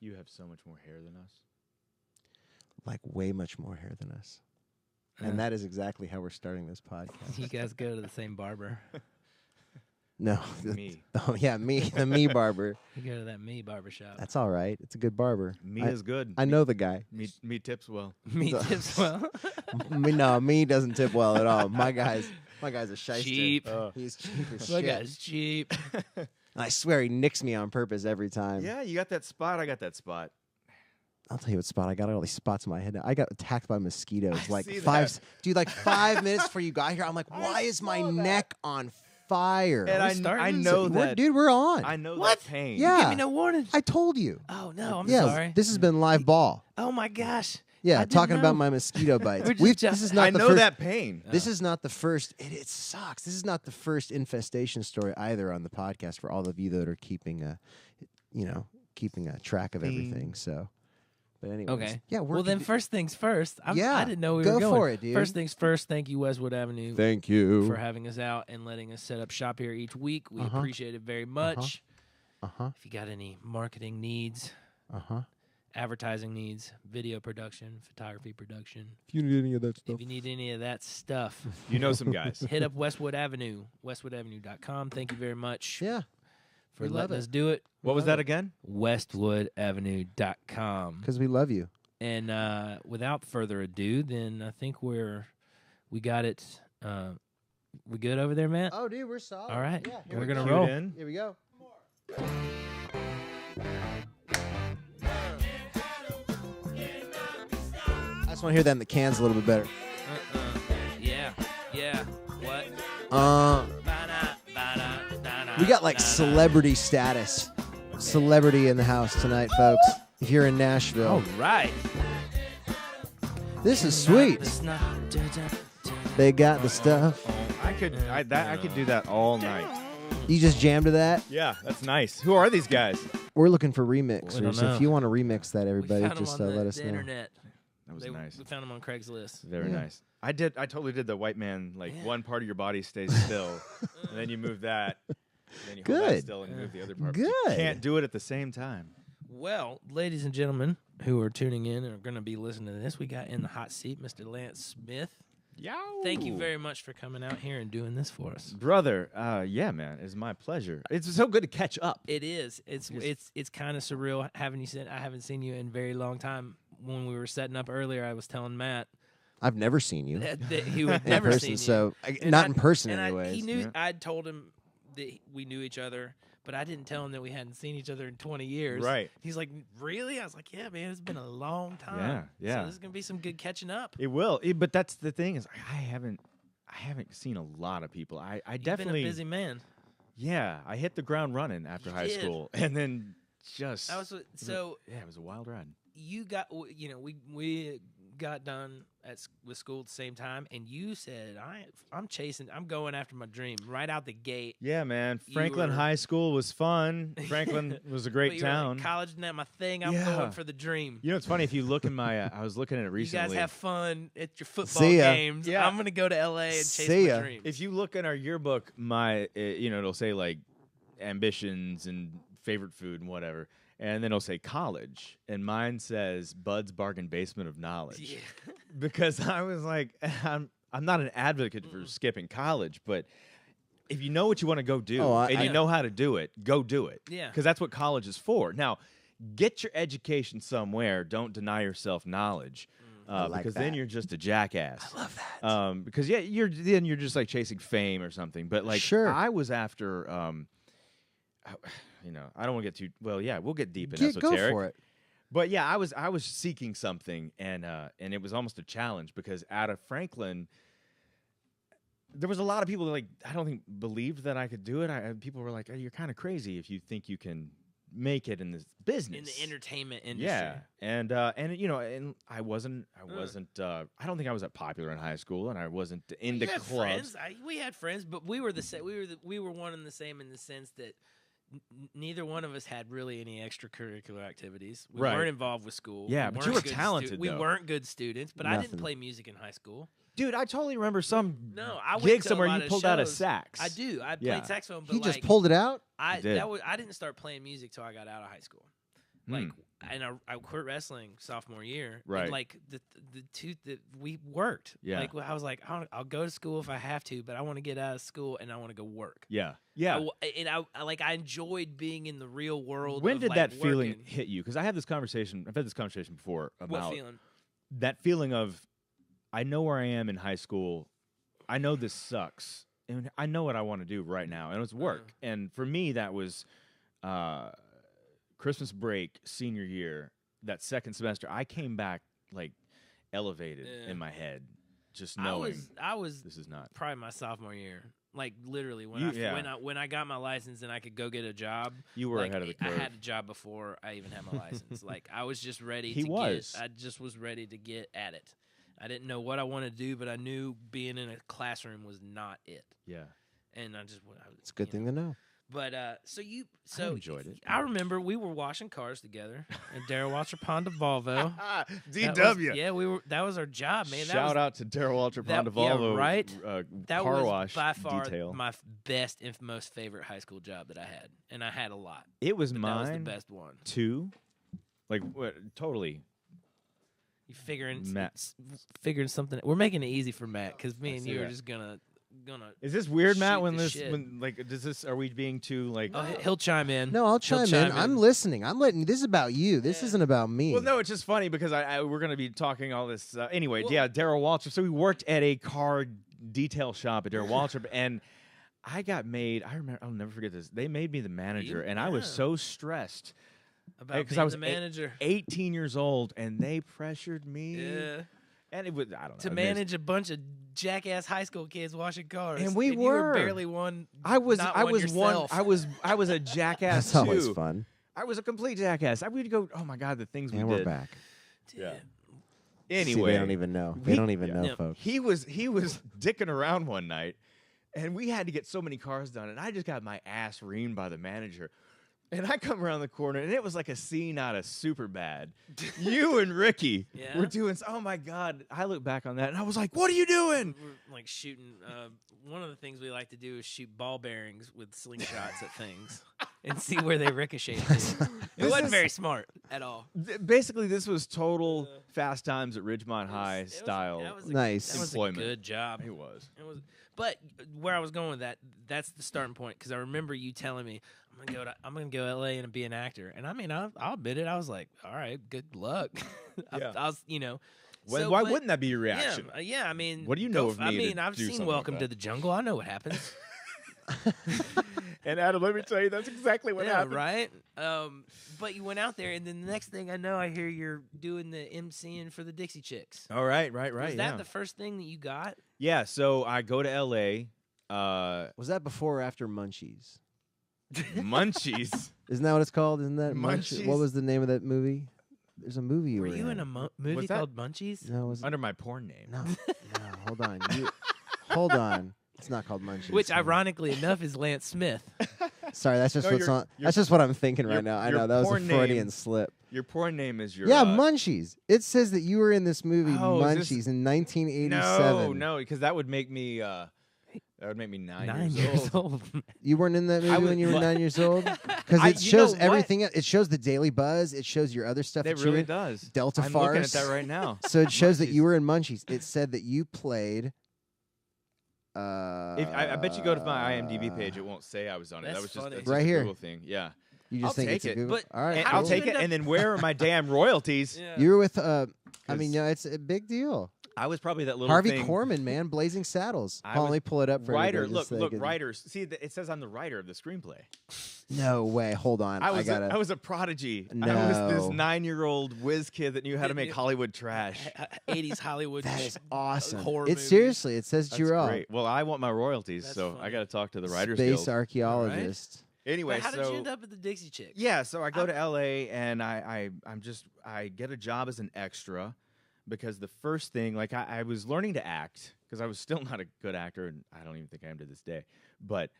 You have so much more hair than us. Like way much more hair than us. And that is exactly how we're starting this podcast. You guys go to the same barber. No. Me. Oh, yeah, me. The me barber. You go to that me barbershop. That's all right. It's a good barber. Me is good. I know the guy. Me tips well. Me tips well. Me doesn't tip well at all. My guy's a shyster. Cheap. He's cheap as My shit. guy's cheap. And I swear he nicks me on purpose every time. Yeah, you got that spot. I got that spot. I'll tell you what spot. I got all these spots in my head. I got attacked by mosquitoes. I Like see five, that. dude. Like 5 minutes before you got here, I'm like, why is my neck on fire? And I know that. Dude, we're on. I know What? that pain. Yeah. Give me no warning. I told you. Oh, no, I'm yeah, sorry. this has been live ball. Oh, my gosh. Yeah, I didn't talking about know. my mosquito bites. We're just This is not I the know first, that pain. This is not the first. It sucks. This is not the first infestation story either on the podcast for all of you that are keeping a track of everything. So, but anyway, Okay. yeah. Well, then first things first. I didn't know we go were going. for it, dude. First things first, thank you, Westwood Avenue, Thank you for having us out and letting us set up shop here each week. We appreciate it very much. If you got any marketing needs, advertising needs, video production, photography production, If you need any of that stuff, if you need any of that stuff, You know some guys. hit up Westwood Avenue, westwoodavenue.com. Thank you very much yeah, for we love letting it. us do it. What was that again? westwoodavenue.com. because we love you. And without further ado, then I think we got it. We good over there, Matt? Oh, dude, we're solid. All right. Yeah, We're going to Cued roll. in. Here we go. I just want to hear that in the cans a little bit better. Yeah. What? We got like celebrity status. Celebrity in the house tonight, folks. If you're in Nashville. All right. This is sweet. They got the stuff. I could do that all night. You just jammed to that? Yeah, that's nice. Who are these guys? We're looking for We don't remixers. know. If you want to remix that, We everybody, found just them on let us the know. internet. That was We nice. found them on Craigslist. Very Yeah. nice. I totally did the white man, like Yeah. one part of your body stays still, and then you move that, and then you hold that Good. still and move the other part. But you Good. can't do it at the same time. Well, ladies and gentlemen who are tuning in and are going to be listening to this, we got in the hot seat Mr. Lance Smith. Yow. Thank you very much for coming out here and doing this for us. Brother. Yeah, man, it's my pleasure. It's so good to catch up. It is. It's kind of surreal having you said I haven't seen you in a very long time. When we were setting up earlier, I was telling Matt I've never seen you that he would in never person, seen you. so And not in person, and anyways. He knew. Yeah. I'd told him that we knew each other, but I didn't tell him that we hadn't seen each other in 20 years. Right. He's like, really? I was like, yeah, man, it's been a long time. Yeah, yeah. So this is gonna be some good catching up. It will. But that's the thing is, I haven't seen a lot of people. I You've definitely. been a busy man. Yeah, I hit the ground running after You high did. school, and then just. I was so. Yeah, it was a wild ride. You got, we got done with school at the same time, and you said, I'm going after my dream right out the gate. Yeah, man. You Franklin were- High School was fun. Franklin was a But great you were like, town. college isn't that my thing. I'm Yeah. going for the dream. You know, it's funny if you look in my. I was looking at it You recently. guys have fun at your football See ya. games. Yeah. I'm gonna go to LA and chase See my ya. dream. If you look in our yearbook, it'll say like ambitions and favorite food and whatever, and then it'll say college, and mine says Bud's Bargain Basement of Knowledge. Yeah. Because I was like, I'm not an advocate for skipping college, but if you know what you want to go do and you know how to do it, go do it. Yeah. Because that's what college is for. Now, get your education somewhere. Don't deny yourself knowledge. I like Because that. then you're just a jackass. I love that. Because you're just like chasing fame or something. But like, Sure. I was after, I don't want to get too well. Yeah, we'll get deep in Go esoteric. for it. But yeah, I was seeking something, and it was almost a challenge because out of Franklin, there was a lot of people that I don't think believed that I could do it. People were like, "Oh, you're kind of crazy if you think you can make it in this business." In the entertainment industry. Yeah, and I wasn't. I don't think I was that popular in high school, and I wasn't into You had clubs. friends. We had friends, but we were the same. We were one and the same in the sense that neither one of us had really any extracurricular activities. We Right. weren't involved with school. Yeah, We but you weren't were good talented, We though. weren't good students, but I didn't Nothing. play music in high school. Dude, I totally remember some No, I went gig to somewhere a lot you of pulled out a shows. sax. I do. I Yeah. played saxophone, but He just like, pulled it out. I did. I didn't start playing music till I got out of high school. Like, and I quit wrestling sophomore year. Right. And like the two that we worked. Yeah. Like I was like, I'll go to school if I have to, but I want to get out of school and I want to go work. Yeah. Yeah. I enjoyed being in the real world. When of, did like, that feeling working. hit you? Because I had this conversation. I've had this conversation before What about feeling? that feeling of, I know where I am in high school. I know this sucks, and I know what I want to do right now, and it's work. And for me, that was Christmas break, senior year, that second semester. I came back like elevated in my head, just knowing I was this is not probably my sophomore year. Like literally when when I got my license and I could go get a job. You were ahead of the curve. I had a job before I even had my license. Like I was just ready I just was ready to get at it. I didn't know what I wanted to do, but I knew being in a classroom was not it. Yeah. And It's a good thing to know. But I enjoyed it. I remember we were washing cars together and Darryl Walter Ponda Volvo. DW. That was our job, man. Shout out to Darryl Walter Ponda Volvo. Yeah, right? That car was wash by far detail. my best and most favorite high school job that I had, and I had a lot. It was but mine. That was the best one. Too. Like what? Totally. You figuring something? We're making it easy for Matt because me and you are just gonna. Is this weird, Matt? Shoot Are we being too like? Oh, he'll chime in. No, I'll chime in. I'm listening. I'm letting. This is about you. This isn't about me. Well, no, it's just funny because we're going to be talking all this anyway. Yeah, Darryl Walter. So we worked at a car detail shop at Darryl Walter, and I got made. I remember. I'll never forget this. They made me the manager, and I was so stressed about being the manager. 18 years old, and they pressured me. Yeah. And it was, I don't know. To manage a bunch of jackass high school kids washing cars. And we you were barely one. I was yourself. I was a jackass That's too. always fun. I was a complete jackass. I would go, oh my God, the things we did. And we're back. Yeah. See, Anyway. they don't even know. They don't even know, folks. He was dicking around one night, and we had to get so many cars done, and I just got my ass reamed by the manager. And I come around the corner, and it was like a scene out of Superbad. You and Ricky were doing, oh my God. I look back on that, and I was like, what are you doing? We're like shooting. One of the things we like to do is shoot ball bearings with slingshots at things and see where they ricochet to. It wasn't very smart at all. Basically, this was total Fast Times at Ridgemont High style. Nice. That was employment. a good job. It was. But where I was going with that's the starting point because I remember you telling me I'm gonna go to LA and be an actor, and I mean I'll admit it. I was like, all right, good luck. Yeah. I was, Why wouldn't that be your reaction? Yeah. I mean, what do you know of me? I mean, I've do seen something Welcome like to the Jungle. I know what happens. And Adam, let me tell you, that's exactly what happened. Right. But you went out there, and then the next thing I know, I hear you're doing the MCing for the Dixie Chicks. All right. Was that the first thing that you got? Yeah. So I go to LA. Was that before or after Munchies? Munchies. Isn't that what it's called? Isn't that Munchies? What was the name of that movie? There's a movie you were were you in a movie called Munchies? No, it was under my porn name. No, hold on. Hold on. It's not called Munchies. Which, ironically enough, is Lance Smith. Sorry, that's just what's on. That's just what I'm thinking right now. I know that was a Freudian slip. Your porn name is your. Yeah, Munchies. It says that you were in this movie Munchies in 1987. No, because that would make me. That would make me 9 years old. You weren't in that movie when you were 9 years old? Because it shows everything. It shows the Daily Buzz. It shows your other stuff. It really does. Delta I'm Farce. looking at that right now. So it shows that you were in Munchies. It said that you played. I bet you go to my IMDb page, it won't say I was on it. That was just right here. Google thing. Yeah. You just think it's a Google. But all right, I'll take it. And then where are my damn royalties? Yeah. You were with. I mean, it's a big deal. I was probably that little Harvey thing. Korman, man, Blazing Saddles. Let me pull it up for writer. you. Look, writers. See, it says I'm the writer of the screenplay. No way. Hold on. I was a prodigy. No. I was this 9-year-old whiz kid that knew how to make Hollywood trash. 80s Hollywood. That is awesome. Horror It's seriously. It says that you were all. Great. Well, I want my royalties, That's so funny. I got to talk to the Writers Space Guild. archaeologist. Anyway, but how did you end up at the Dixie Chicks? Yeah, so I go to LA and I get a job as an extra because the first thing, like I was learning to act because I was still not a good actor, and I don't even think I am to this day. But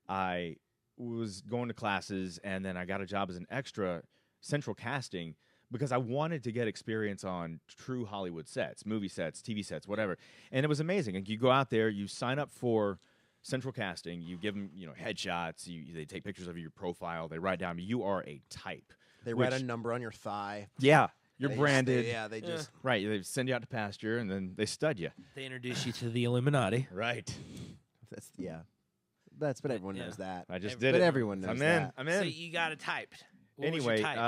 I was going to classes, and then I got a job as an extra central casting because I wanted to get experience on true Hollywood sets, movie sets, TV sets, whatever. And it was amazing. Like you go out there, you sign up for central casting, you give them, headshots, they take pictures of your profile, they write down you are a type. They write a number on your thigh. Yeah. You're They branded. They just Right. They send you out to pasture, and then they stud you. They introduce you to the Illuminati. Right. But everyone knows that. I just did but it. everyone knows that. I'm in. So you got it typed. What was your Anyway, type?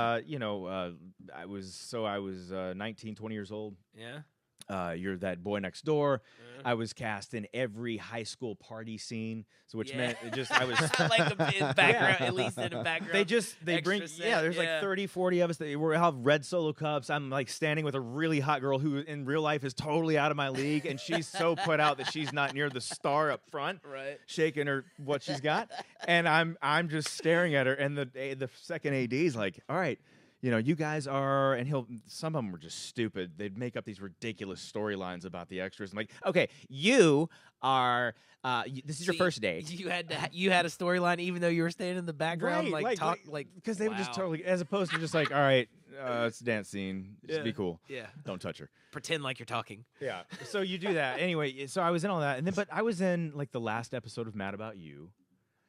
I was 19, 20 years old. Yeah. You're that boy next door. I was cast in every high school party scene, so which meant it just I was like the background, at least in the background. they bring there's like 30, 40 of us that we have red solo cups. I'm like standing with a really hot girl who in real life is totally out of my league, and she's so put out that she's not near the star up front, right, shaking her what she's got, and I'm just staring at her, and the second AD's like, all right. You guys are, and some of them were just stupid. They'd make up these ridiculous storylines about the extras. I'm like, okay, you are, this is your first day. You had a storyline even though you were standing in the background, because they would just totally, as opposed to just like, all right, it's a dance scene. Just be cool. Yeah. Don't touch her. Pretend like you're talking. Yeah. So you do that. Anyway, so I was in all that. But I was in like the last episode of Mad About You.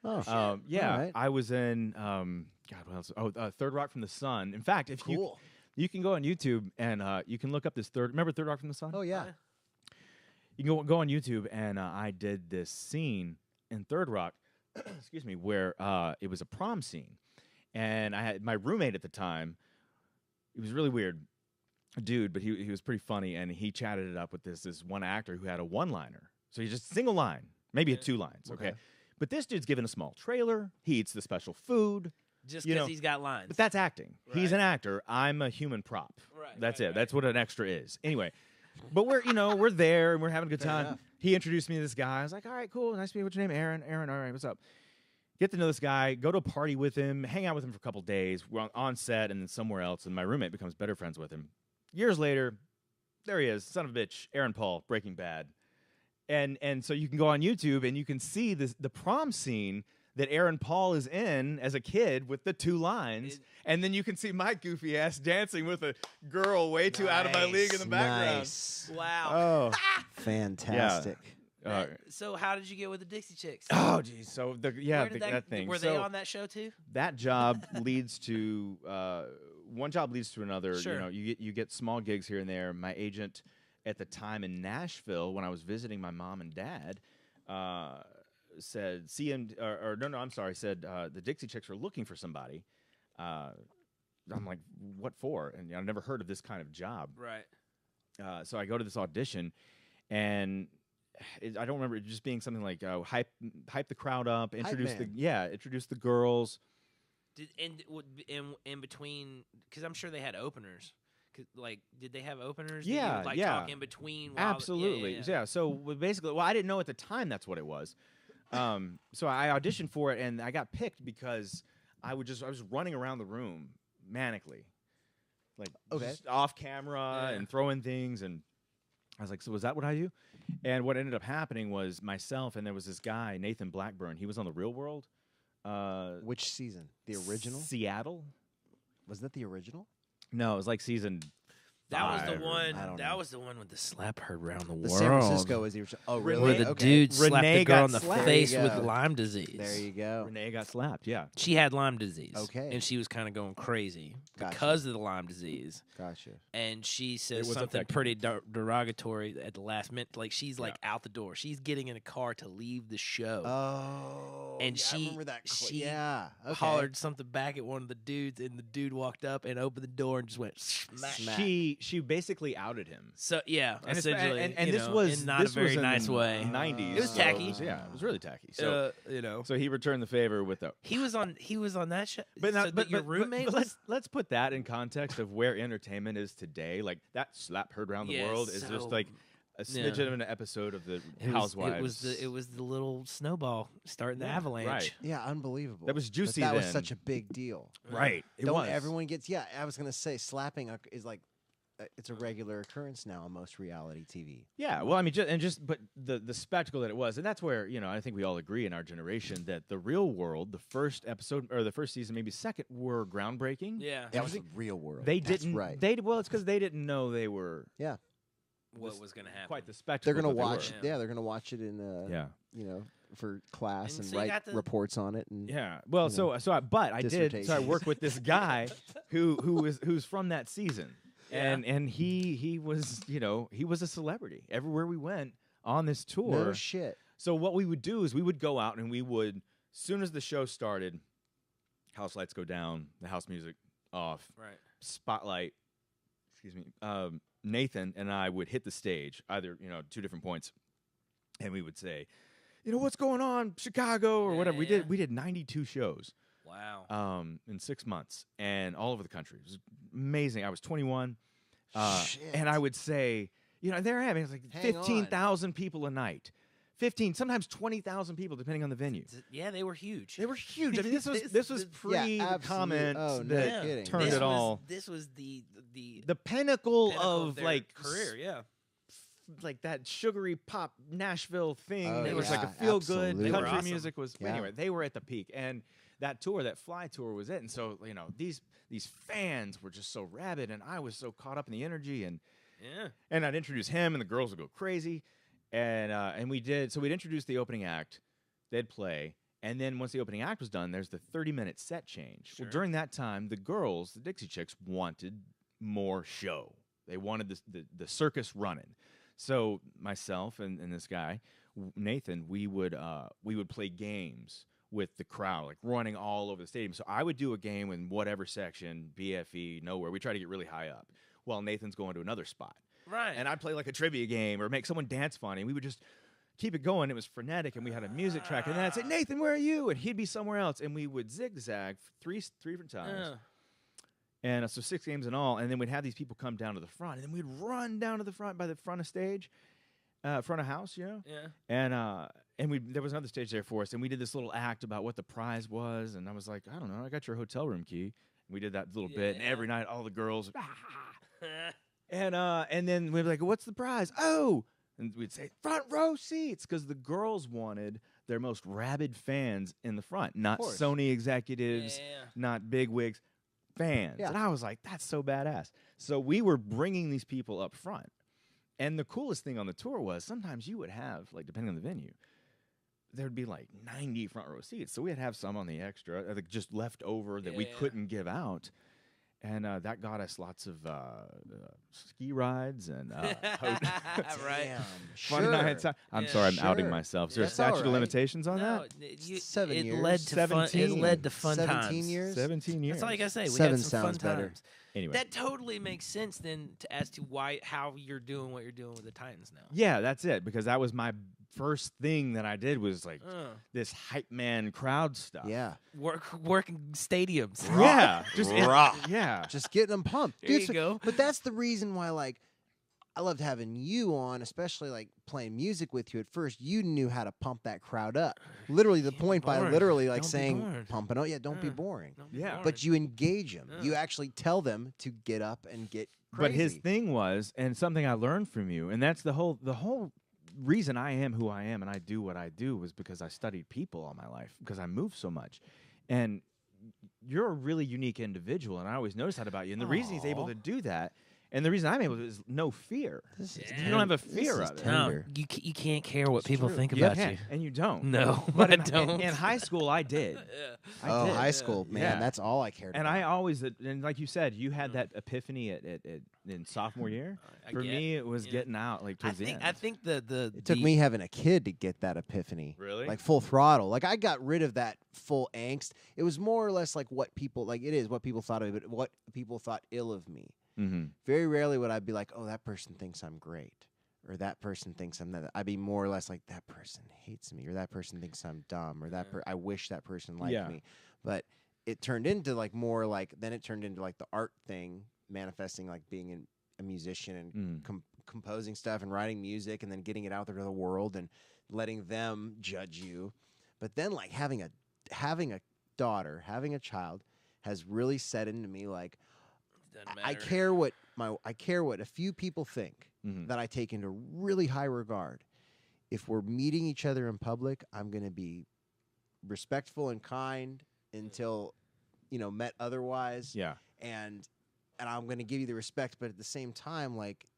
Oh, yeah. Right. I was in, God, what else? Oh, Third Rock from the Sun. In fact, if you can go on YouTube and you can look up this remember Third Rock from the Sun? Oh, yeah. You can go on YouTube, and I did this scene in Third Rock, excuse me, where it was a prom scene. And I had my roommate at the time. He was really weird dude, but he was pretty funny, and he chatted it up with this one actor who had a one-liner. So he just single line, maybe 2 lines, okay? But this dude's given a small trailer. He eats the special food. Just because he's got lines. But that's acting. Right. He's an actor. I'm a human prop. Right. That's it. Right. That's what an extra is. Anyway, but we're there and we're having a good time. Enough. He introduced me to this guy. I was like, all right, cool. Nice to meet you. What's your name? Aaron. Aaron. All right. What's up? Get to know this guy. Go to a party with him. Hang out with him for a couple days. We're on set and then somewhere else. And my roommate becomes better friends with him. Years later, there he is. Son of a bitch. Aaron Paul. Breaking Bad. And so you can go on YouTube and you can see the prom scene that Aaron Paul is in as a kid with the 2 lines, and then you can see my goofy ass dancing with a girl way too out of my league in the background. Nice. Wow. Oh, fantastic. Yeah. So how did you get with the Dixie Chicks? Oh, geez. So that thing. Were they on that show too? That job leads to one job leads to another. Sure. You get small gigs here and there. My agent at the time in Nashville, when I was visiting my mom and dad, said said the Dixie Chicks are looking for somebody. I'm like, what for? And I've never heard of this kind of job. Right. So I go to this audition, and I don't remember it just being something like hype the crowd up, introduce the girls. In between, because I'm sure they had openers. Did they have openers? Yeah, that you would, talk in between. Absolutely. Yeah. So basically, I didn't know at the time that's what it was. So I auditioned for it, and I got picked because I was running around the room manically, like just off camera and throwing things, and I was like, so was that what I do? And what ended up happening was myself, and there was this guy, Nathan Blackburn. He was on The Real World. Which season? The original? Seattle. Was that the original? No, it was like season. That was the one. That was the one with the slap heard around the world. The San Francisco was the original. Oh, really? Where the dude slapped the girl in the slapped. face with Lyme disease. There you go. Renee got slapped. Yeah, she had Lyme disease. Okay, and she was kind of going crazy because of the Lyme disease. Gotcha. And she says something pretty derogatory at the last minute. Like she's like out the door. She's getting in a car to leave the show. Oh, and I remember that. She hollered something back at one of the dudes, and the dude walked up and opened the door and just went smack. She basically outed him. So yeah, and essentially, and this was in not a very nice way. 90s. It was tacky. It was really tacky. So so he returned the favor with the. He was on that show. But your roommate. Let's put that in context of where entertainment is today. Like that slap heard around the world is just like a smidgen of an episode of the Housewives. It was the little snowball starting the avalanche. Right. Yeah, unbelievable. That was juicy. That was such a big deal. Right. Everyone gets. Yeah, I was gonna say slapping is like. It's a regular occurrence now on most reality TV. Yeah, well, I mean, but the spectacle that it was, and that's where I think we all agree in our generation that the Real World, the first episode or the first season, maybe second, were groundbreaking. Yeah, that was the Real World. That's right. It's because they didn't know they were. What was going to happen? Quite the spectacle. They're going to watch. They're going to watch it in. for class And and so you write got the- reports on it. And Yeah. Well, but I did. So I worked with this guy who's from that season, and he was he was a celebrity everywhere we went on this tour. no shit. So what we would do is we would go out and we would, as soon as the show started, house lights go down, the house music off, Right. spotlight. Excuse me. Nathan and I would hit the stage, either 2 different points, and we would say, what's going on, Chicago or whatever. Yeah. We did 92 shows. Wow. In 6 months, and all over the country. It was amazing. I was 21, Shit. and I would say, there I am. It's like Hang 15,000 people a night. 15, sometimes 20,000 people, depending on the venue. Yeah, they were huge. They were huge. I mean, this was pre the comments Oh, no that kidding. turned this it all. This was the Pinnacle pinnacle of their like career. Yeah. like that sugary pop Nashville thing. Oh, It was yeah, like a feel good absolutely. They were country awesome. music was. Yeah. Anyway, they were at the peak, and that tour, that Fly tour, was it. And so these fans were just so rabid, and I was so caught up in the energy, and I'd introduce him, and the girls would go crazy, and we did. So we'd introduce the opening act, they'd play, and then once the opening act was done, there's the 30-minute set change. Sure. Well, during that time, the girls, the Dixie Chicks, wanted more show. They wanted the circus running. So myself and this guy, Nathan, we would play games with the crowd, like running all over the stadium. So I would do a game in whatever section, BFE, nowhere. We try to get really high up, while Nathan's going to another spot. Right. And I'd play like a trivia game or make someone dance funny. We would just keep it going. It was frenetic, and we had a music track. And then I'd say, Nathan, where are you? And he'd be somewhere else. And we would zigzag three different times. And so 6 games in all. And then we'd have these people come down to the front. And then we'd run down to the front by the front of stage, front of house, Yeah. And there was another stage there for us. And we did this little act about what the prize was. And I was like, I don't know, I got your hotel room key. And we did that little bit. And every night, all the girls, and then we'd be like, what's the prize? Oh! And we'd say, front row seats, because the girls wanted their most rabid fans in the front, not Sony executives, not big wigs, fans. Yeah. And I was like, that's so badass. So we were bringing these people up front. And the coolest thing on the tour was sometimes you would have, like, depending on the venue, there'd be like 90 front row seats. So we'd have some on the extra, like just left over that we couldn't give out. And that got us lots of ski rides and Right. fun nights. I'm sorry, I'm outing myself. Is there a statute of limitations on that? 7 it years. led to fun. It led to fun 17 times. years? 17 years. That's all you gotta say. We 7 had some sounds fun better. times. Anyway. That totally makes sense then as to how you're doing what you're doing with the Titans now. Yeah, that's it. Because that was my first thing that I did was like this hype man crowd stuff. Yeah. Working stadiums. Yeah. Just getting them pumped. There Dude, you go. But that's the reason why, like, I loved having you on, especially like playing music with you. At first, you knew how to pump that crowd up. Literally, the point by boring. literally like Don't be saying, boring. pumping up. Yeah, don't be boring. Don't be Yeah. boring. But you engage them. You actually tell them to get up and get crazy. But his thing was, and something I learned from you, and that's the whole reason I am who I am and I do what I do was because I studied people all my life, because I moved so much. And you're a really unique individual, and I always noticed that about you. And the reason he's able to do that, and the reason I'm able to, is no fear. You don't have a fear of it. No, you can't care what people think about you. And you don't. No, But I don't. in high school, I did. I did. High school, man, Yeah. that's all I cared And about. I always, and like you said, you had that epiphany in sophomore year. For me, it was getting out like towards the end. I think It took me having a kid to get that epiphany. Really? Like full throttle. Like I got rid of that full angst. It was more or less like what people thought of me, but what people thought ill of me. Mm-hmm. Very rarely would I be like, oh, that person thinks I'm great. Or that person thinks I'm that. I'd be more or less like, that person hates me. Or that person thinks I'm dumb. Or I wish that person liked me. But it turned into like more like, then it turned into like the art thing, manifesting like being a musician and composing stuff and writing music and then getting it out there to the world and letting them judge you. But then like having a daughter, having a child has really set into me like, I care what a few people think that I take into really high regard. If we're meeting each other in public, I'm going to be respectful and kind until met otherwise. Yeah. And I'm going to give you the respect, but at the same time, like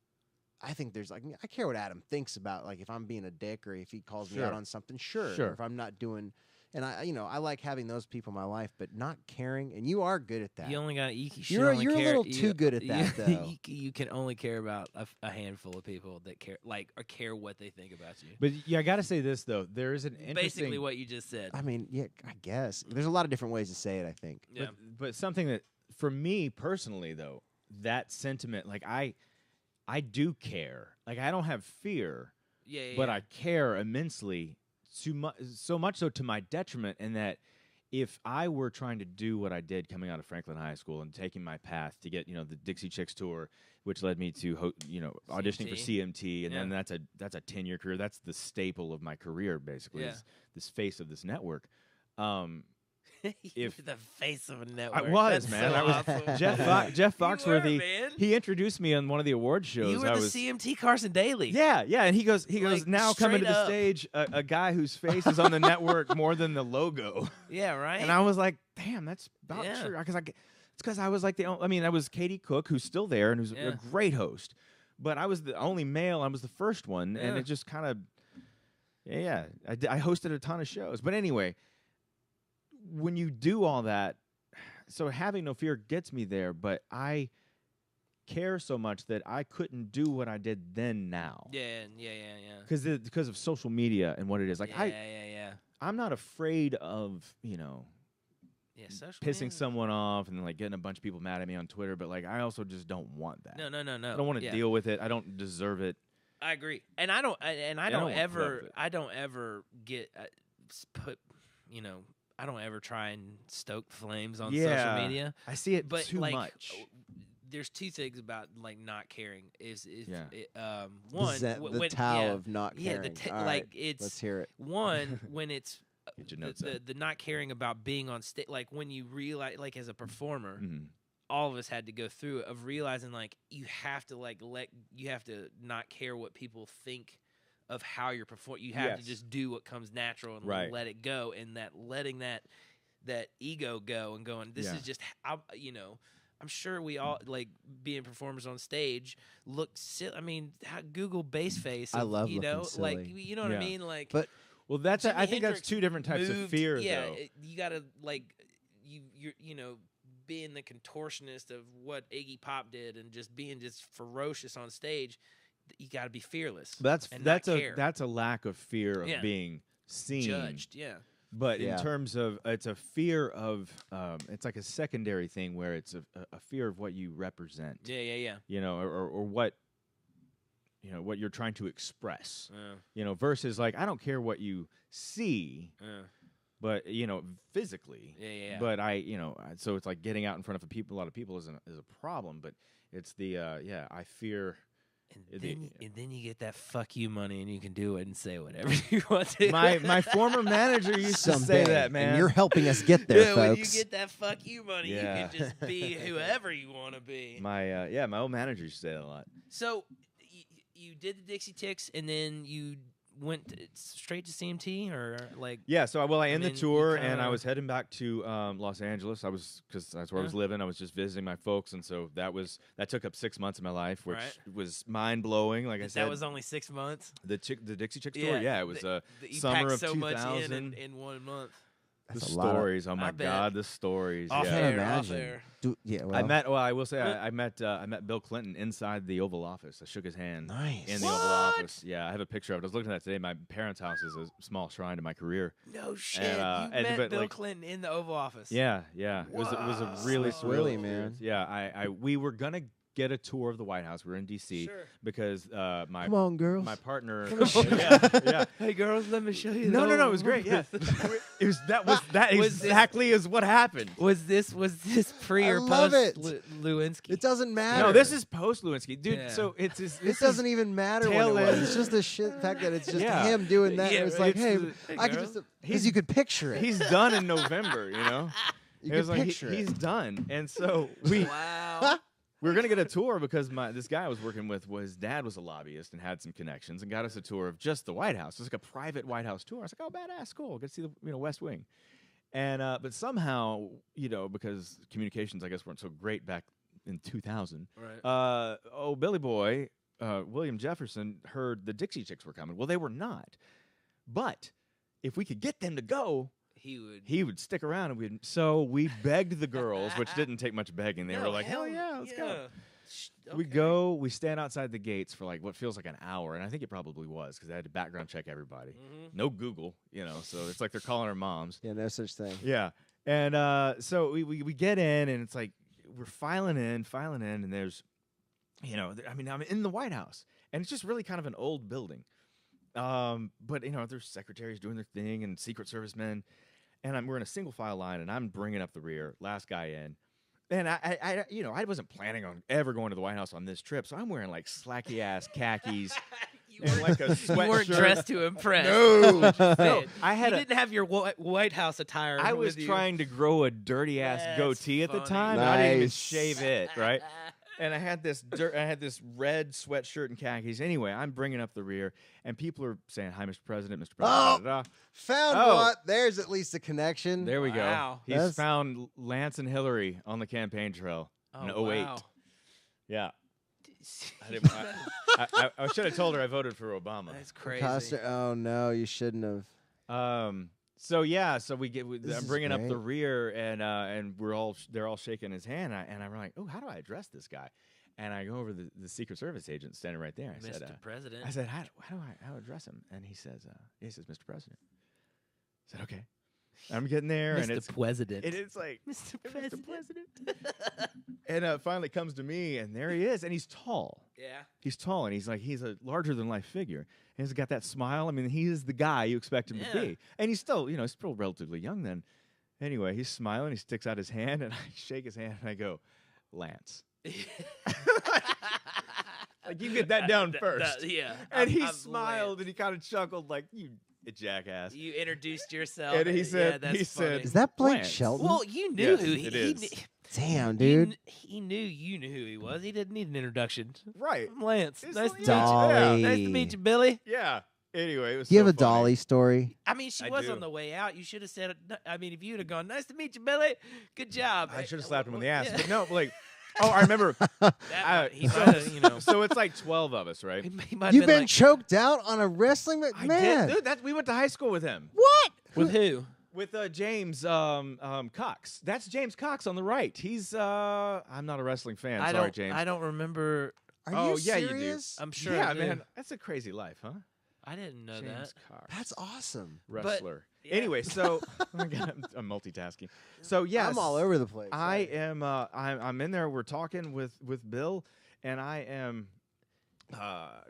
I think there's like, I care what Adam thinks about, like, if I'm being a dick or if he calls me Sure. out on something, sure. Sure. Or if I'm not doing, and I like having those people in my life, but not caring, and you are good at that. You only got You're a little too good at that, though. You can only care about a handful of people that care, like, or care what they think about you. But yeah, I got to say this though. There is an interesting. Basically, what you just said. I mean, yeah, I guess there's a lot of different ways to say it. I think. Yeah. But something that, for me personally, though, that sentiment, like I do care. Like I don't have fear, but I care immensely. So much so to my detriment, in that if I were trying to do what I did coming out of Franklin High School and taking my path to get, the Dixie Chicks tour, which led me to auditioning for CMT, and then that's a 10-year career. That's the staple of my career, basically. Is this face of this network. If the face of a network, I was, That's man. So I was awesome. Jeff Foxworthy. Man. He introduced me on one of the award shows. You were the CMT Carson Daly. Yeah, and he goes. Like, Now coming to the straight up. stage, a guy whose face is on the network more than the logo. Yeah, right. And I was like, damn, that's about Yeah. true. It's because I was like I was Katie Cook, who's still there and who's a great host, but I was the only male. I was the first one, and it just kind of, I hosted a ton of shows. But anyway, when you do all that, so having no fear gets me there, but I care so much that I couldn't do what I did then now. Yeah. Because of social media and what it is. Like Yeah. I'm not afraid of, Social pissing media. someone off and like getting a bunch of people mad at me on Twitter, but like I also just don't want that. No. I don't want to deal with it. I don't deserve it. I agree, and I don't want ever get put, I don't ever try and stoke flames on social media. I see it But too like, much. There's two things about like not caring. One, the towel of not caring. All right, it's let's hear it. One, when it's Get your notes up. the not caring about being on stage, like when you realize, like as a performer, Mhm. all of us had to go through it, of realizing like you have to not care what people think of how you're performing. You have to just do what comes natural and let it go, and that letting that ego go and going, this is just I'm sure we all, like, being performers on stage, look silly. I mean, Google bass face. I love looking like, silly. you know what I mean? Like, But Well, that's Jimi I think that's Hendrix two different types of fear, though. you gotta like you're being the contortionist of what Iggy Pop did and just being just ferocious on stage. You got to be fearless. That's care. a lack of fear of being seen, judged. Yeah. But in terms of, it's a fear of, it's like a secondary thing where it's a fear of what you represent. Yeah. Or what, what you're trying to express. Versus like, I don't care what you see, but physically. Yeah. But so it's like getting out in front of a lot of people is a problem. But it's the I fear. And then you get that fuck you money, and you can do it and say whatever you want to. My former manager used to say that, man. And you're helping us get there, folks. When you get that fuck you money, you can just be whoever you want to be. My old manager used to say that a lot. So you did the Dixie Chicks, and then you went straight to CMT, or like? Yeah, so I ended the tour, and I kinda- was heading back to Los Angeles. Because that's where I was living. I was just visiting my folks, and so that took up 6 months of my life, which was mind blowing. Like I said, that was only 6 months. The Dixie Chicks tour. Yeah, it was You summer packed of so 2000. much in 1 month. That's the a lot stories, oh my I bet. God, the stories. Off yeah. air, imagine. off air. I will say I met Bill Clinton inside the Oval Office. I shook his hand Nice. in the Oval Office. Yeah, I have a picture of it. I was looking at that today. My parents' house is a small shrine to my career. No shit. And, You met but, Bill like, Clinton in the Oval Office. Yeah. It was a really Slick surreal Willy, experience. man. Yeah, we were gonna get a tour of the White House. We were in D.C. Sure. because Come on, girls. my partner. Yeah. Hey girls, let me show you. No, it was great. Yeah, that exactly is what happened. Was this pre I or love post it. Lewinsky? It doesn't matter. No, this is post Lewinsky, dude. Yeah. So it's It doesn't even matter what it tail was. end. It's just the fact that it's just Yeah. him doing that. Yeah, and it's like, it's hey, the- I could girls. just because you could picture it. He's done in November. You It could was like picture he's it. done, and so we Wow. were gonna get a tour because this guy I was working with, his dad was a lobbyist and had some connections, and got us a tour of just the White House. It was like a private White House tour. I was like, oh, badass, cool. Get to see the West Wing, and but somehow because communications I guess weren't so great back in 2000. Right. Billy Boy William Jefferson heard the Dixie Chicks were coming. Well, they were not. But if we could get them to go, he would stick around. And so we begged the girls, which didn't take much begging. They were like, hell yeah, let's go. Okay. We go, we stand outside the gates for like what feels like an hour, and I think it probably was because I had to background check everybody. No Google, so it's like they're calling our moms. Yeah, no such thing. Yeah, and so we get in, and it's like we're filing in, and there's, I'm in the White House, and it's just really kind of an old building, but there's secretaries doing their thing and Secret Service men, and we're in a single file line, and I'm bringing up the rear, last guy in. And I wasn't planning on ever going to the White House on this trip, so I'm wearing like slacky ass khakis and like a sweatshirt. You weren't dressed to impress. No, no. You didn't have your White House attire. I was trying to grow a dirty ass goatee at the time. Nice. I didn't even shave it, right? And I had this red sweatshirt and khakis. Anyway, I'm bringing up the rear, and people are saying, "Hi, Mr. President, Mr. President." Oh, da, da, da. Found what? There's at least a connection. There we go. Wow. He's found Lance and Hillary on the campaign trail in 08. Wow. Yeah. I should have told her I voted for Obama. That's crazy. Oh no, you shouldn't have. So I'm bringing up the rear, and they're all shaking his hand, and I'm like, oh, how do I address this guy? And I go over the Secret Service agent standing right there. I said, Mr. President. I said, how do I address him? And he says, Mr. President. I said, okay. I'm getting there, and it's President. It's like Mr. President. And finally comes to me, and there he is, and he's tall. Yeah. He's tall, and he's a larger than life figure. And he's got that smile. I mean, he is the guy you expect him to be. And he's still, he's still relatively young then. Anyway, he's smiling. He sticks out his hand, and I shake his hand, and I go, Lance. Like, you get that down first. Yeah. And he smiled, and he kind of chuckled like, you jackass. You introduced yourself. And he said, funny. Is that Blake Lance. Shelton? Well, you knew who it is. Damn, dude. He knew you knew who he was. He didn't need an introduction. Right. I'm Lance. It's Nice to meet Dolly. you. Nice to meet you, Billy. Yeah. Anyway, it was Do you so have a funny. Dolly story? I mean, she was on the way out. You should have said, if you'd have gone, nice to meet you, Billy. Good job. I should have slapped him in the ass. Yeah. But no, like, I remember. He might have, So it's like 12 of us, right? he might You've have been like, choked out on a wrestling match? I Man. did. Dude, we went to high school with him. What? with who? With James Cox. That's James Cox on the right. He's I'm not a wrestling fan. Sorry, James. I don't remember. Are you yeah, you do. serious? I'm sure. Yeah, I do. man. That's a crazy life, huh? I didn't know James that. Cox. That's awesome. Wrestler. yeah. Anyway, so oh God, I'm multitasking. So yes, I'm all over the place. I am. I'm in there. We're talking with Bill, and I am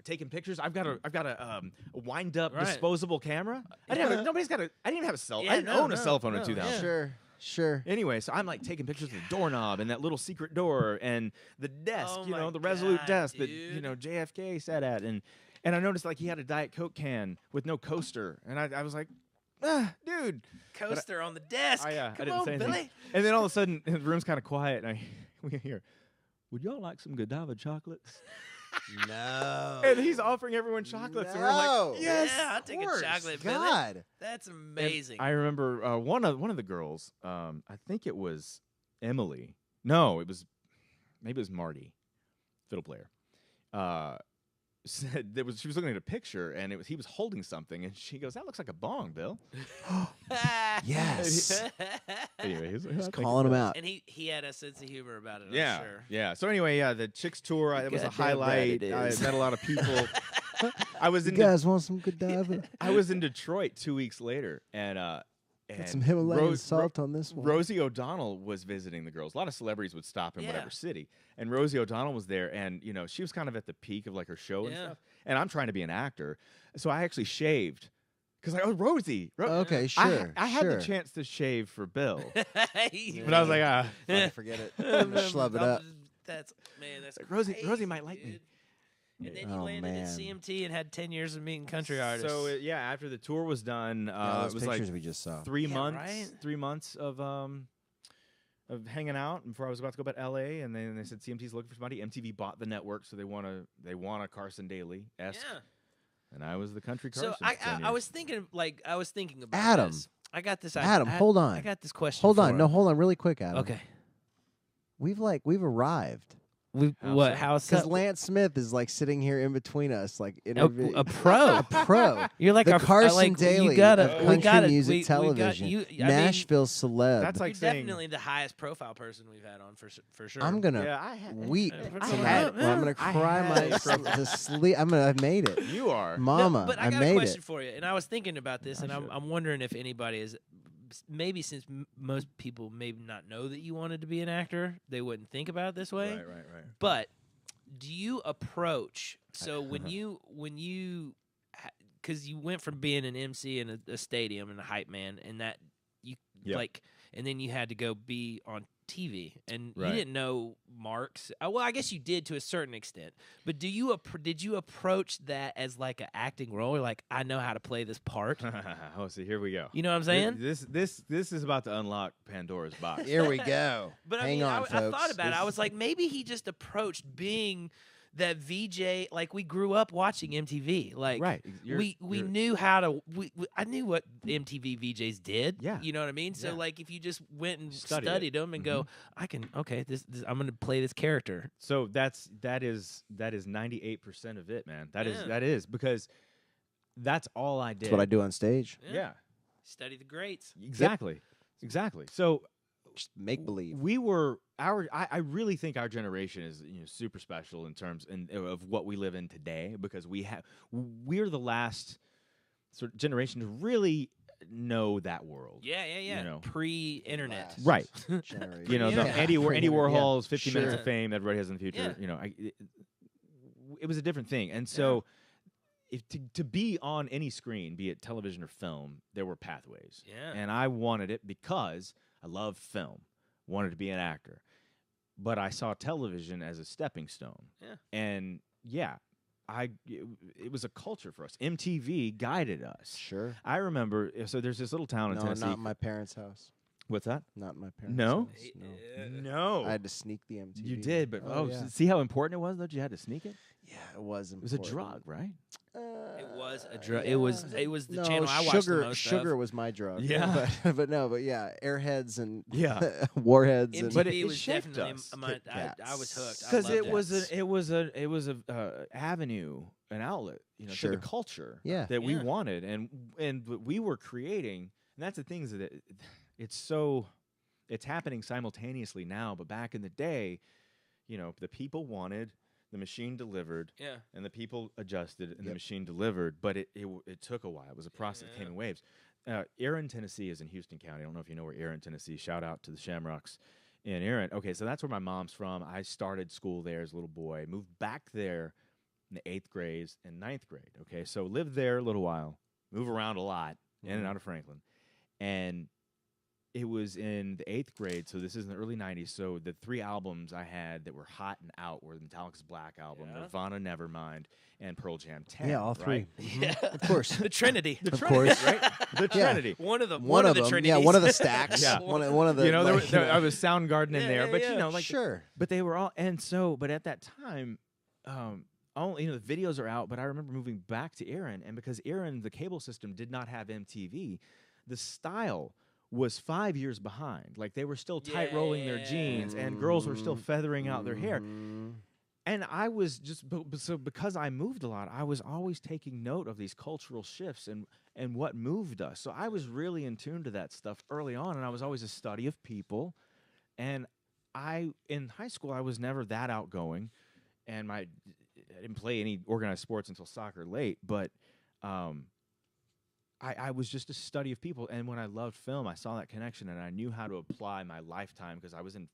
taking pictures. I've got a wind up disposable camera. I didn't have nobody's got a. I didn't have a cell. I didn't own a cell phone in 2000. Yeah. Sure. Anyway, so I'm like taking pictures of the doorknob and that little secret door and the desk, Oh my the Resolute God, desk dude. that JFK sat at, and I noticed like he had a Diet Coke can with no coaster, and I was like, dude, Coaster on the desk. I Come didn't on, say anything. Billy. And then all of a sudden the room's kind of quiet, and we hear, would y'all like some Godiva chocolates? No. And he's offering everyone chocolates, and we're No. like, yes, Yeah, I'll take a course. chocolate, Billy. God. That's And amazing. I remember one of the girls. I think it was Emily. No, maybe it was Marty, fiddle player. Said she was looking at a picture, and he was holding something, and she goes, "That looks like a bong, Bill." Yes. Anyway, Just calling him out. And he had a sense of humor about it, I'm Yeah, sure. yeah. So anyway, the Chicks tour. It was a Goddamn highlight. right it I is. met a lot of people. I was You in. guys want some Godiva? I was in Detroit 2 weeks later, and Got some Himalayan Rose- salt on this one. Rosie O'Donnell was visiting the girls. A lot of celebrities would stop in whatever city, and Rosie O'Donnell was there, and she was kind of at the peak of like her show and stuff. And I'm trying to be an actor, so I actually shaved because Rosie. Okay, sure. I had the chance to shave for Bill, but But I was like, Forget it. Schlub it up. That's Like, Rosie crazy, might like me. dude. And then Oh, you landed man. at CMT and had 10 years of meeting country artists. So after the tour was done, Yeah, it those was like pictures we just saw. 3 Yeah, months. right? 3 months of hanging out before I was about to go back to LA, and then they said CMT's looking for somebody. MTV bought the network, so they want a Carson Daly-esque. Yeah. And I was the country Carson. So for 10 I years. was thinking about Adam. this. I got this. Adam, hold on. I got this question. Hold for on. him. No, hold on really quick, Adam. Okay. We've arrived. How Because Lance Smith is like sitting here in between us, like a pro. a pro. You're like the our Carson like, Daly you gotta, of we country gotta, music television. Nashville celeb. That's like you're saying, definitely the highest profile person we've had on for sure. I'm gonna weep tonight. I'm gonna cry my sleep. I've made it. you are. Mama, but I I got made a question it. for you, and I was thinking about this, and I'm wondering if anybody is. Maybe since most people maybe not know that you wanted to be an actor, they wouldn't think about it this way. Right. But do you approach when you because you went from being an MC in a stadium and a hype man, and that you like, and then you had to go be on TV, and you didn't know marks. Well, I guess you did to a certain extent, but did you approach that as like an acting role, or like, I know how to play this part? Oh, so here we go. You know what I'm saying? This is about to unlock Pandora's box. Here we go. But Hang on, folks. I thought about it. I was like, maybe he just approached being that VJ. Like, we grew up watching MTV. Like, we knew how to. I knew what MTV VJs did. Yeah, you know what I mean. So like, if you just went and studied them and mm-hmm. go, I can. Okay, this I'm going to play this character. So that is 98% of it, man. That is because that's all I did. That's what I do on stage. Yeah. Study the greats. Exactly. So just make believe. We were I really think our generation is super special in terms of what we live in today, because we're the last sort of generation to really know that world. Yeah. Pre-internet. Right. Generation. Andy Warhol's 50 Minutes of Fame, everybody has in the future. Yeah. It was a different thing. And so if to be on any screen, be it television or film, there were pathways. Yeah. And I wanted it because I love film, wanted to be an actor. But I saw television as a stepping stone. Yeah. And it was a culture for us. MTV guided us. Sure. I remember, so there's this little town in Tennessee. Not in my parents' house. What's that? Not in my parents' No? house. No. I had to sneak the MTV. You did, but yeah. See how important it was, though? You had to sneak it? Yeah, it was important. It was a drug, right? It was a drug. It was the channel I watched sugar, the most Sugar of. was my drug. Yeah. but yeah, Airheads and Yeah. Warheads. MTV and But it was shaped definitely us. I was hooked. Because I loved it was a avenue, an outlet, to the culture that we wanted, and we were creating. And that's the things that it's happening simultaneously now, but back in the day, the people wanted, the machine delivered, and the people adjusted, and the machine delivered. But it took a while. It was a process. It came in waves. Erin, Tennessee is in Houston County. I don't know if you know where Erin, Tennessee. Shout out to the Shamrocks in Erin. Okay, so that's where my mom's from. I started school there as a little boy. Moved back there in the 8th grade and 9th grade. Okay, so lived there a little while. Move around a lot, in and out of Franklin. And it was in the 8th grade, so this is in the early 90s. So the 3 albums I had that were hot and out were the Metallica's Black Album, Nirvana Nevermind, and Pearl Jam 10. Yeah, all 3. Right? Yeah. Of course. The Trinity. Of course. Right? The Trinity. One of the Trinities. Yeah, one of the stacks. Yeah. One of the. I was Soundgarden in there, but sure. But they were all, and so, but at that time, the videos are out. But I remember moving back to Erin, and because Erin, the cable system did not have MTV, the style was 5 years behind. Like, they were still tight rolling their jeans, and girls were still feathering out their hair. And I was so because I moved a lot, I was always taking note of these cultural shifts and what moved us. So I was really in tune to that stuff early on, and I was always a study of people. And in high school, I was never that outgoing, and I didn't play any organized sports until soccer late, but I was just a study of people. And when I loved film, I saw that connection, and I knew how to apply my lifetime, because I was in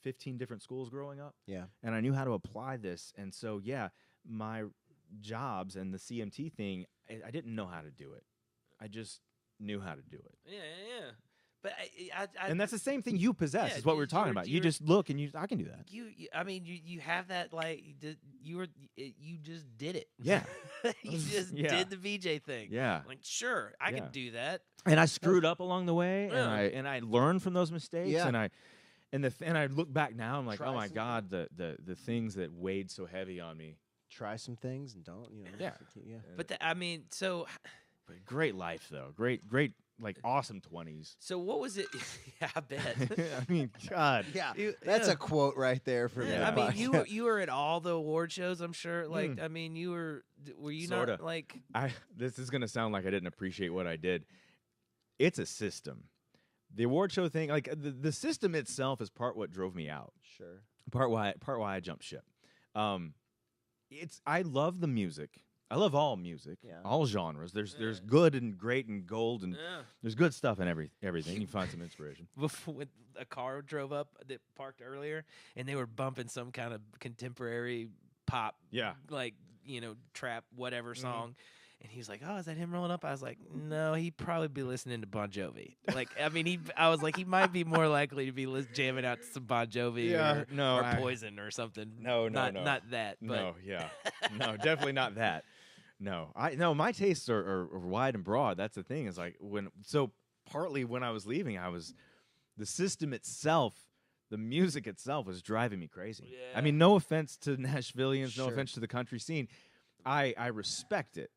15 different schools growing up. Yeah. And I knew how to apply this. And so, my jobs and the CMT thing, I didn't know how to do it. I just knew how to do it. Yeah. But and that's the same thing you possess, is what we were talking about. You just look and I can do that. You have that, like, you just did it. Yeah. You just did the VJ thing. Yeah. Like, sure, I can do that. And I screwed up along the way, and I learned from those mistakes, Yeah. and I look back now, I'm like, oh my God, the things that weighed so heavy on me. Try some things and don't, Yeah. But so. But great life, though. Great like awesome 20s. So what was it? Yeah, I bet. I mean, God. Yeah, that's a quote right there for Yeah, the I mean, podcast. you were at all the award shows, I'm sure. Like, I mean, were you Sorta. not like? This is gonna sound like I didn't appreciate what I did. It's a system. The award show thing, like the system itself, is part what drove me out. Sure. Part why I jumped ship. I love the music. I love all music, all genres. There's good and great and gold, and there's good stuff in everything. You find some inspiration. Before a car drove up that parked earlier, and they were bumping some kind of contemporary pop, like trap whatever song. And he was like, "Oh, is that him rolling up?" I was like, "No, he'd probably be listening to Bon Jovi." Like, I mean, I was like, he might be more likely to be jamming out to some Bon Jovi or Poison or something. No, not that. But. No, definitely not that. No, my tastes are wide and broad. That's the thing. Is like partly when I was leaving, the system itself, the music itself was driving me crazy. Yeah. I mean, no offense to Nashvillians, no offense to the country scene. I respect it.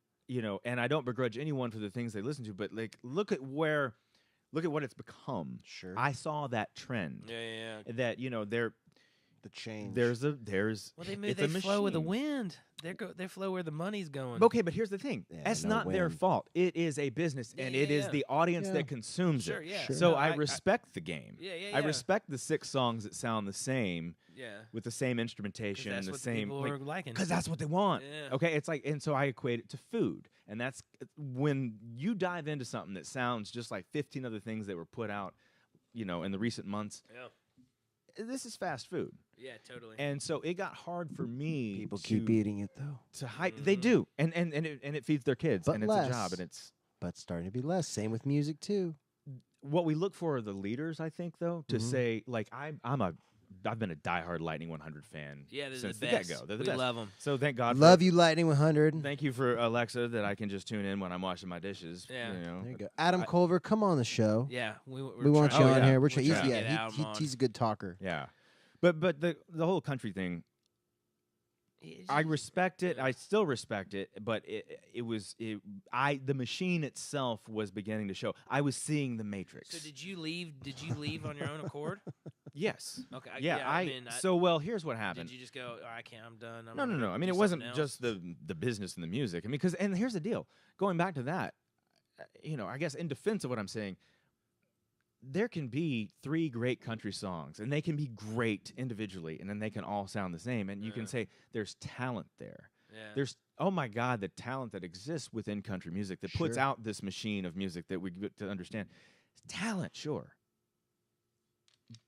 And I don't begrudge anyone for the things they listen to, but like, look at what it's become. Sure. I saw that trend. Yeah. That the change. Well, they flow with the wind. They flow where the money's going. Okay, but here's the thing. That's not their fault. It is a business, and it is the audience that consumes it. Yeah. Sure. So I respect the game. Yeah. I respect the 6 songs that sound the same. Yeah. With the same instrumentation and the same, people are liking. Because that's what they want. Yeah. Okay, it's like, and so I equate it to food, and that's when you dive into something that sounds just like 15 other things that were put out, in the recent months. Yeah. This is fast food. Yeah, totally. And so it got hard for me. People keep eating it though. To hype, they do, and it feeds their kids, but and it's a job, and it's. But starting to be less. Same with music too. What we look for are the leaders, I think, though, to say like I've been a diehard Lightning 100 fan since the get-go. They're the best. We love them. So thank God. Love you, Lightning 100. Thank you for Alexa that I can just tune in when I'm washing my dishes. Yeah. There you go. Adam Culver, come on the show. Yeah. We want you on here. He's a good talker. Yeah. But the whole country thing, I respect it. I still respect it. But the machine itself was beginning to show. I was seeing the Matrix. So did you leave on your own accord? Yes. Okay. Yeah. Here's what happened. Did you just go, I can't, I'm done. No. I mean, it wasn't just the business and the music. I mean, and here's the deal. Going back to that, I guess in defense of what I'm saying, there can be 3 great country songs, and they can be great individually, and then they can all sound the same. And you can say there's talent there. Yeah. There's, oh my God, the talent that exists within country music that puts out this machine of music that we get to understand. It's talent, sure.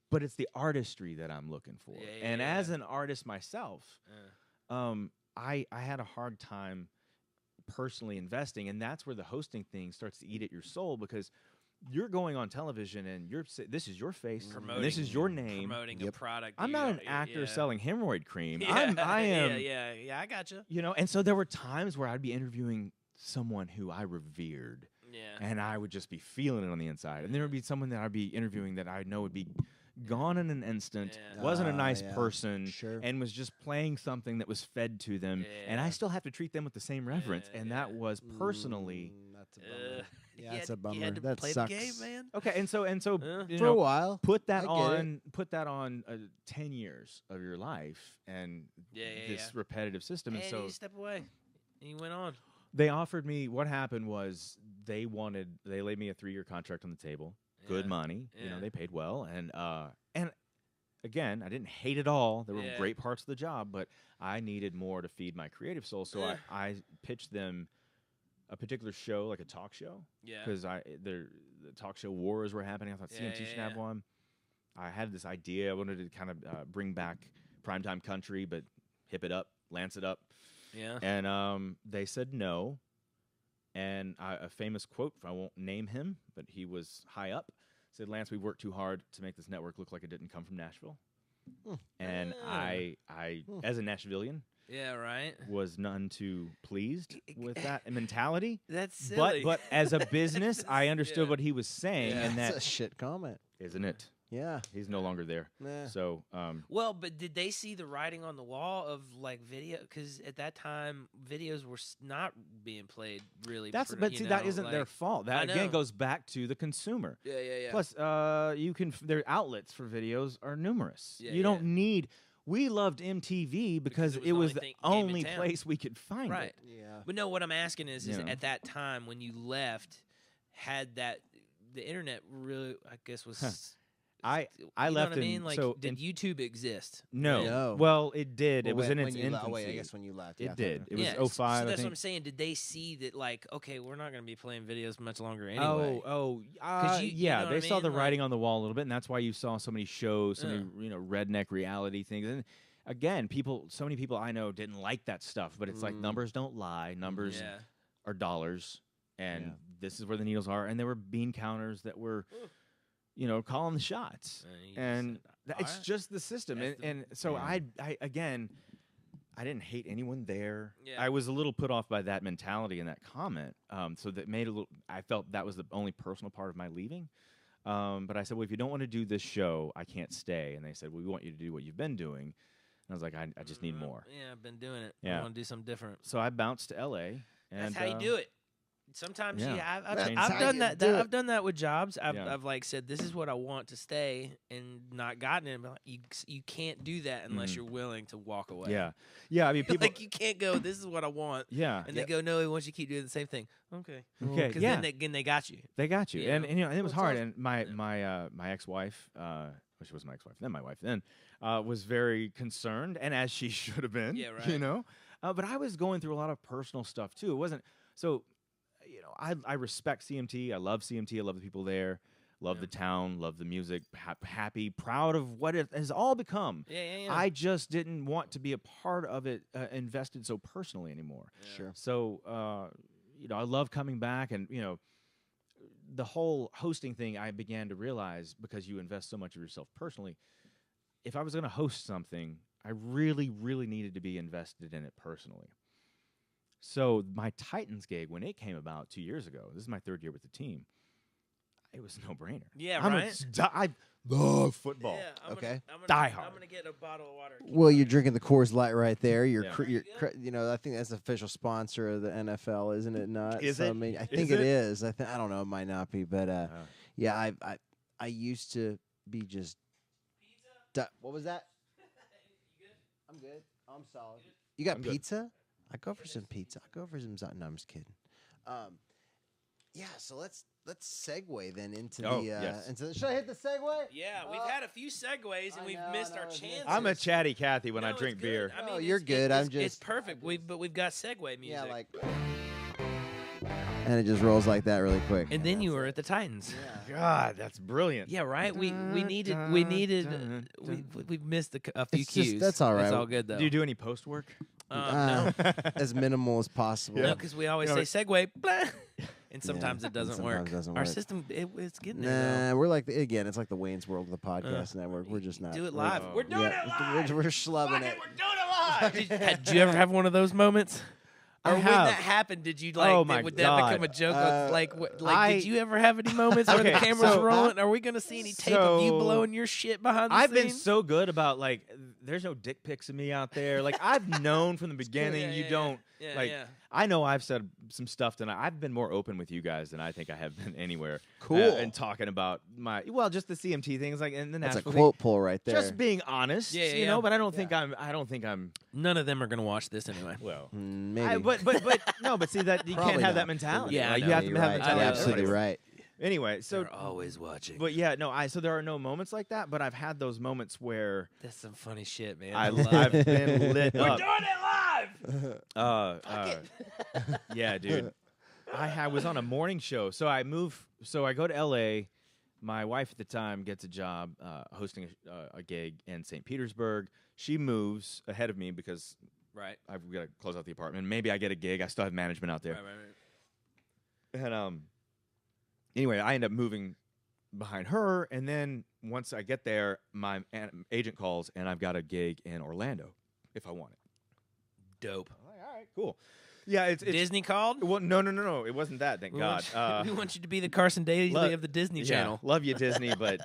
But it's the artistry that I'm looking for. And as an artist myself, I had a hard time personally investing, and that's where the hosting thing starts to eat at your soul, because you're going on television and this is your face, and this is your name. Promoting a product. I'm not an actor selling hemorrhoid cream. I am. Yeah, I got you. And so there were times where I'd be interviewing someone who I revered. Yeah. And I would just be feeling it on the inside. And there would be someone that I'd be interviewing that I know would be gone in an instant, wasn't a nice person, and was just playing something that was fed to them. And I still have to treat them with the same reverence. And that was personally... That's a bummer. That's a bummer. You had to that play sucks. the game, man. Okay, and so for a while, put that on 10 years of your life and this repetitive system. And so you step away, and you went on. They offered me. What happened was they laid me a 3-year contract on the table. Good money. They paid well, and again, I didn't hate it all. There were great parts of the job, but I needed more to feed my creative soul. So I pitched them a particular show, like a talk show. Yeah. Because the talk show wars were happening. I thought CMT should have one. I had this idea. I wanted to kind of bring back primetime country, but hip it up, lance it up. Yeah. And they said no. And a famous quote, I won't name him, but he was high up, said, "Lance, we've worked too hard to make this network look like it didn't come from Nashville." And I as a Nashvillian, was none too pleased with that mentality. That's silly. But as a business, I understood what he was saying, and that's a shit comment, isn't it? Yeah. He's no longer there. Nah. So, Well, but did they see the writing on the wall of like video? Because at that time, videos were not being played really. that's for, but you see, know, that isn't like, their fault. That I again know. goes back to the consumer. Yeah. Plus, you can their outlets for videos are numerous. Yeah, you don't need. We loved MTV because it was the only place we could find right. it. Yeah. But no, what I'm asking is You know. at that time when you left, had that the internet really? I guess was. I you left know what I in mean? Like, so did YouTube exist? no. No. Well, it did. Well, it was in its when you infancy. Oh, wait, I guess when you left. It did. It was yeah, 05, So I that's think. what I'm saying. Did they see that? Like, okay, we're not going to be playing videos much longer anyway. Yeah. know what They I saw mean? the Like- writing on the wall a little bit, and that's why you saw so many shows, so many redneck reality things. And again, so many people I know didn't like that stuff, but it's like numbers don't lie. Numbers are dollars, and this is where the needles are. And there were bean counters that were, calling the shots, and it's just the system. And so I again. I didn't hate anyone there. Yeah. I was a little put off by that mentality and that comment. So that made a little. I felt that was the only personal part of my leaving. But I said, well, if you don't want to do this show, I can't stay. And they said, well, we want you to do what you've been doing. And I was like, I just need more. Yeah, I've been doing it. Yeah. I want to do something different. So I bounced to LA. And That's how you do it. Sometimes yeah. I've done that. I've done that with jobs. I've like said, this is what I want to stay, and not gotten it. But you can't do that unless you're willing to walk away. Yeah. I mean, people like you can't go. This is what I want. Yeah. And they go, no, we want you to keep doing the same thing. Okay. Okay. Because Yeah. then they got you. They got you. Yeah. And it was hard. awesome. And my ex-wife, she was my ex-wife, then my wife, then was very concerned, and as she should have been. Yeah, right. But I was going through a lot of personal stuff too. It wasn't so. I respect CMT. I love CMT. I love the people there. Love the town. Love the music. Happy, proud of what it has all become. Yeah. I just didn't want to be a part of it, invested so personally anymore. Yeah. Sure. So, I love coming back, and the whole hosting thing. I began to realize, because you invest so much of yourself personally, if I was going to host something, I really, really needed to be invested in it personally. So my Titans gig, when it came about 2 years ago, this is my third year with the team, it was a no-brainer. Yeah, right? I love football. Yeah, I'm Die hard. I'm gonna get a bottle of water. Well, you're drinking the Coors Light right there. You're, Yeah. I think that's the official sponsor of the NFL, isn't it? Not. Is so, it? I mean, I Is think it? it is. I don't know. It might not be, but yeah, I used to be just. What was that? I'm good. I'm solid. You got I'm good. pizza? I go for some pizza. I go for some. No, I'm just kidding. Yeah. So let's segue then into yes. should I hit the segue? Yeah, we've had a few segues and we've missed our chances. I'm a chatty Cathy when I No, drink it's good. beer. I mean, Oh, you're good. It's I'm just. perfect. But we've got segue music. Yeah, like. And it just rolls like that really quick. And then you were at the Titans. God, that's brilliant. Yeah, right. We needed we missed a few It's just- cues. that's all right. That's all good though. Do you do any post work? No, As minimal as possible. no, because we always say segue, blah, and sometimes it doesn't sometimes work. it doesn't Our work. system, it's getting there. Nah, we're like it's like the Wayne's World of the podcast network. We're just not. Do it live. Oh. We're doing it live. We're schlubbing it. We're doing it live. Did you ever have one of those moments? I Or when have. that happened, did you like? Oh, my would God. that become a joke? I- Did you ever have any moments where the Okay, camera's so- rolling? Are we gonna see any tape of you So- blowing your shit behind the I've scenes? been so good about there's no dick pics of me out there. Like I've known from the beginning, you don't. Yeah, like yeah. I know I've said some stuff tonight. I've been more open with you guys than I think I have been anywhere. Cool. And talking about just the CMT things, like in the That's a Nashville quote pull right there. Just being honest, Yeah, you yeah. know. But I don't think I'm. None of them are gonna watch this anyway. Well, Maybe. but no. But see that you Probably can't have not. that mentality. Yeah, I like, know, you have to You're have right. mentality. You're You're absolutely right. Anyway, so They're always watching. but yeah, no. So there are no moments like that. But I've had those moments where That's some funny shit, man. I've been lit We're up. doing it live. Yeah, dude. I was on a morning show, so I go to LA. My wife at the time gets a job hosting a gig in St. Petersburg. She moves ahead of me because Right. I've got to close out the apartment. Maybe I get a gig. I still have management out there. Right. And anyway, I end up moving behind her, and then once I get there, my agent calls, and I've got a gig in Orlando if I want it. Dope. I'm like, all right, cool. Yeah, it's Disney called. well, no. It wasn't that. Thank God. We want you to be the Carson Daly of the Disney Channel. Love you, Disney, but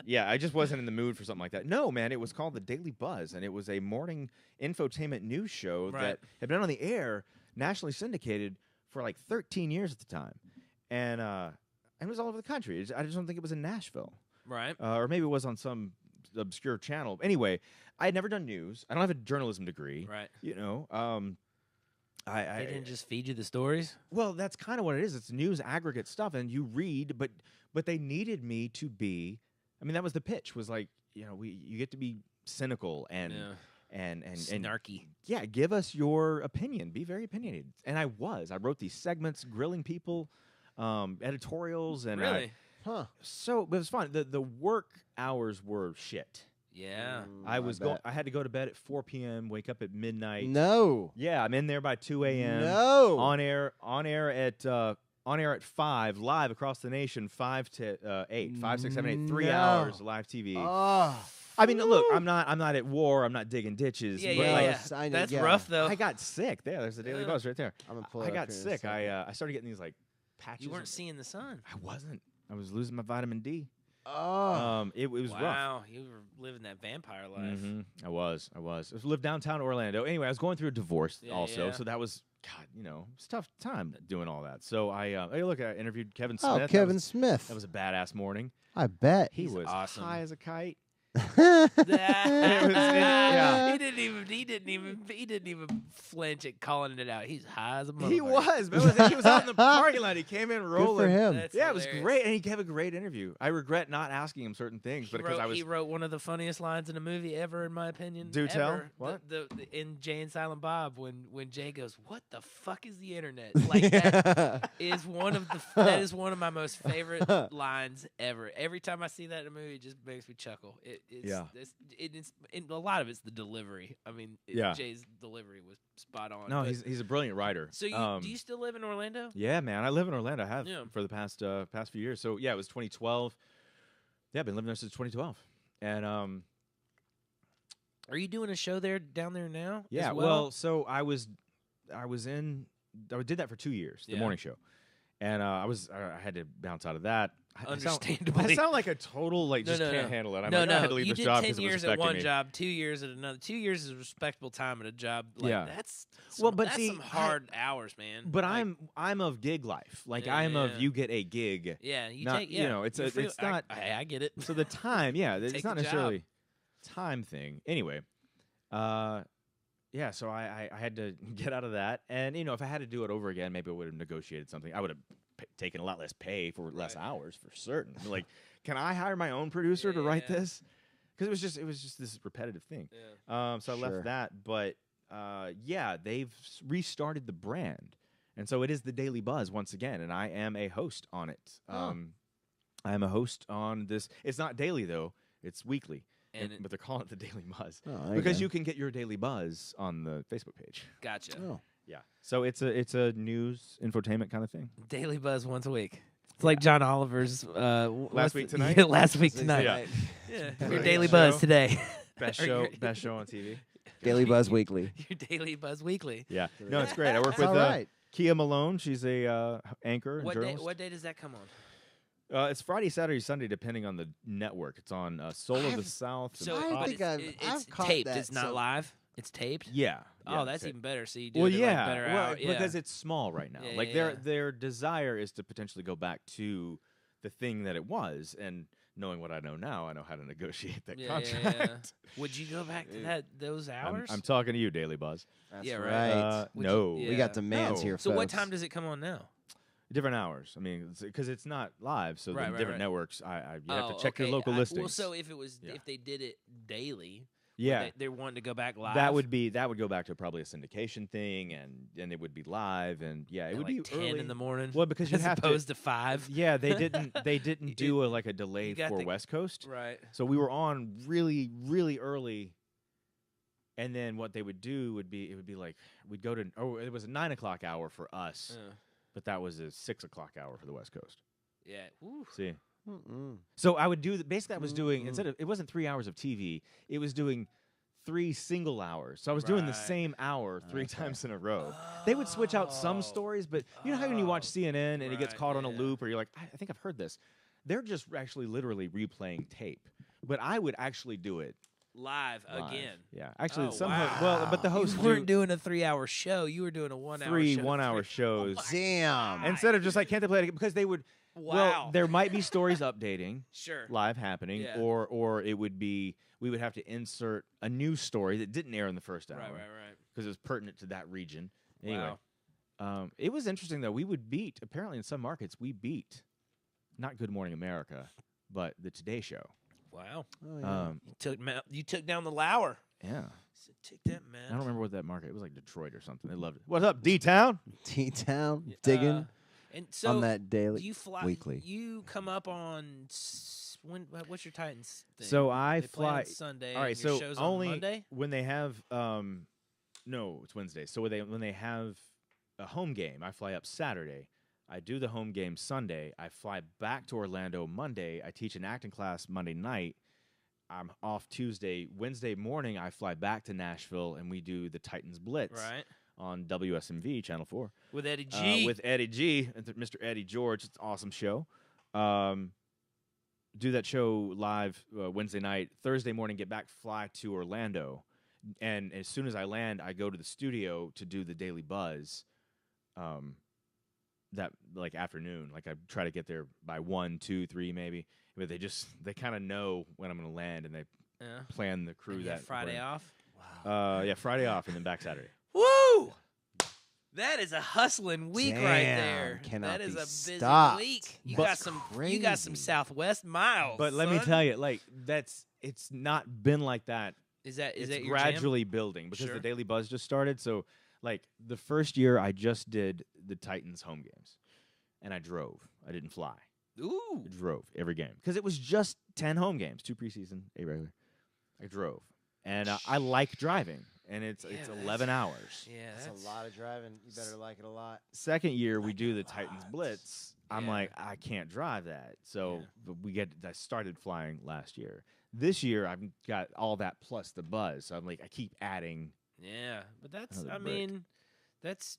yeah, I just wasn't in the mood for something like that. No, man, it was called The Daily Buzz, and it was a morning infotainment news show that had been on the air, nationally syndicated for like 13 years at the time, and it was all over the country. I just don't think it was in Nashville, Right. Or maybe it was on some obscure channel. Anyway, I had never done news. I don't have a journalism degree, Right. You know. They didn't just feed you the stories. Well, that's kind of what it is. It's news aggregate stuff, and you read, but they needed me to be. I mean, that was the pitch. Was like, you know, you get to be cynical and snarky. Yeah, give us your opinion. Be very opinionated. And I was. I wrote these segments, grilling people, editorials, and so it was fun. The work hours were shit. Yeah. I had to go to bed at 4 p.m., wake up at midnight. No. Yeah, I'm in there by 2 a.m. No. On air at 5, live across the nation, 5 to 8, 5, 6, 7, 8, 3 hours live TV. Oh. I mean, look, I'm not at war. I'm not digging ditches. Yeah, but yeah. That's rough though. I got sick. There's the Daily Buzz right there. I'm gonna pull it I up got here in a sick. second. I started getting these like patches. You weren't seeing the sun. I wasn't. I was losing my vitamin D. Oh. It was rough. Wow, you were living that vampire life. I was. I lived downtown Orlando. Anyway, I was going through a divorce also, yeah. so that was God. You know, it's a tough time doing all that. So I interviewed Kevin Smith. Oh, Kevin Smith. That was a badass morning. I bet. He was awesome. high as a kite. Yeah. He didn't even flinch at calling it out. He's high as a motherfucker. He was. He was out in the parking lot. He came in rolling. Good for him. That's yeah, it was hilarious. great, and he gave a great interview. I regret not asking him certain things, but because He wrote one of the funniest lines in a movie ever, in my opinion. Do tell. Ever. What? In Jay and Silent Bob, when Jay goes, "What the fuck is the internet?" Like that is one of my most favorite lines ever. Every time I see that in a movie, it just makes me chuckle. It's a lot of it's the delivery. I mean, Jay's delivery was spot on. No, he's a brilliant writer. So do you still live in Orlando? Yeah, man, I live in Orlando. I have for the past few years. So yeah, it was 2012. Yeah, I've been living there since 2012. And are you doing a show down there now? Yeah, as well, so I did that for 2 years, the morning show, and I had to bounce out of that. Understandably. I sound like a total can't handle it. I had to leave you this did job 10 because it was years at affecting one me. job, 2 years at another. 2 years is a respectable time at a job. Like, Yeah. that's see, some hard hours, man. But like, I'm of gig life. Like Yeah, I'm of yeah. you get a gig. Yeah, you not, take. Yeah, you know, it's not. I get it. So the time, it's Take not the job. necessarily time thing. Anyway, yeah. So I had to get out of that, and if I had to do it over again, maybe I would have negotiated something. I would have taken a lot less pay for less hours for certain. Like, can I hire my own producer to write this? Because it was just this repetitive thing. Yeah. So I left that, but they've restarted the brand, and so it is the Daily Buzz once again, and I am a host on it. I am a host on this. It's not daily though; it's weekly. But they're calling it the Daily Buzz because you can get your Daily Buzz on the Facebook page. Gotcha. Oh. Yeah, so it's a news infotainment kind of thing. Daily Buzz once a week. It's like John Oliver's last week tonight. Yeah, last week tonight. Yeah. Your Daily Buzz today. Best show on TV. Daily Buzz Weekly. Your Daily Buzz Weekly. Yeah, no, it's great. I work with Kia Malone. She's a anchor and journalist. What day does that come on? It's Friday, Saturday, Sunday, depending on the network. It's on Soul of the South. So I think it's caught taped. that, It's not live. It's taped. Yeah. Oh, that's even better. So you do well, it yeah, better well, out. Yeah. because it's small right now. Their desire is to potentially go back to the thing that it was, and knowing what I know now, I know how to negotiate that contract. Yeah. Would you go back to those hours? I'm talking to you, Daily Buzz. That's right. No, we got demands here. So folks. what time does it come on now? different hours. I mean, because it's not live, so the different networks. You have to check your local listings. Well, so if they did it daily. Yeah, they're wanting to go back live. That would go back to probably a syndication thing, and it would be live, and it would be 10 early in the morning. Well, because you as have opposed to 5. Yeah, they didn't do a delay for West Coast, right? So we were on really, really early, and then what they would do would be like we'd go to it was a 9 o'clock hour for us, but that was a 6 o'clock hour for the West Coast. Yeah. Ooh. See. So I would do basically I was doing instead of it wasn't 3 hours of TV, it was doing 3 single hours. So I was doing the Right. same hour 3 times in a row. They would switch out some stories, but you know how when you watch CNN and it gets caught on a loop, or you're like, I think I've heard this. They're just actually literally replaying tape. But I would actually do it live again. Yeah, actually, but the You hosts weren't doing a 3-hour show. You were doing a 1 hour 3 show. 1-hour shows. Damn. Instead of just like, can't they play it again? Because they would. Wow. Well, there might be stories updating, Sure. live happening, Yeah. or it would be we would have to insert a new story that didn't air in the first hour, Right. because it was pertinent to that region. Anyway, Wow. it was interesting though. We would beat apparently in some markets we beat not Good Morning America, but the Today Show. Wow. Oh, yeah. You took down the Lauer. Yeah. So take that, man. I don't remember what that market. It was like Detroit or something. They loved it. What's up, D-Town? T-Town digging And so on that daily. do you fly weekly. You come up on when? What's your Titans thing? So I They play fly on Sunday. All right, and your so show's only on Monday. when they have no, it's Wednesday. So when they have a home game, I fly up Saturday. I do the home game Sunday. I fly back to Orlando Monday. I teach an acting class Monday night. I'm off Tuesday. Wednesday morning, I fly back to Nashville, and we do the Titans Blitz on WSMV, Channel 4. With Eddie G. With Eddie G, and Mr. Eddie George. It's an awesome show. Do that show live Wednesday night. Thursday morning, get back, fly to Orlando. And as soon as I land, I go to the studio to do the Daily Buzz that like afternoon. Like I try to get there by 1, 2, 3 maybe. But they kind of know when I'm going to land, and they plan the crew And you have that Friday morning. off. Wow. Yeah, Friday off and then back Saturday. Woo! That is a hustling week right there. Cannot that is be a busy stopped. week. You That's got some crazy. Southwest miles. But let me son. tell you, like it's not been like that. Is that It's your gradually building because Sure. the Daily Buzz just started. So, like the first year, I just did the Titans home games, and I drove. I didn't fly. jam? Ooh. I drove every game because it was just 10 home games, 2 preseason, 8 regular. I drove, and I like driving, and it's 11 hours. Yeah, That's a lot of driving. You better like it a lot. Second year, we do the Titans Blitz. I'm Yeah. like, I can't drive that. So but I started flying last year. This year, I've got all that plus the buzz. So I'm like, I keep adding. Yeah, but that's Another I brick. mean, that's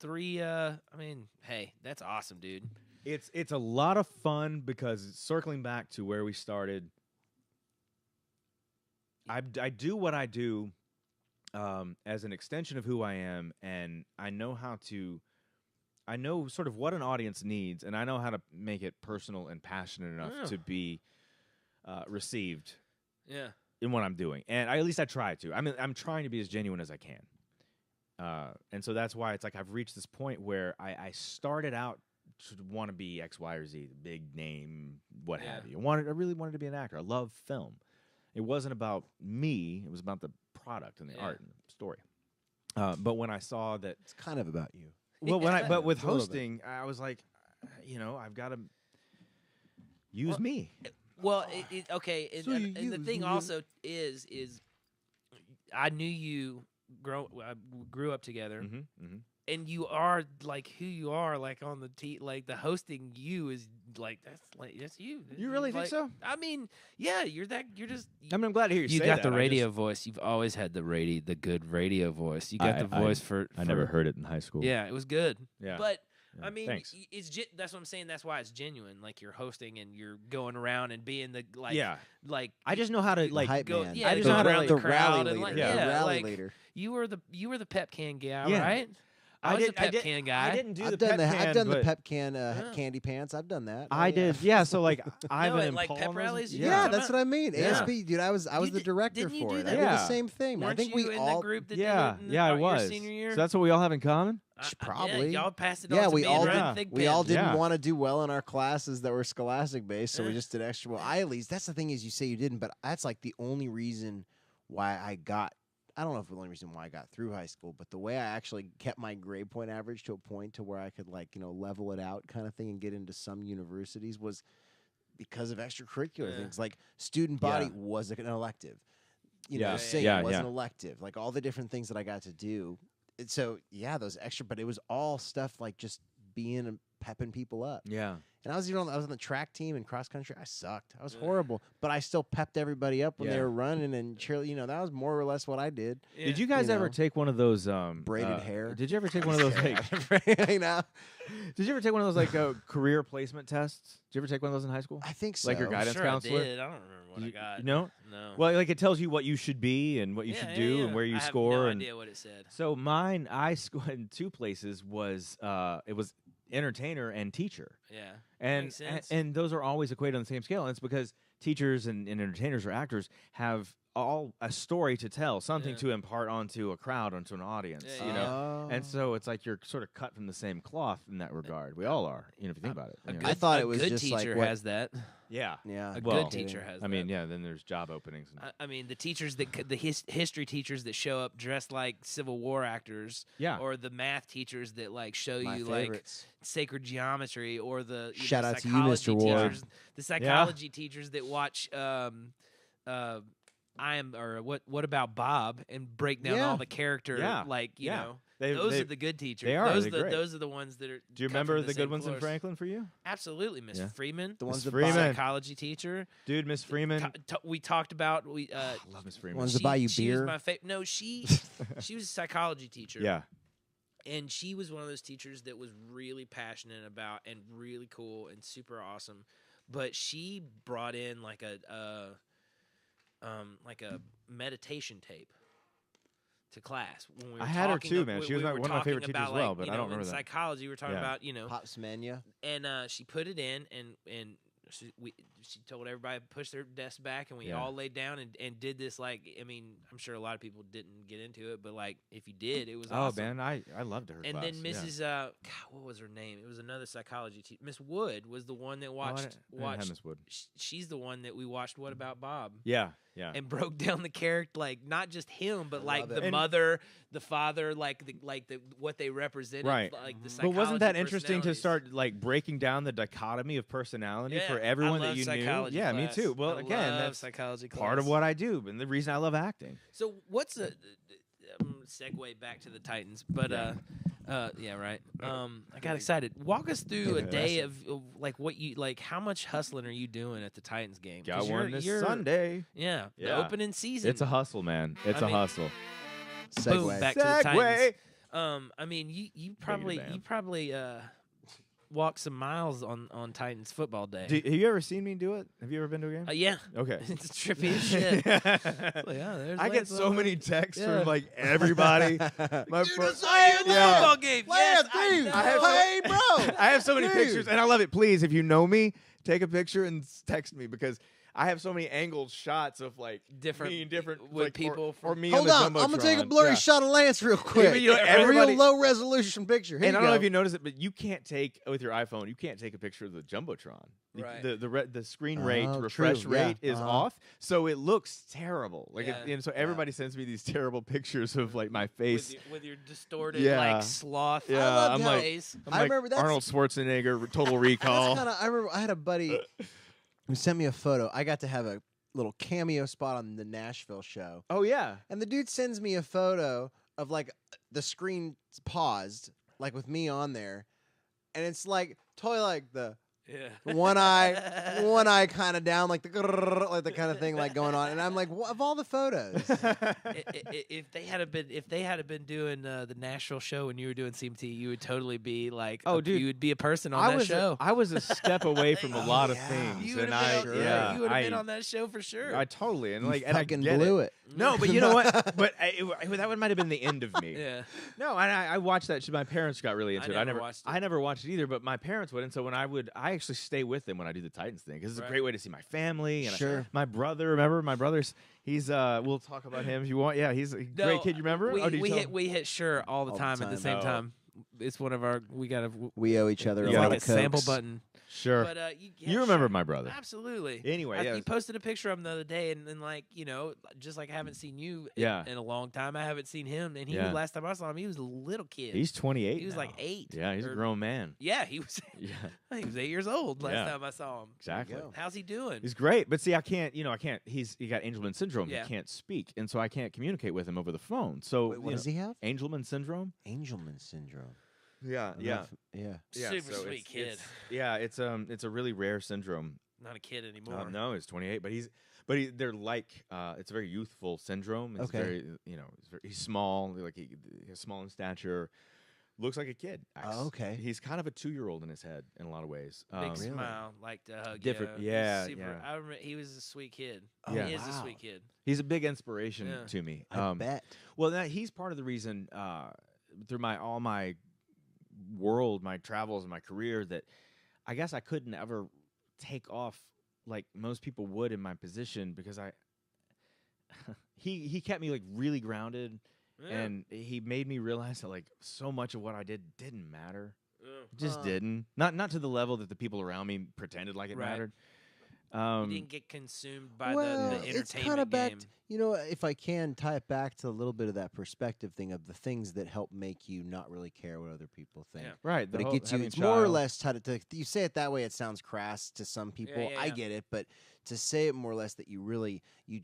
3 hey, that's awesome, dude. It's a lot of fun because circling back to where we started, I do what I do as an extension of who I am, and I know I know sort of what an audience needs, and I know how to make it personal and passionate enough to be received Yeah. in what I'm doing. And at least I try to. I mean, I'm trying to be as genuine as I can. And so that's why it's like I've reached this point where I started out to want to be X, Y, or Z, the big name, what have you. I really wanted to be an actor. I love film. It wasn't about me. It was about the product and the art and the story. But when I saw that, It's kind of about you. well, but with A little bit. hosting, I was like, I've got to use me. Well, okay, and, So and the you- thing you- also is I knew you grew up together, and you are like who you are, like on the like the hosting. You is that's you. You really think Like, so? I mean, yeah, you're just. I mean, I'm glad to hear you You say got that. the I radio just- voice. You've always had the good radio voice. You got the voice for. I never heard it in high school. Yeah, it was good. Yeah. But Yeah, I mean, thanks. that's what I'm saying. That's why it's genuine. Like you're hosting and you're going around and being the Yeah. like I just know how to like hype go. man. Yeah, I just go know how to, around like, the the crowd rally and leader. like, Yeah. yeah, The rally like, leader. You were the pep can guy, Yeah. right? I was a pep can guy. I didn't do I've the done pep that. can, I've done the but pep can Yeah. candy pants. I've done that. I did. Yeah. So like Ivan at, and like, Paul. pep and those- rallies, you Yeah, talking that's about? what I mean. Yeah. ASB, dude. I was You the did- director didn't you for do it. that? I did Yeah. the same thing. Weren't I think you we in all. the group that Yeah. did it in Yeah, I your was. senior year? So that's what we all have in common. Probably. Yeah, y'all passed it on Yeah, to we me all and did. Red Thick We all Pen. didn't Yeah. want to do well in our classes that were scholastic based, so we Yeah. just did extra. Well, I at least that's the thing is you say you didn't, but that's like the only reason why I got. I don't know if the only reason why I got through high school, but the way I actually kept my grade point average to a point to where I could level it out kind of thing and get into some universities was because of extracurricular things. Like student body Yeah. was an elective. Yeah. Singing Yeah, was yeah. an elective. Like all the different things that I got to do. And so yeah, those extra, but it was all stuff like just being and pepping people up. Yeah. And I was on the track team and cross country. I sucked. I was horrible, but I still pepped everybody up when they were running and cheerleading. You know, that was more or less what I did. Yeah. Did you guys ever take one of those braided hair? Did you ever take one of those you know? Did you ever take one of those like career placement tests? Did you ever take one of those in high school? I think so. Like your guidance counselor? I did. I don't remember what I got. No? No. Well, like it tells you what you should be and what you should do and where you score. I have no idea what it said. So mine, I scored in 2 places. It was entertainer and teacher. Yeah. And those are always equated on the same scale. And it's because teachers and entertainers or actors have all a story to tell, something to impart onto a crowd, onto an audience, you know? And so it's like you're sort of cut from the same cloth in that regard. We all are, you know, if you think about it. I thought it was good just teacher like has that. Yeah. A good teacher has that. I mean, yeah, then there's job openings. I mean, the teachers the history teachers that show up dressed like Civil War actors, or the math teachers that like show you like sacred geometry, or the shout out to you, Mr. Ward, the psychology teachers that watch what about Bob and break down all the character like you know. Those are the good teachers. They are. Those are the ones that are. Do you remember the good ones in Franklin for you? Absolutely, Miss Freeman. The ones that psychology teacher. Dude, Miss Freeman. We talked about love Miss Freeman. Ones that buy you beer. Was my no, she was a psychology teacher. Yeah. And she was one of those teachers that was really passionate about and really cool and super awesome. But she brought in like a meditation tape to class. When we were I had her too, man. She was one of my favorite teachers as well, but I don't remember that. Psychology, we were talking about, Pops Mania. And she put it in, and she told everybody to push their desk back, and we all laid down and did this. Like, I mean, I'm sure a lot of people didn't get into it, but like if you did, it was awesome. Oh man, I loved her. And class. then Mrs. God, what was her name? It was another psychology teacher. Miss Wood was the one that watched. I didn't have Miss Wood. She's the one that we watched. What About Bob? Yeah. Yeah. And broke down the character, like not just him, but like the mother, the father, like the what they represented, right? Like the but wasn't that interesting to start like breaking down the dichotomy of personality for everyone that you knew? Yeah, class. me too. Well, again, that's psychology class. Part of what I do, and the reason I love acting. So what's a segue back to the Titans? But yeah, right. I got excited. Walk us through a day of like what you like. How much hustling are you doing at the Titans game? Got one this Sunday. Yeah, the opening season. It's a hustle, man. It's a hustle. Boom, back to the Titans. I mean, you probably walk some miles on Titans football day. Have you ever seen me do it? Have you ever been to a game? Yeah. Okay. It's trippy as shit. I get so many texts from like everybody. My football game. Yes, hey, bro. I have so many pictures, and I love it. Please, if you know me, take a picture and text me because I have so many angled shots of like different with like, people or me. Hold on, I'm gonna take a blurry shot of Lance real quick. A real low resolution picture. And I don't know if you noticed it, but you can't take with your iPhone. You can't take a picture of the jumbotron. Right. The screen rate refresh rate is off, so it looks terrible. Like and so everybody sends me these terrible pictures of like my face with your distorted like sloth. Yeah, I'm I remember that Arnold Schwarzenegger, Total Recall. I remember I had a buddy who sent me a photo. I got to have a little cameo spot on the Nashville show. Oh yeah, and the dude sends me a photo of like the screen paused, like with me on there, and it's like totally like the. Yeah. One eye kind of down, like the kind of thing like going on, and I'm like, what, of all the photos, if they had been doing the Nashville show when you were doing CMT, you would totally be like, dude, you would be a person on that show. I was a step away from a lot of things, you would have been on that show for sure. I totally and like and I blew it. No, but you know what? But that might have been the end of me. Yeah. No, I watched that. My parents got really into it. I never watched it either, but my parents would, and so when I actually stay with them when I do the Titans thing because it's a great way to see my family and my brother. Remember my brother's? He's we'll talk about him if you want. Yeah, he's a great kid. You remember? We hit sure all the time at the same time. It's one of our we owe each other a lot of a sample button. Sure. But, you remember my brother. Absolutely. Anyway, you posted a picture of him the other day, and like, just like I haven't seen you in a long time, I haven't seen him. And last time I saw him, he was a little kid. He's 28 He was now. like 8. Yeah, he's a grown man. Yeah, he was. I think he was 8 years old last time I saw him. Exactly. How's he doing? He's great. But see, I can't, he got Angelman syndrome. Yeah. He can't speak. And so I can't communicate with him over the phone. So what does he have? Angelman syndrome. Angelman syndrome. Yeah, Super so sweet kid. It's a really rare syndrome. Not a kid anymore. No, he's 28, but they're like it's a very youthful syndrome. It's very he's small, like he's small in stature, looks like a kid. Oh, okay. He's kind of a 2-year-old in his head in a lot of ways. Big smile, like to hug. Different, you. yeah. I remember he was a sweet kid. Oh, He is wow. a sweet kid. He's a big inspiration to me. I bet. Well, he's part of the reason through all my world, my travels, and my career that I guess I couldn't ever take off like most people would in my position because he kept me like really grounded, and he made me realize that like so much of what I did didn't matter. It just didn't. Not to the level that the people around me pretended like it mattered. You didn't get consumed by the entertainment it's kind of back. game. If I can tie it back to a little bit of that perspective thing of the things that help make you not really care what other people think. Yeah. Right, But it gets you. It's more or less tied to. You say it that way, it sounds crass to some people. I get it, but to say it more or less that you really, you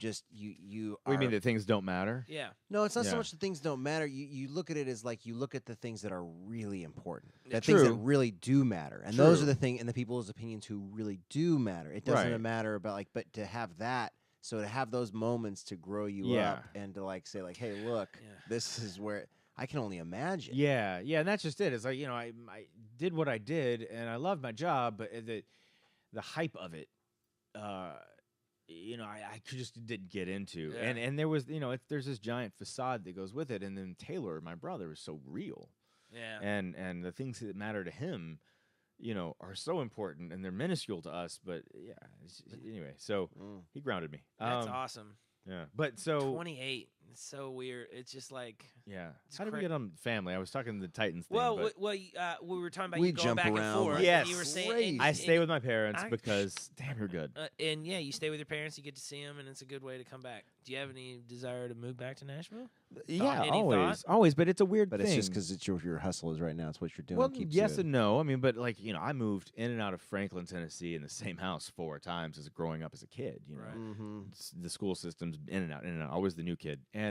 What do you mean that things don't matter? Yeah. No, it's not so much that things don't matter. You look at it as like you look at the things that are really important, Yeah. things that really do matter, and those are the thing and the people's opinions who really do matter. It doesn't matter about like, but to have that, so to have those moments to grow you up and to like say like, hey, look, this is where I can only imagine. Yeah, and that's just it. It's like I did what I did, and I loved my job, but the hype of it. I just didn't get into, and there was, there's this giant facade that goes with it, and then Taylor, my brother, is so real, and the things that matter to him, are so important, and they're minuscule to us, but anyway, so he grounded me. That's awesome. Yeah, but so 28. It's so weird. It's just like How did we get on family? I was talking to the Titans thing. Well, we were talking about we you going jump back around. and forth. Yes, and you were saying I stay with my parents because damn, you're good. And you stay with your parents. You get to see them, and it's a good way to come back. Do you have any desire to move back to Nashville? Always. But it's a weird But thing. it's just because it's your hustle is right now. It's what you're doing. Well, yes and no. I mean, but like I moved in and out of Franklin, Tennessee, in the same house 4 times as growing up as a kid. Right. The school system's in and out. Always the new kid, and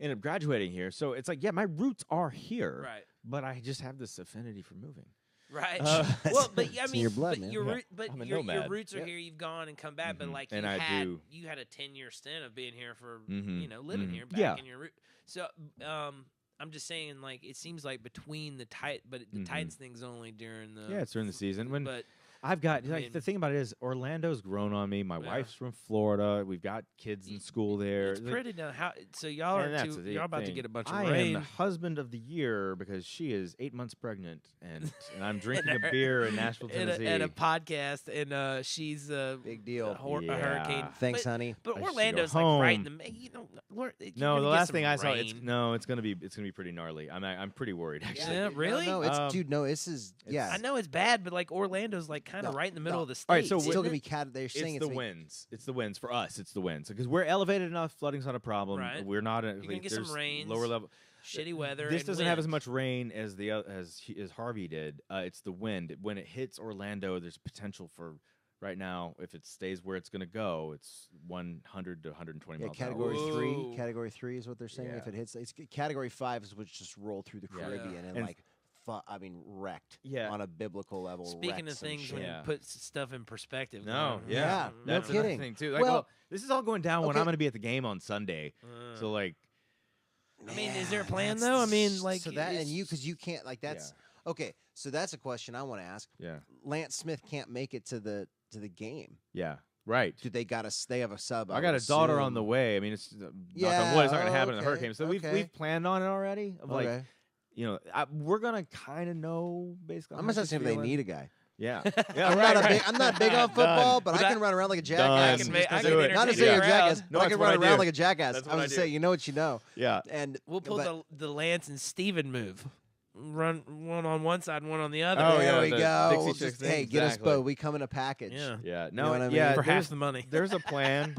ended up graduating here. So it's like, my roots are here, Right. But I just have this affinity for moving. Right. Well, but I mean, in your blood, but man. your roots are here. You've gone and come back, but like And you had a 10-year stint of being here for living here back in your root. So I'm just saying, like, it seems like between the Titans thing's only during the it's during the season but. I've got the thing about it is Orlando's grown on me. My wife's from Florida. We've got kids in school there. It's pretty now. So y'all y'all about to get a bunch of rain. I am the husband of the year because she is 8 months pregnant, and I'm drinking a beer in Nashville, Tennessee, at a podcast, and she's a big deal. A hurricane. Thanks, honey. But I Orlando's should go like right in home. the No, the last thing I saw, it's gonna be pretty gnarly. I'm pretty worried actually. Yeah, really? No, it's dude. No, this is I know it's bad, but like Orlando's like kind of right in the middle of the state. All right, so it's still gonna be They're saying it's the winds. It's the winds for us. It's the winds because we're elevated enough. Flooding's not a problem. Right. We're not. You're gonna get some rains, lower level. shitty weather. This and doesn't have wind. as much rain as as Harvey did. It's the wind. When it hits Orlando, there's potential for. Right now, if it stays where it's going to go, it's 100 to 120 miles. Category an hour. 3. Category 3 is what they're saying. If it hits, it's Category 5 is which just roll through the Caribbean and like. Wrecked on a biblical level. Speaking of things when you put stuff in perspective. No, no that's kidding. Thing too. Like, well, this is all going down when I'm going to be at the game on Sunday. So like, I mean, is there a plan though? I mean, like so that and because you can't like that's okay. So that's a question I want to ask. Yeah, Lance Smith can't make it to the game. Yeah. Right. Do they they have a sub? I got a daughter on the way. I mean, it's knock on wood, it's not going to happen in the hurricane. So we've planned on it already. Of like. We're gonna kind of know basically. I'm just asking if they need a guy. Yeah, I'm not big on football, but I can run around like a jackass. Not to say you're a jackass, but I can run around like a jackass. I was say, you know what you know. Yeah, and we'll pull the Lance and Steven move. Run one on one side, one on the other. Oh, there we go. Hey, get us both. We come in a package. Yeah. No, you know what I mean? For half the money. There's a plan.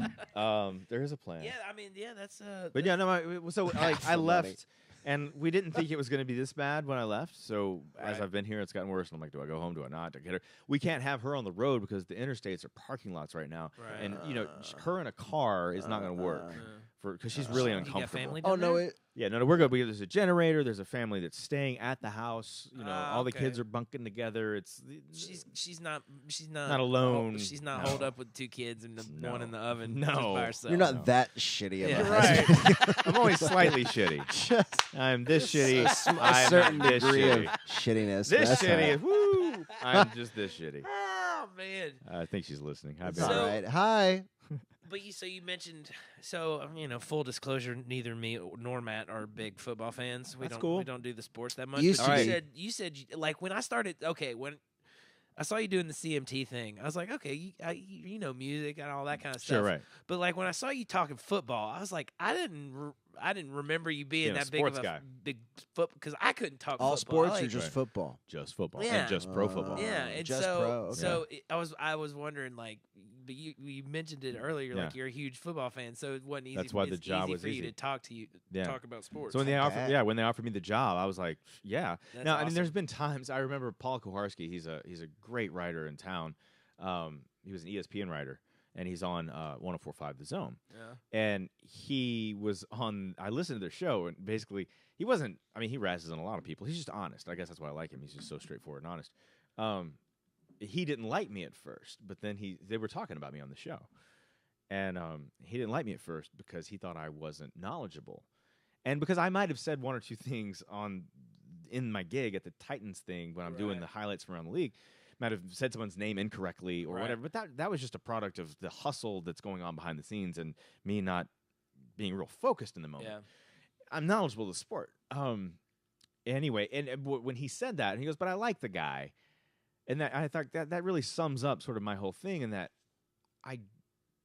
There's a plan. Yeah, I mean, that's. But yeah, no. So like, I left. And we didn't think it was going to be this bad when I left. So as I've been here, it's gotten worse. And I'm like, do I go home? Do I not? Do I get her? We can't have her on the road because the interstates are parking lots right now. Right. And, her in a car is not going to work because she's really You got uncomfortable. family Oh down no, there? Yeah, no, we're good. There's a generator. There's a family that's staying at the house. You know, all the okay. kids are bunking together. It's She's not Not alone. She's not No. holed up with 2 kids and the one in the oven No. just by herself. you're not that shitty. Of Yeah. a right. husband. I'm only slightly shitty. Just I'm this shitty. a I'm certain this degree shitty. of shittiness. This That's all shitty. right. Woo! I'm just this shitty. Oh man. I think she's listening. Hi, It's baby. So- all right. Hi. But you mentioned full disclosure, neither me nor Matt are big football fans. That's cool. We don't do the sports that much. Used But to be. you said like when I started. Okay, when I saw you doing the CMT thing, I was like, okay, you know music and all that kind of stuff. Sure, right. But like when I saw you talking football, I was like, I didn't remember you being Yeah, that big of sports a guy. big foot because I couldn't talk All football. sports I or like- just Right. football? Just football Yeah. and just pro football. yeah, and Just so pro, okay. so I was wondering like, but you mentioned it earlier, like Yeah. you're a huge football fan, so it wasn't easy. That's why the it's job easy was for you easy. to talk to you, Yeah. talk about sports. So when they Okay. offered me the job, I was like, yeah. That's Now, I mean, awesome. there's been times I remember Paul Kuharski. He's a great writer in town. He was an ESPN writer, and he's on 104.5 The Zone. Yeah. And he was on. I listened to their show, and basically, he wasn't. I mean, he razzes on a lot of people. He's just honest. I guess that's why I like him. He's just so straightforward and honest. He didn't like me at first, but then they were talking about me on the show, and he didn't like me at first because he thought I wasn't knowledgeable, and because I might have said one or two things in my gig at the Titans thing when I'm doing Right. the highlights from around the league. Might have said someone's name incorrectly or Right. whatever, but that was just a product of the hustle that's going on behind the scenes and me not being real focused in the moment. Yeah. I'm knowledgeable of the sport. Anyway, and when he said that, and he goes, "But I like the guy," and that I thought that really sums up sort of my whole thing, in that I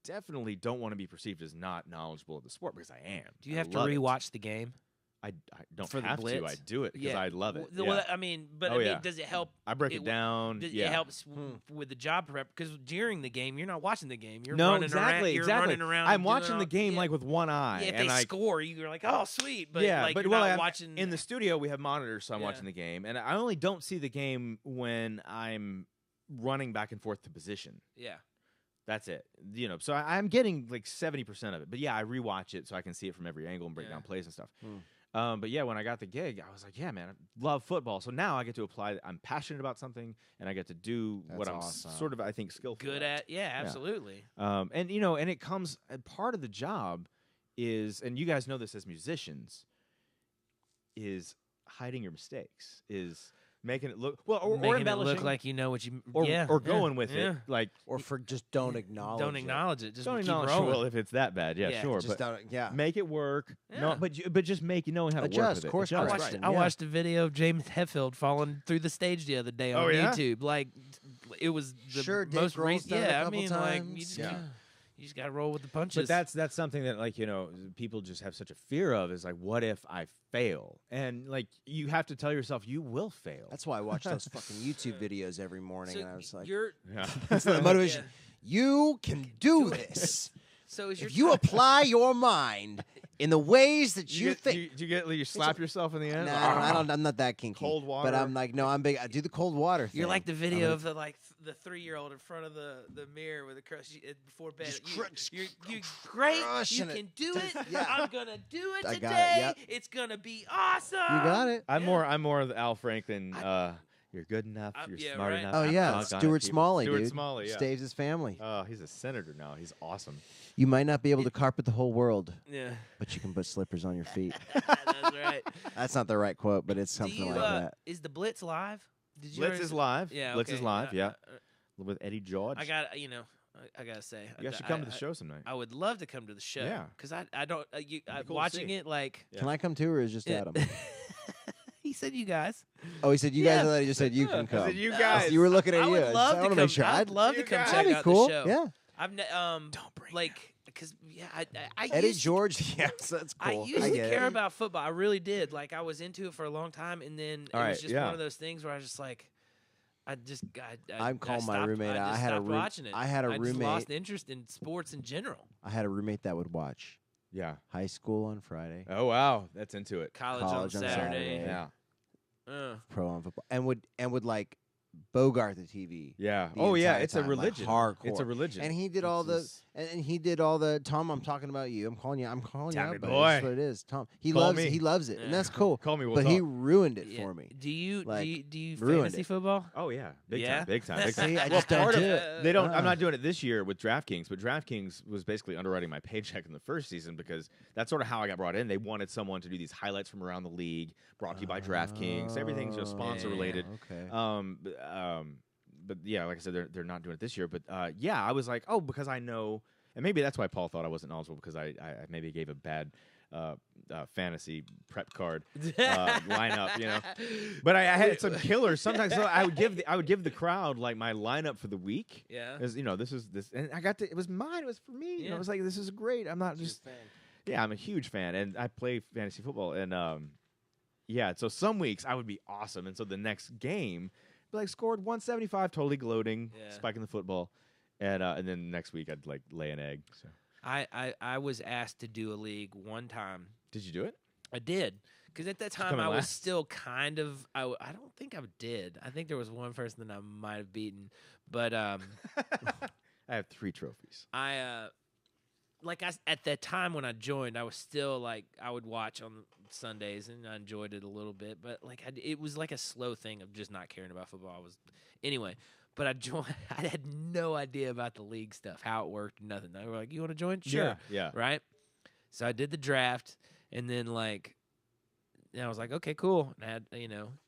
definitely don't want to be perceived as not knowledgeable of the sport because I am. Do you I have to love it. rewatch the game? I don't for the have to. Blitz? I do it because I love it. Well, Yeah. I mean, but Oh, I mean, yeah. does it help? I break it down. It Yeah. helps with the job prep because during the game you're not watching the game. You're No, running exactly, around. You're exactly. running around. I'm and doing watching all- the game yeah. like with one eye, Yeah, if and they I score, you're like, oh, sweet. But yeah, like, but you're well, not I'm- watching in the studio we have monitors, so I'm Yeah. watching the game, and I only don't see the game when I'm running back and forth to position. Yeah. That's it. You know, so I'm getting like 70% of it. But yeah, I rewatch it so I can see it from every angle and break Yeah. down plays and stuff. But yeah, when I got the gig, I was like, yeah, man, I love football. So now I get to apply. I'm passionate about something, and I get to do what I'm awesome. sort of, I think, skillful Good at. Yeah, absolutely. and you know, and it comes. And part of the job is, and you guys know this as musicians, is hiding your mistakes, is making it look well, or Making it embellishing, look like you know what you. or yeah, or yeah, going with yeah. it, like Or for just don't acknowledge. Don't it. acknowledge it. Just don't keep acknowledge. rolling. Well, if it's that bad, yeah, Yeah, sure, Just but don't. Yeah. make it work. Yeah. No, but just knowing how to work Adjust, with it. course I Adjust. watched. correction, I yeah. watched a video of James Hetfield falling through the stage the other day on Oh, yeah? YouTube. Like, it was the Sure, Dave most Grohl's recent. done it a Yeah, I couple mean, like, you times. just, Yeah. you just got to roll with the punches. But that's something that, like, you know, people just have such a fear of, is like, what if I fail? And like, you have to tell yourself you will fail. That's why I watch those fucking YouTube videos every morning, so and I was like, you're. yeah. that's the motivation. You can do this So is your if you apply your mind in the ways that you think. You slap yourself in the end. No, I don't. I'm not that kinky. Cold But water. I'm like, no, I'm big. I do the cold water thing. You're like the video I'm of the the 3-year-old in front of the mirror with a crush before bed. Just You're great. You crushing it. can do it. Yeah. I'm gonna do it I today. got it, yep. It's gonna be awesome. You got it. I'm more the Al Franklin. You're good enough. You're yeah, smart right. enough. Oh yeah, doggone it, Stuart keep it. Smalley, Stuart dude. Smalley, yeah. Staves his family. Oh, he's a senator now. He's awesome. You might not be able to carpet the whole world, Yeah, but you can put slippers on your feet. that's right. That's not the right quote, but it's Do something you, like that. Is the Blitz live? Did you Blitz already is say- live. Yeah, Blitz is okay. live. Yeah, with Eddie George. I got I gotta say. You guys should come to the show some night. I would love to come to the show. Yeah. Because I don't I'm cool to watching see. it like. Yeah. Can I come too, or is just Yeah. Adam? He said you guys. Oh, he said you Yeah. guys. I thought he just said you I can said, come. you No. guys. You were looking at I you. would love I to want come. to make sure. I'd love to you come guys- check That'd be out cool. the show. Yeah. I've Don't bring like because I Eddie used to- George. Yes, that's cool. I used to get care it. about football. I really did. Like I was into it for a long time, and then it All was right, just yeah. one of those things where I just like, I'm calling my roommate. I had a stopped watching it. I had a just roommate. lost interest in sports in general. I had a roommate that would watch Yeah. high school on Friday, Oh wow, that's into it. College College on on Saturday. Saturday. Yeah. Uh, pro on football, and would like Bogart the TV. Yeah. the Oh yeah, entire it's a time, like, religion. hardcore. It's a religion. And he did all the Tom. I'm talking about you. I'm calling you out, Tommy buddy. boy. That's what it is. Tom. He Call loves me. it, and Yeah. that's cool. Call me. We'll But talk. he ruined it Yeah. for me. Do you ruined fantasy it. football? Oh yeah, big Yeah? time, big time. Big time. See, I Well, just don't part of do it, it. they don't. I'm Ah. not doing it this year with DraftKings, but DraftKings was basically underwriting my paycheck in the first season because that's sort of how I got brought in. They wanted someone to do these highlights from around the league, brought to you by DraftKings. Everything's just sponsor Yeah. related. Okay. But yeah, like I said, they're not doing it this year. But yeah, I was like, oh, because I know, and maybe that's why Paul thought I wasn't knowledgeable because I maybe gave a bad fantasy prep card lineup, you know. But I had some killers. Sometimes so I would give the crowd like my lineup for the week. Yeah. As you know, this, and I got to. It was mine. It was for me. You know, Yeah. it was like this is great. I'm not just. Yeah, I'm a huge fan, and I play fantasy football, and yeah. So some weeks I would be awesome, and so the next game, be like scored 175, totally gloating, Yeah. spiking the football, and then next week I'd like lay an egg. So I was asked to do a league one time. did you do it? I did. Because at that time come in I was last? still kind of I don't think I did. I think there was one person that I might have beaten, but I have 3 trophies. at that time when I joined, I was still like I would watch on Sundays and I enjoyed it a little bit, but like it was like a slow thing of just not caring about football. Anyway, but I joined. I had no idea about the league stuff, how it worked, nothing. They were like, "You want to join? Sure, Yeah. right." So I did the draft, and then and I was like, "Okay, cool." And I had,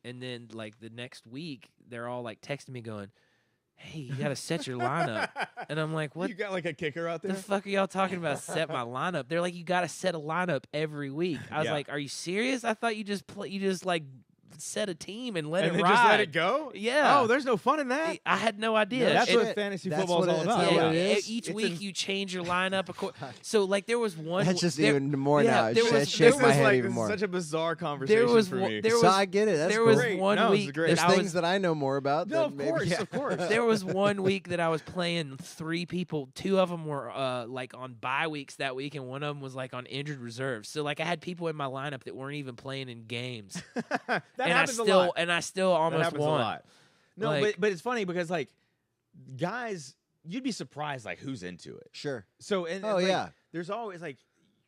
and then like the next week, they're all like texting me going, "Hey, you got to set your lineup," and I'm like, "What?" You got like a kicker out The there? fuck are y'all talking about? Set my lineup. They're like, you got to set a lineup every week. I was Yeah. like, are you serious? I thought you just like set a team and let and it then ride. just let it go? Yeah. Oh, there's no fun in that. I had no idea. That's And- what fantasy That's football is what all it- about. that's yeah, what it is? each It's week you change your lineup. So like there was one. That's just there, even more yeah, now. It there sh- was- it there shakes my was, head like even this more. is such a bizarre conversation was for one- me. there So was- I get it. That's there cool. was Great. one No, it's week great. There's that I things was. that I know more about. No, that of maybe- course, yeah. of course. There was one week that I was playing 3 people. 2 of them were like on bye weeks that week, and one of them was like on injured reserve. So like I had people in my lineup that weren't even playing in games, that and happens I still a lot. and I still That almost happens won. a lot. No, Like- but it's funny because like guys, you'd be surprised like who's into it. Sure. So and Oh, like, yeah. there's always like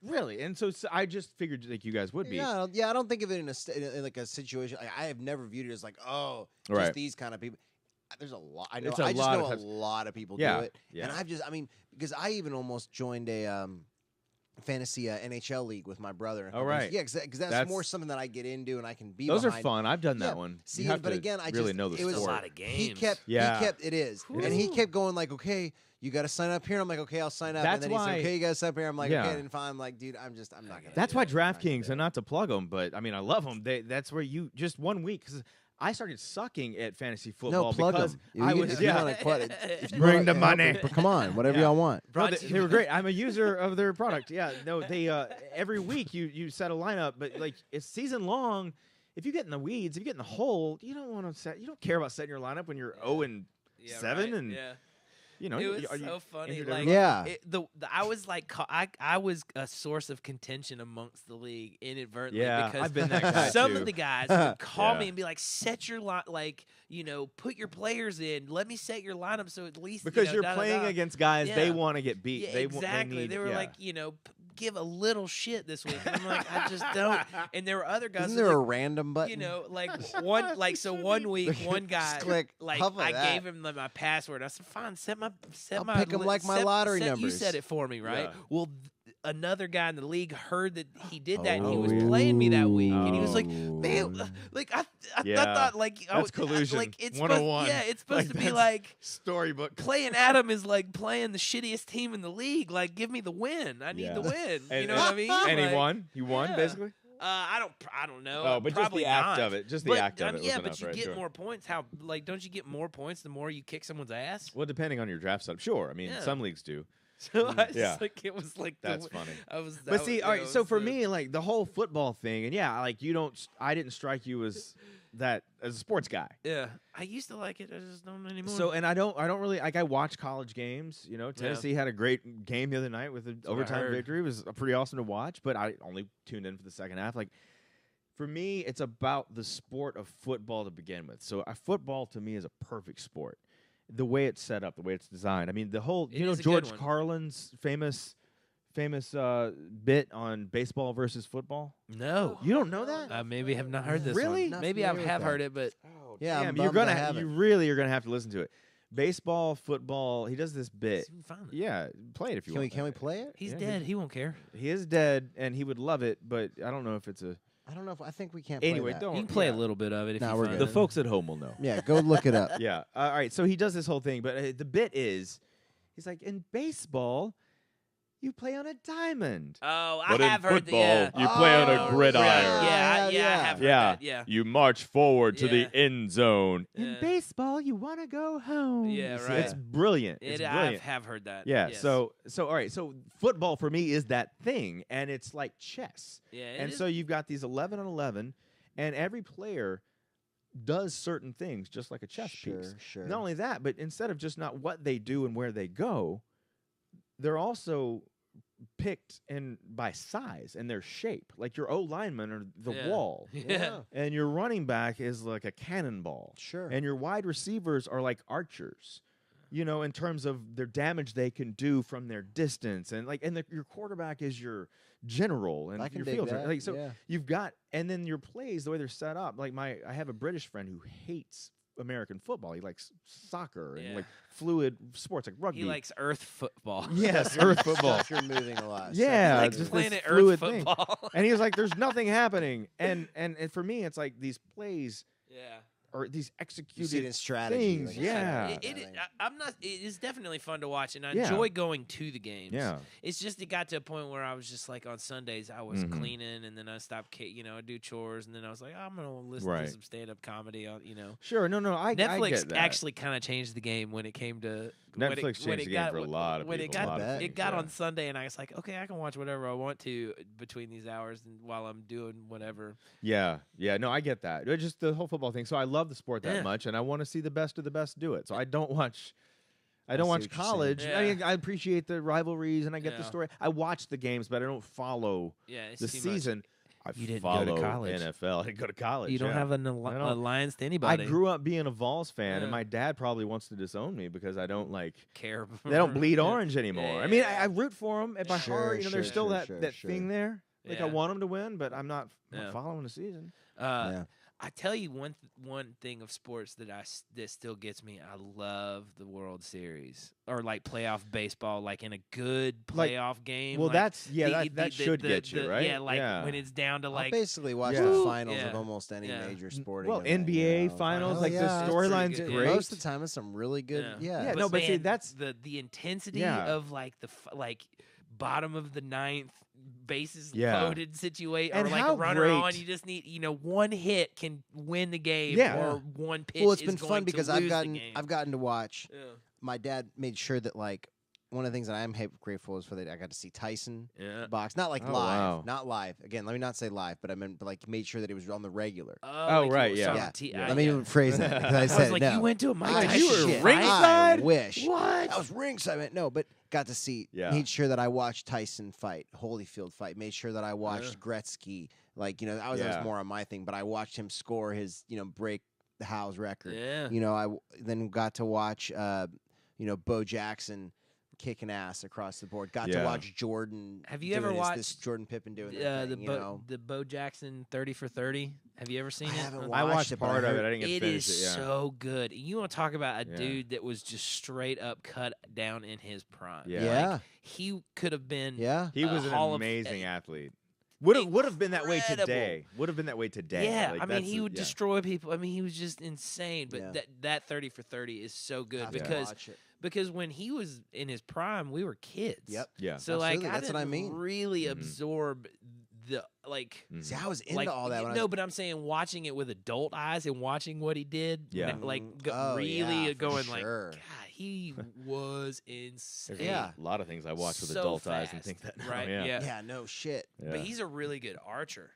really, and so I just figured like you guys would be. Yeah, I don't think of it in like a situation. I have never viewed it as like, oh, just Right. these kind of people. There's a lot. I know. It's a I just lot know of a types. lot of people Yeah, do it, yeah. and I mean, because I even almost joined a fantasy NHL league with my brother. Oh, right. Yeah, because that's more something that I get into and I can be. Those are behind. fun. I've done that Yeah. one. See, you have but to again, I really just know the it was sport. a lot of games. He kept. It is, and he kept going like, okay, you got to sign up here. I'm like, okay, I'll sign up. That's and then he why- said, okay, you got to sign up here. I'm like, Yeah. okay, and fine. I'm like, dude, I'm not gonna. That's do why it. I'm not gonna DraftKings, do and it. not to plug them, but I mean I love them. That's where you just 1 week because I started sucking at fantasy football No, plug because them. I You was if you yeah. wanna quit it, if you Bring wanna the help money. it, but come on, whatever Yeah. y'all want. No, Brought they, to they were great. I'm a user of their product. Yeah, no, they every week you set a lineup, but like it's season long. If you get in the weeds, if you get in the hole, you don't want to set. You don't care about setting your lineup when you're 0-7 and yeah. you know. It was are you so funny. injured Like, every- Yeah. I was like, I was a source of contention amongst the league inadvertently. Yeah, because I've been that guy some too. of the guys would call Yeah. me and be like, set your line, like, put your players in. Let me set your lineup so at least because you're da, da, playing da. against guys they Yeah. want to get beat. Yeah, they exactly. They, need, They were yeah. like, give a little shit this week. And I'm like, I just don't. And there were other guys. Isn't that, there a like, random button? like one week, one guy, Just click, like huff like I that. gave him my password. I said, "Fine, I'll my pick 'em like my lottery You numbers." said it for me, right?" Yeah. Well, another guy in the league heard that he did that, and he Oh. was playing me that week, and he was like, "Man, Oh. like I Yeah. thought like That's collusion. like it's 101. supposed, yeah, it's supposed Like, to be that's like." storybook. Playing Adam is like playing the shittiest team in the league. Like, give me the win. I need Yeah. the win. You And- know what I mean? And he Like, won. You won yeah. basically. I don't know. Oh, but just Probably the act not. of it. Just the But, act of I mean, it. Was yeah, enough, but you right? get Sure. more points. How don't you get more points the more you kick someone's ass? Well, depending on your draft setup, sure. I mean, Yeah. some leagues do. So I just, Yeah. like it was like That's the, funny. I was. But that see, was, all right. you know, So for me, like the whole football thing, and yeah, like I didn't strike you as that as a sports guy. yeah, I used to like it. I just don't anymore. So, and I don't really like. I watch college games. You know, Tennessee had a great game the other night with an what I overtime heard. victory. It was pretty awesome to watch. But I only tuned in for the second half. Like, For me, it's about the sport of football to begin with. So football to me is a perfect sport. The way it's set up, the way it's designed. I mean, the whole, George Carlin's famous bit on baseball versus football? No. You don't know that? I maybe have not heard this Really? one. Maybe I have heard it, but Yeah, Damn, I'm you really are gonna have to listen to it. Baseball, football, he does this bit. Fine. Yeah, play it if you want. Can we play it? He's dead. He won't care. He is dead, and he would love it, but I don't know if it's a... I don't know if I think we can't. Anyway, play that. don't. You can play a little bit of it if Nah, you we're find good. The it. folks at home will know. Yeah, go look it up. Yeah. All right. So he does this whole thing, but the bit is, he's like, in baseball, you play on a diamond. Oh, But I have in heard football, that. Yeah. you play on a gridiron. Yeah, I have heard Yeah. that. Yeah. You march forward to Yeah. the end zone. Yeah. In baseball, you want to go home. Yeah, It's- right. It's brilliant. It's I brilliant. have heard that. Yeah. Yes. So all right. So football for me is that thing, and it's like chess. Yeah. And so you've got these 11 on 11, and every player does certain things just like a chess piece. Sure. Not only that, but instead of just not what they do and where they go, they're also picked by size and their shape. Like your O linemen are the wall, Yeah. and your running back is like a cannonball, Sure. and your wide receivers are like archers. In terms of their damage they can do from their distance, and your quarterback is your general, and I can your dig field. that. So yeah. you've got, and then your plays, the way they're set up. Like I have a British friend who hates American football. He likes soccer and like fluid sports like rugby. He likes earth football. Yes, earth football. Stuff you're moving a lot. Yeah, He likes just playing this at fluid earth thing. football. And he was like, "There's nothing happening." And for me, it's like these plays Yeah. or these You see it executed in strategy. things. like you Yeah. said, I'm not. It is definitely fun to watch, and I Yeah. enjoy going to the games. Yeah. It's just it got to a point where I was just like on Sundays I was Mhm. cleaning, and then I stopped. I'd do chores, and then I was like, I'm gonna listen Right. to some stand up comedy. Sure. No. I Netflix get that. actually kind of changed the game when it came to Netflix changed the game for a lot of when people, It a got, lot of it things, got yeah. on Sunday, and I was like, okay, I can watch whatever I want to between these hours and while I'm doing whatever. Yeah. No, I get that. It's just the whole football thing. So I love the sport that Yeah. much, and I want to see the best of the best do it. So I don't watch. I I don't see watch what you're saying. college. Yeah. I mean, I appreciate the rivalries and I get the Yeah. story. I watch the games, but I don't follow Yeah, it's the too much. season. I You didn't go follow to college. NFL. I didn't go to college. You don't yeah. have an I don't- alliance to I anybody. grew up being a Vols fan, Yeah. and my dad probably wants to disown me because I don't care. They don't bleed Yeah. orange anymore. I mean, I root for them at my Sure, heart. There's sure, still sure, that sure. thing there. Like I Yeah. want them to win, but I'm not Yeah. following the season. Yeah. I tell you one thing of sports that still gets me. I love the World Series or like playoff baseball, like in a good Like- playoff game. Well, like that's that should get you right. Yeah, like when it's down to I like basically watch Yeah. the Woo! finals Yeah. of almost any Yeah. major sporting Well, event, NBA you know, finals, Oh, like yeah. the It's storylines pretty are good. great. Most of the time, it's some really good. Yeah, But no, but see, man, that's- the intensity Yeah. of like like bottom of the ninth bases Yeah. loaded situation And or like how a runner on. great- You just need one hit can win the game. Yeah. Or one pitch. Well, it's is been going fun to because lose I've the game. gotten to watch. Yeah. My dad made sure that like one of the things that I'm grateful is for that I got to see Tyson Yeah. box, not like Oh, live, wow. not live. Again, let me not say live, but I meant like made sure that it was on the regular. Oh, like right, you yeah. saw Yeah. on T- Yeah. Let me yeah. phrase that because I I said was like, no. you went to a Mike I, Tyson you were shit, shit, ringside? I wish. What? I was ringside. I meant, no, but got to see. Yeah. Made sure that I watched Tyson fight, Holyfield fight. Made sure that I watched Yeah. Gretzky. Like that was Yeah. more on my thing. But I watched him score his break the Howe's record. Yeah. I then got to watch Bo Jackson kicking ass across the board. Got to Yeah. watch Jordan. Have you doing ever this watched Jordan Pippen doing that the thing, the Bo Jackson 30 for 30? Have you ever seen I it? haven't I watched watched it, but part I of heard- it. I didn't get to It finish is it. Yeah. so good. You want to talk about a Yeah. dude that was just straight up cut down in his prime. Yeah. Yeah. Like, he could have been. Yeah. He was an Hall of- amazing athlete. Would have been that way Incredible. today. Would have been that way today. Yeah, Like, I mean, that's he the- would yeah. destroy people. I mean, he was just insane. But Yeah. that 30 for 30 is so good Have to because watch it. when he was in his prime, we were kids. Yep. Yeah. So like, Absolutely, I that's what I didn't mean. really Mhm. absorb the like. Mhm. See, I was into Like all that. When I no, was, but I'm saying watching it with adult eyes and watching what he did, Yeah. like Oh, really yeah, for going like, sure. God, he was insane. There's Yeah. a lot of things I watch with So adult eyes and fast, think that now. right? Yeah. Yeah. yeah, no shit. Yeah. But he's a really good archer.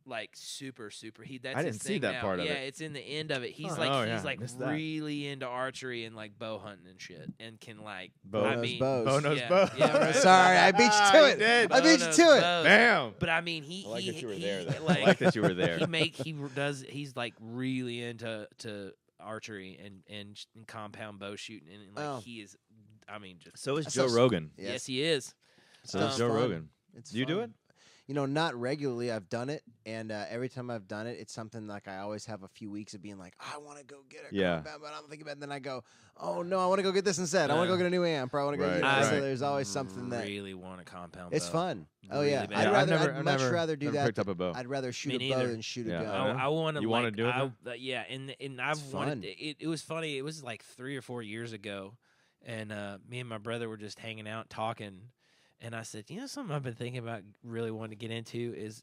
like super. That's I his didn't see thing that now. part of yeah, it. it's in the end of it. He's Huh. like Oh, he's yeah, like missed that. really into archery and like bow hunting and shit, and can like Bo I knows mean, bows. Bo knows yeah, bows. yeah, right. Sorry, I beat you to You it. did. I beat Bo you knows to it. bows. Bam. But I mean, he I like that you were he- there, though. like, I like that you were there. he's like really into archery and compound bow shooting, and like he is. I mean, just So is That's Joe so- Rogan. yes, he is. So is Joe fun. Rogan. It's Do you do fun. it? You know, not regularly. I've done it, and every time I've done it, it's something like I always have a few weeks of being like, I want to go get a compound, but I'm thinking about it. And then I go, oh no, I want to go get this instead. I want to go get a new amp. Or I want to go. Right, You know, right. So there's always something that really want a compound. it's bow. fun. Oh Really yeah, bad. I'd much rather do never that. picked up a bow. I'd rather shoot Me a bow neither. than shoot a Yeah. gun. I want to. You wanna do it, yeah, and I've It's wanted. fun. It was funny. It was like 3 or 4 years ago, and me and my brother were just hanging out talking, and I said, you know, something I've been thinking about, really wanting to get into is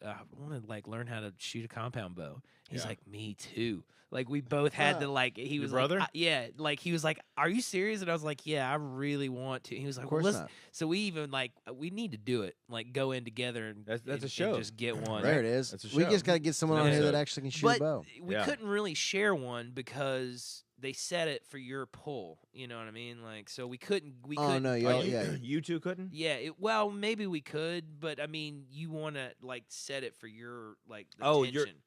I want to like learn how to shoot a compound bow. He's Yeah. like, me too. Like we both had to like. He Your was brother? like, yeah. Like he was like, are you serious? And I was like, yeah, I really want to. He was like, Of well, course let's. not. So we even like we need to do it. Like go in together and That's a and show. just get one. There it is. That's a We show. just got to get someone It's on an here that episode. actually can shoot But a bow. we Yeah. couldn't really share one because they set it for your pull. You know what I mean? Like, so we couldn't. We Oh couldn't. no, Oh, yeah. you two couldn't? Yeah. Well, maybe we could, but I mean, you want to like set it for your like the Oh, you're- tension,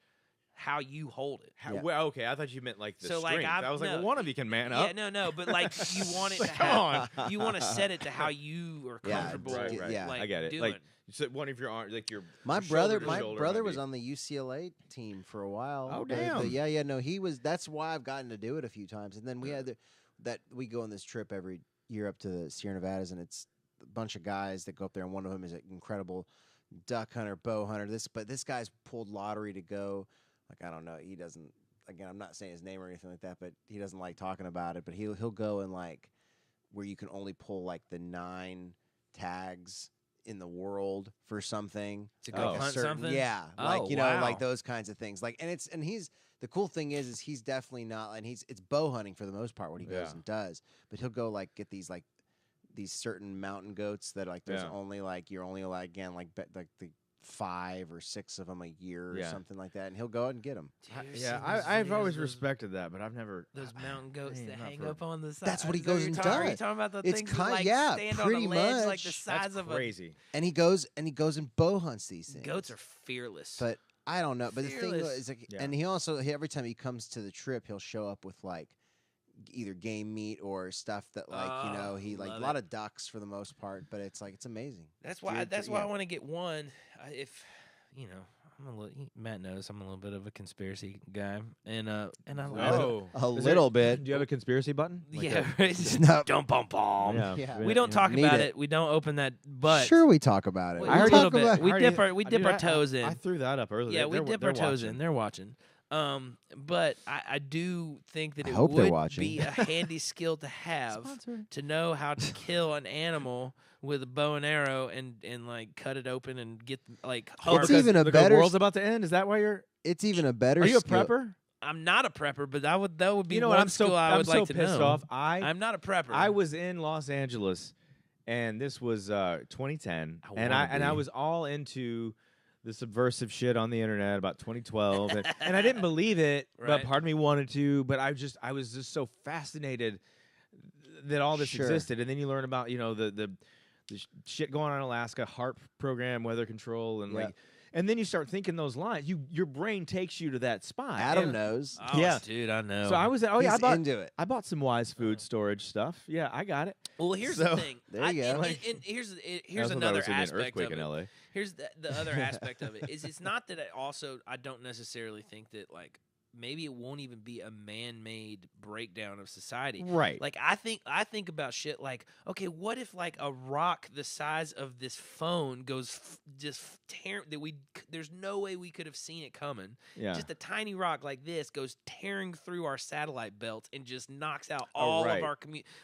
how you hold it. Yeah. Well, okay, I thought you meant like the So, like, strength. I was like, no, well, one of you can man Yeah, up. no, but like you want it to Come have. You want to set it to how you are Yeah, comfortable. Right, right. Yeah. Like, I get it. Doing. Like, so one of your arms, like your My your brother, shoulder to my shoulder brother might was be- on the UCLA team for a while. Oh, The- damn. yeah, no, he was. That's why I've gotten to do it a few times. And then we had that we go on this trip every year up to the Sierra Nevadas, and it's a bunch of guys that go up there, and one of them is an incredible duck hunter, bow hunter. But this guy's pulled lottery to go. Like, I don't know, he doesn't. Again, I'm not saying his name or anything like that, but he doesn't like talking about it. But he'll go and like where you can only pull like the 9 tags in the world for something To go like a hunt certain- something? Yeah, Oh, like you know, wow. like those kinds of things. Like, and he's the cool thing is he's definitely not, and it's bow hunting for the most part what he goes Yeah. and does. But he'll go like get these certain mountain goats that like there's Yeah. only like you're only like again like like the 5 or 6 of them a year or Yeah. something like that, and he'll go out and get them. Yeah, I've always respected that, but I've never. Those mountain goats man, that not hang for- up on the side. That's what he Is that goes and Are you does. talking about the It's things that kind- like yeah, stand pretty on a ledge like the much. size That's of crazy. And he goes and bow hunts these a things. goats are fearless. But I don't know. But the thing Fearless. is, like, Yeah. and he also every time he comes to the trip, he'll show up with like either game meat or stuff that like you know he like a love lot it. of ducks for the most part. But it's like it's amazing. that's why Dude, that's why yeah. I want to get one. If you know, Matt knows I'm a little bit of a conspiracy guy, and I love Oh, A Is little there- bit. Do you have a conspiracy button? it. Like Yeah, a- right. No. Don't bump bomb. Yeah. We don't talk Need about it. it. We don't open that. But Sure, we talk about it. We We I heard a talk little bit. about- We I dip already- our we I- dip dude, our I- toes in. I threw that up earlier. Yeah, we They're- dip they're our toes in. watching. They're watching. But I do think that I it hope they're would watching. be a handy skill to have to know how to kill an animal with a bow and arrow and like cut it open and get like It's harvest. even a the better world's about to end. Is that why you're? It's even a better. Are you a skill. prepper? I'm not a prepper, but that would be You know one what? I'm skill so I I'm would so like to pissed know. off. I'm not a prepper. I was in Los Angeles, and this was 2010, and I was all into the subversive shit on the internet about 2012, and I didn't believe it, Right. but part of me wanted to. But I was just so fascinated that all this Sure. existed, and then you learn about the shit going on in Alaska, HARP program, weather control, and Yeah. like. And then you start thinking those lines. Your brain takes you to that spot. Adam And- knows. Oh, Yeah. dude, I know. So I was at. Oh yeah, He's into it. I bought some Wise Food storage stuff. Yeah, I got it. Well, here's So- the thing. There you go. And here's I here's also thought I another was gonna be an aspect earthquake of in it. LA. Here's the other aspect of it is it's not that I don't necessarily think that like maybe it won't even be a man-made breakdown of society. Right. Like I think about shit like, okay, what if like a rock the size of this phone goes just tearing that there's no way we could have seen it coming. Yeah. Just a tiny rock like this goes tearing through our satellite belt and just knocks out all right. of our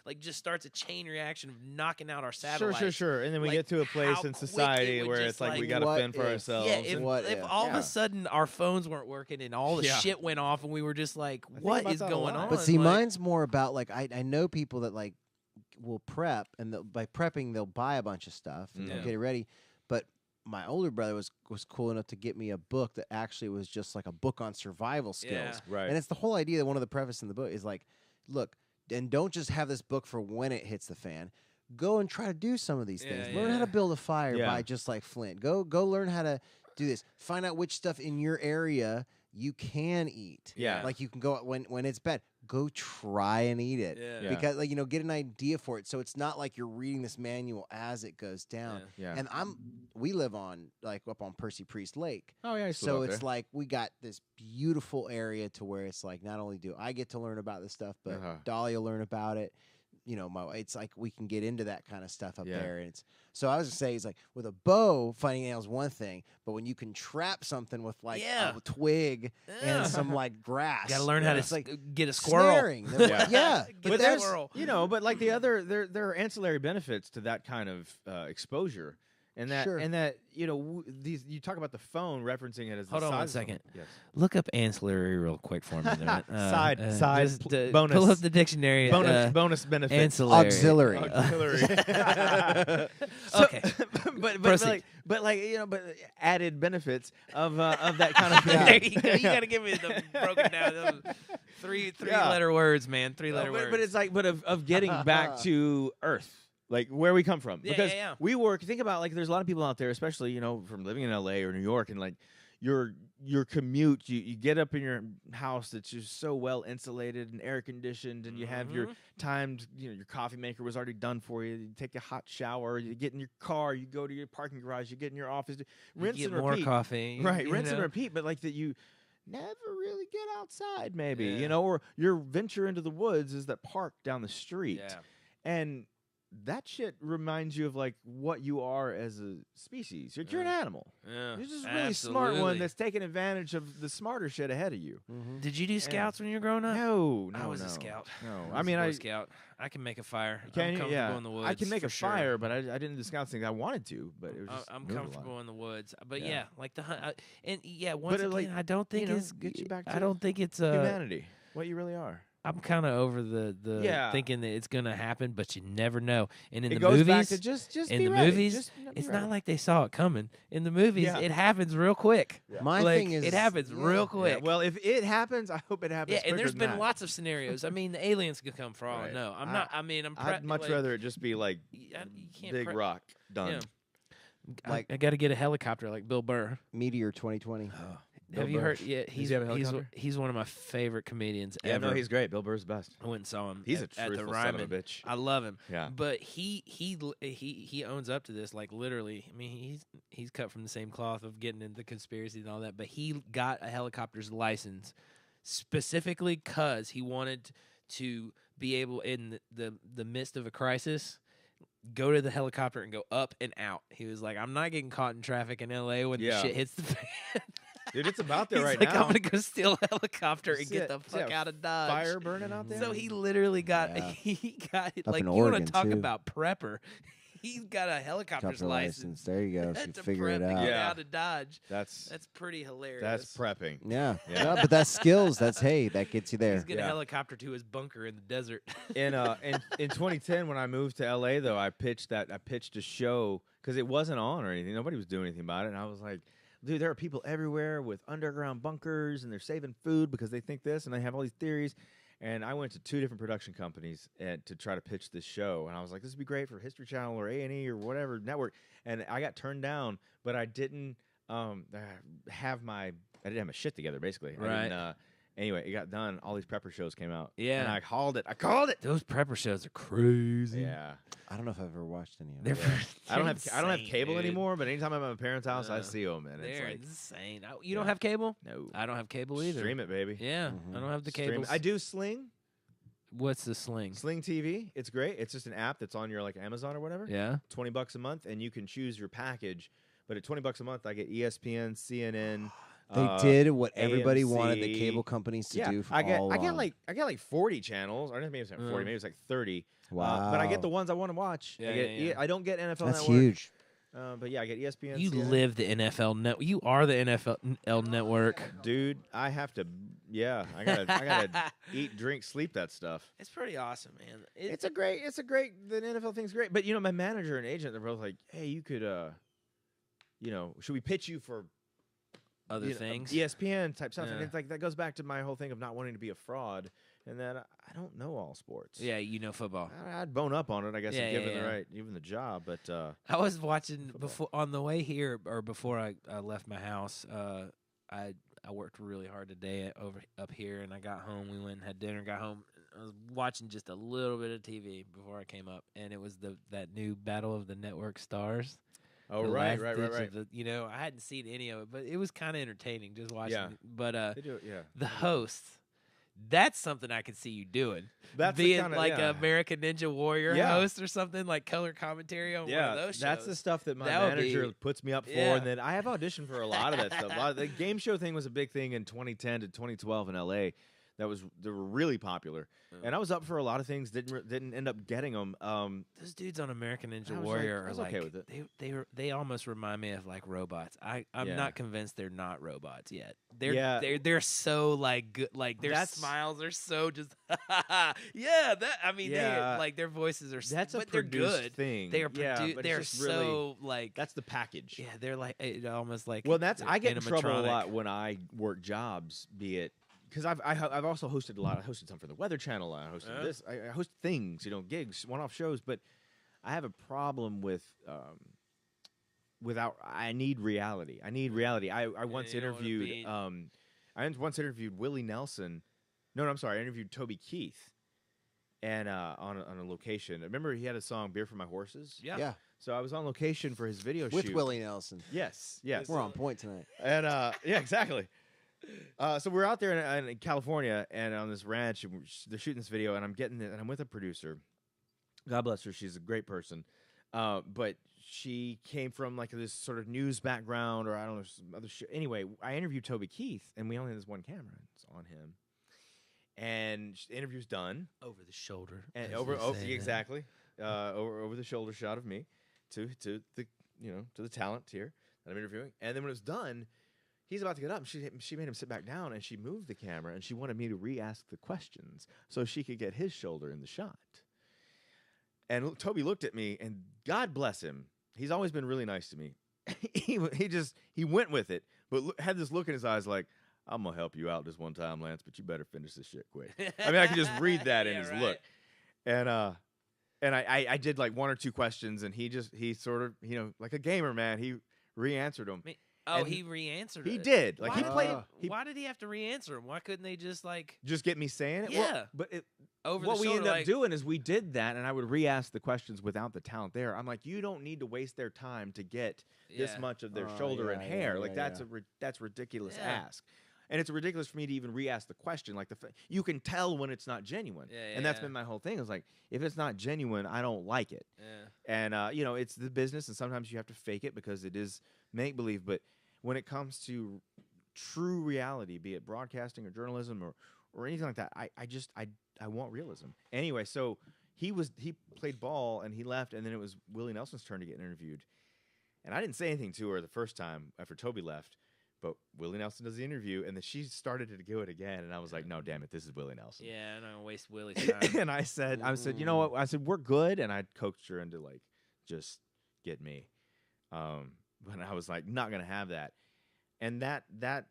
like just starts a chain reaction of knocking out our satellites. Sure. And then we Like, get to a place how in quick it society would where just, it's like we like, got to what fend for if- ourselves. Yeah, and- What if if? all of Yeah. a sudden our phones weren't working and all the Yeah. shit went off and we were just like, think what about is that a going lot. on? But see, Like, mine's more about like I know people that like will prep, and by prepping they'll buy a bunch of stuff and Yeah. they'll get it ready. But my older brother was cool enough to get me a book that actually was just like a book on survival skills. Yeah. Right. And it's the whole idea that one of the preface in the book is like, look, and don't just have this book for when it hits the fan. Go and try to do some of these things. Learn how to build a fire by just like flint. Go learn how to do this. Find out which stuff in your area you can eat. Yeah. Like you can go when it's bad, go try and eat it. Yeah. Because like, get an idea for it. So it's not like you're reading this manual as it goes down. Yeah. And we live on like up on Percy Priest Lake. Oh yeah. So it's like we got this beautiful area to where it's like not only do I get to learn about this stuff, but Dolly will learn about it. It's like we can get into that kind of stuff up there. And so I was gonna say, it's like with a bow, finding nails is one thing, but when you can trap something with like a twig and some like grass, You gotta learn how to like get a squirrel. snaring. Get But that squirrel. but like the other, there are ancillary benefits to that kind of exposure. And that these you talk about the phone referencing it as Hold the on size one of second. Yes. Look up ancillary real quick for me. Side just, bonus. Pull up the dictionary. Bonus benefits. Ancillary. Auxiliary. Okay. but added benefits of that kind of thing. There you go. You got to give me the broken down. Those three letter words, man. 3-letter words. But it's like, of getting back to Earth. Like where we come from, because we work. Think about like there's a lot of people out there, especially from living in LA or New York, and like your commute. You get up in your house that's just so well insulated and air conditioned, and you have your timed. Your coffee maker was already done for you. You take a hot shower. You get in your car. You go to your parking garage. You get in your office. Rinse and repeat. More coffee, right? Rinse and repeat. But like that you never really get outside, maybe or your venture into the woods is that park down the street, and that shit reminds you of like what you are as a species. You're an animal. Yeah, you're just a really smart one that's taking advantage of the smarter shit ahead of you. Did you do scouts when you were growing up? No, I was a scout. No, I mean, I scout. I can make a fire. Can I'm comfortable in the woods. I can make a sure. fire, but I didn't do the scouts thing. I wanted to, but it was. I'm comfortable in the woods, but like the hunt. Once but again, like, I don't think it's. Get you back to I don't think it's humanity. What you really are. I'm kind of over the thinking that it's gonna happen, but you never know. And in it the goes movies, back to just in be the ready. movies, just it's ready. not like they saw it coming. In the movies, it happens real quick. Yeah. My like, thing is, it happens real quick. Yeah, well, if it happens, I hope it happens. Yeah, and there's quicker than been that. lots of scenarios. I mean, the aliens could come for all I know. I'm not. I mean, I'd much rather it just be like you can't Big Rock done. Yeah. Like I got to get a helicopter like Bill Burr. Meteor 2020. Have you heard? Yeah, Does he have a helicopter? he's one of my favorite comedians Yeah, ever. no, he's great. Bill Burr's the best. I went and saw him. He's at a truthful son of a bitch. I love him. Yeah. But he owns up to this, like literally. I mean, he's cut from the same cloth of getting into conspiracy and all that. But he got a helicopter's license specifically because he wanted to be able, in the midst of a crisis, go to the helicopter and go up and out. He was like, I'm not getting caught in traffic in LA when the shit hits the fan. Dude, it's about there He's right like, now. I'm gonna go steal a helicopter and get the fuck out of Dodge. Fire burning out there. So he literally got he got like you want to talk about prepper. He's got a helicopter's license. There you go. So you To figure it prep to out. get out of Dodge. That's pretty hilarious. That's prepping. Yeah. No, but that's skills. That gets you there. He's getting a helicopter to his bunker in the desert. In 2010, when I moved to LA, though, I pitched a show because it wasn't on or anything. Nobody was doing anything about it, and I was like, dude, there are people everywhere with underground bunkers, and they're saving food because they think this, and they have all these theories. And I went to 2 different production companies to try to pitch this show, and I was like, this would be great for History Channel or A&E or whatever network. And I got turned down, but I didn't have my shit together, basically. Right. Anyway, it got done. All these prepper shows came out. Yeah. And I called it. I called it. Those prepper shows are crazy. Yeah. I don't know if I've ever watched any of them. I don't have cable dude. anymore, but anytime I'm at my parents' house, I see them, and it's They're like insane. You don't have cable? no. I don't have cable either. Stream it, baby. Yeah, I don't have the Stream cable. it. I do Sling. What's the Sling? Sling TV. It's great. It's just an app that's on your like Amazon or whatever. Yeah. $20 a month, and you can choose your package. But at $20 a month, I get ESPN, CNN. They did what everybody AMC. wanted the cable companies to do. For I get all like 40 channels. Or maybe it's not 40. Maybe it's like 30. Wow. But I get the ones I want to watch. Yeah, I don't get NFL That's Network. huge. But yeah, I get ESPN. You CNN. live the NFL net. You are the NFL network. Dude, I have to. Yeah, I gotta eat, drink, sleep that stuff. It's pretty awesome, man. It's a great. The NFL thing's great. But my manager and agent, they're both like, hey, you could should we pitch you for Other things. ESPN type stuff? And Yeah. it's like that goes back to my whole thing of not wanting to be a fraud, and that I don't know all sports. Yeah, football. I'd bone up on it, I guess, Yeah, and yeah. given the job. But I was watching Football. before on the way here, or before I left my house. I worked really hard today up here, and I got home. We went and had dinner. Got home. I was watching just a little bit of TV before I came up, and it was that new Battle of the Network Stars. oh The right, last right, ditch right, of right. the- I hadn't seen any of it, but it was kind of entertaining just watching. Yeah. It. But They do it, yeah. the host, that's something I could see you doing. That's the Being kinda- like yeah. an American Ninja Warrior Yeah. host or something, like color commentary on one of those shows. That's the stuff that my That would manager be- puts me up for, yeah. and then I have auditioned for a lot of that stuff. The game show thing was a big thing in 2010 to 2012 in LA. They were really popular, and I was up for a lot of things. Didn't end up getting them. Those dudes on American Ninja I was Warrior I are was like okay with it. they almost remind me of like robots. I'm Yeah. not convinced they're not robots yet. Yeah. They're so like good. Like their That's- smiles are so just yeah. That I mean, Yeah. they like their voices are. That's a but they're produced good. thing. They are yeah, but they're it's just really, so like that's the package. yeah. They're like almost like Well, I get in trouble a animatronic. lot when I work jobs, be it because I've also hosted a lot. I hosted some for the Weather Channel. I hosted this. I host things, gigs, one-off shows. But I have a problem with without. I need reality. I once you don't wanna interviewed. be- I once interviewed Willie Nelson. No, I'm sorry. I interviewed Toby Keith, and on a location. Remember, he had a song "Beer for My Horses." Yeah. So I was on location for his video With shoot. Willie Nelson. Yes. We're on point tonight. And yeah, exactly. So we're out there in California and on this ranch, and they're shooting this video, and I'm with a producer. God bless her, she's a great person. But she came from like this sort of news background, or I don't know, some other shit. Anyway, I interviewed Toby Keith, and we only had this one camera. It's on him, and the interview's done. Over the shoulder. And as over they say. exactly, over the shoulder shot of me to the to the talent here that I'm interviewing, and then when it was done, he's about to get up. She made him sit back down, and she moved the camera, and she wanted me to re-ask the questions so she could get his shoulder in the shot. And Toby looked at me, and God bless him, he's always been really nice to me. he went with it, but had this look in his eyes like, I'm gonna help you out this one time, Lance, but you better finish this shit quick. I mean, I could just read that in his look. And I did like one or two questions, and he sort of, like a gamer, man, he re-answered them. Oh, And he re-answered He it. did. Like Why he did played. Why did he have to re-answer him? Why couldn't they just like Just get me saying it. Yeah. Well, but over what the we shoulder? ended up like, doing is we did that, and I would re-ask the questions without the talent there. I'm like, you don't need to waste their time to get this Yeah. much of their Oh, shoulder and yeah, hair. yeah, Like yeah, that's that's ridiculous Yeah. ask. And it's ridiculous for me to even re-ask the question. Like you can tell when it's not genuine, Yeah, and that's yeah. been my whole thing. Is like, if it's not genuine, I don't like it. Yeah. And it's the business, and sometimes you have to fake it because it is make believe. But when it comes to true reality, be it broadcasting or journalism or anything like that, I want realism. Anyway, so he played ball and he left, and then it was Willie Nelson's turn to get interviewed. And I didn't say anything to her the first time after Toby left, but Willie Nelson does the interview, and then she started to do it again, and I was like, no, damn it, this is Willie Nelson. Yeah, I'm not gonna waste Willie's time. And I said, you know what? I said, we're good, and I coaxed her into like, just get me. But I was like, not gonna have that. And that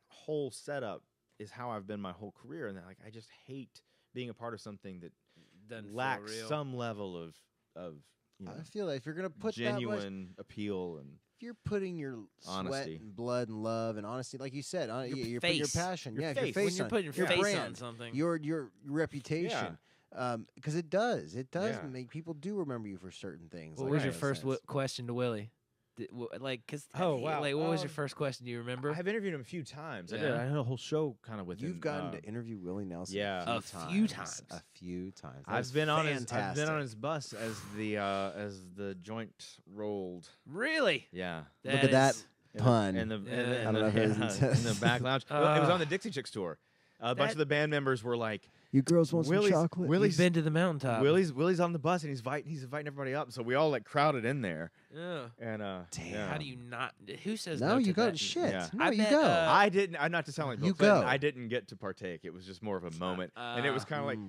whole setup is how I've been my whole career, and like I just hate being a part of something that Doesn't feel lacks real. some level of I feel like if you're gonna put that much, genuine appeal and if you're putting your sweat Honesty. and blood and love and honesty, like you said, you're putting your face. passion, Your your face. when face you're on putting your face brand, on something. your reputation, because it does Yeah. make people do remember you for certain things. What like was in your a first sense. question to Willie? Cause Oh, wow. like what was your first question? Do you remember? I've interviewed him a few times. I Yeah. did. I had a whole show kind of with him. You've gotten to interview Willie Nelson yeah. a A few few times. times. A few times. That I've was been on fantastic. his bus as the joint rolled. Really? Yeah. Look at that is- pun. In the, Yeah. in the, I don't know if it was in the back lounge. Well, it was on the Uh, Dixie Chicks tour. A bunch of the band members were like, You girls want Willie's- some chocolate? Willie's- You've been to the mountaintop. Willie's on the bus and he's inviting everybody up. So we all like crowded in there. Yeah. And Damn. yeah. How do you not? Who says No, no? you to got that? shit. Yeah. No, I you bet, go. I didn't. I'm not to sound like You Bill Clinton, go. I didn't get to partake. It was just more of a moment, and it was kind of like,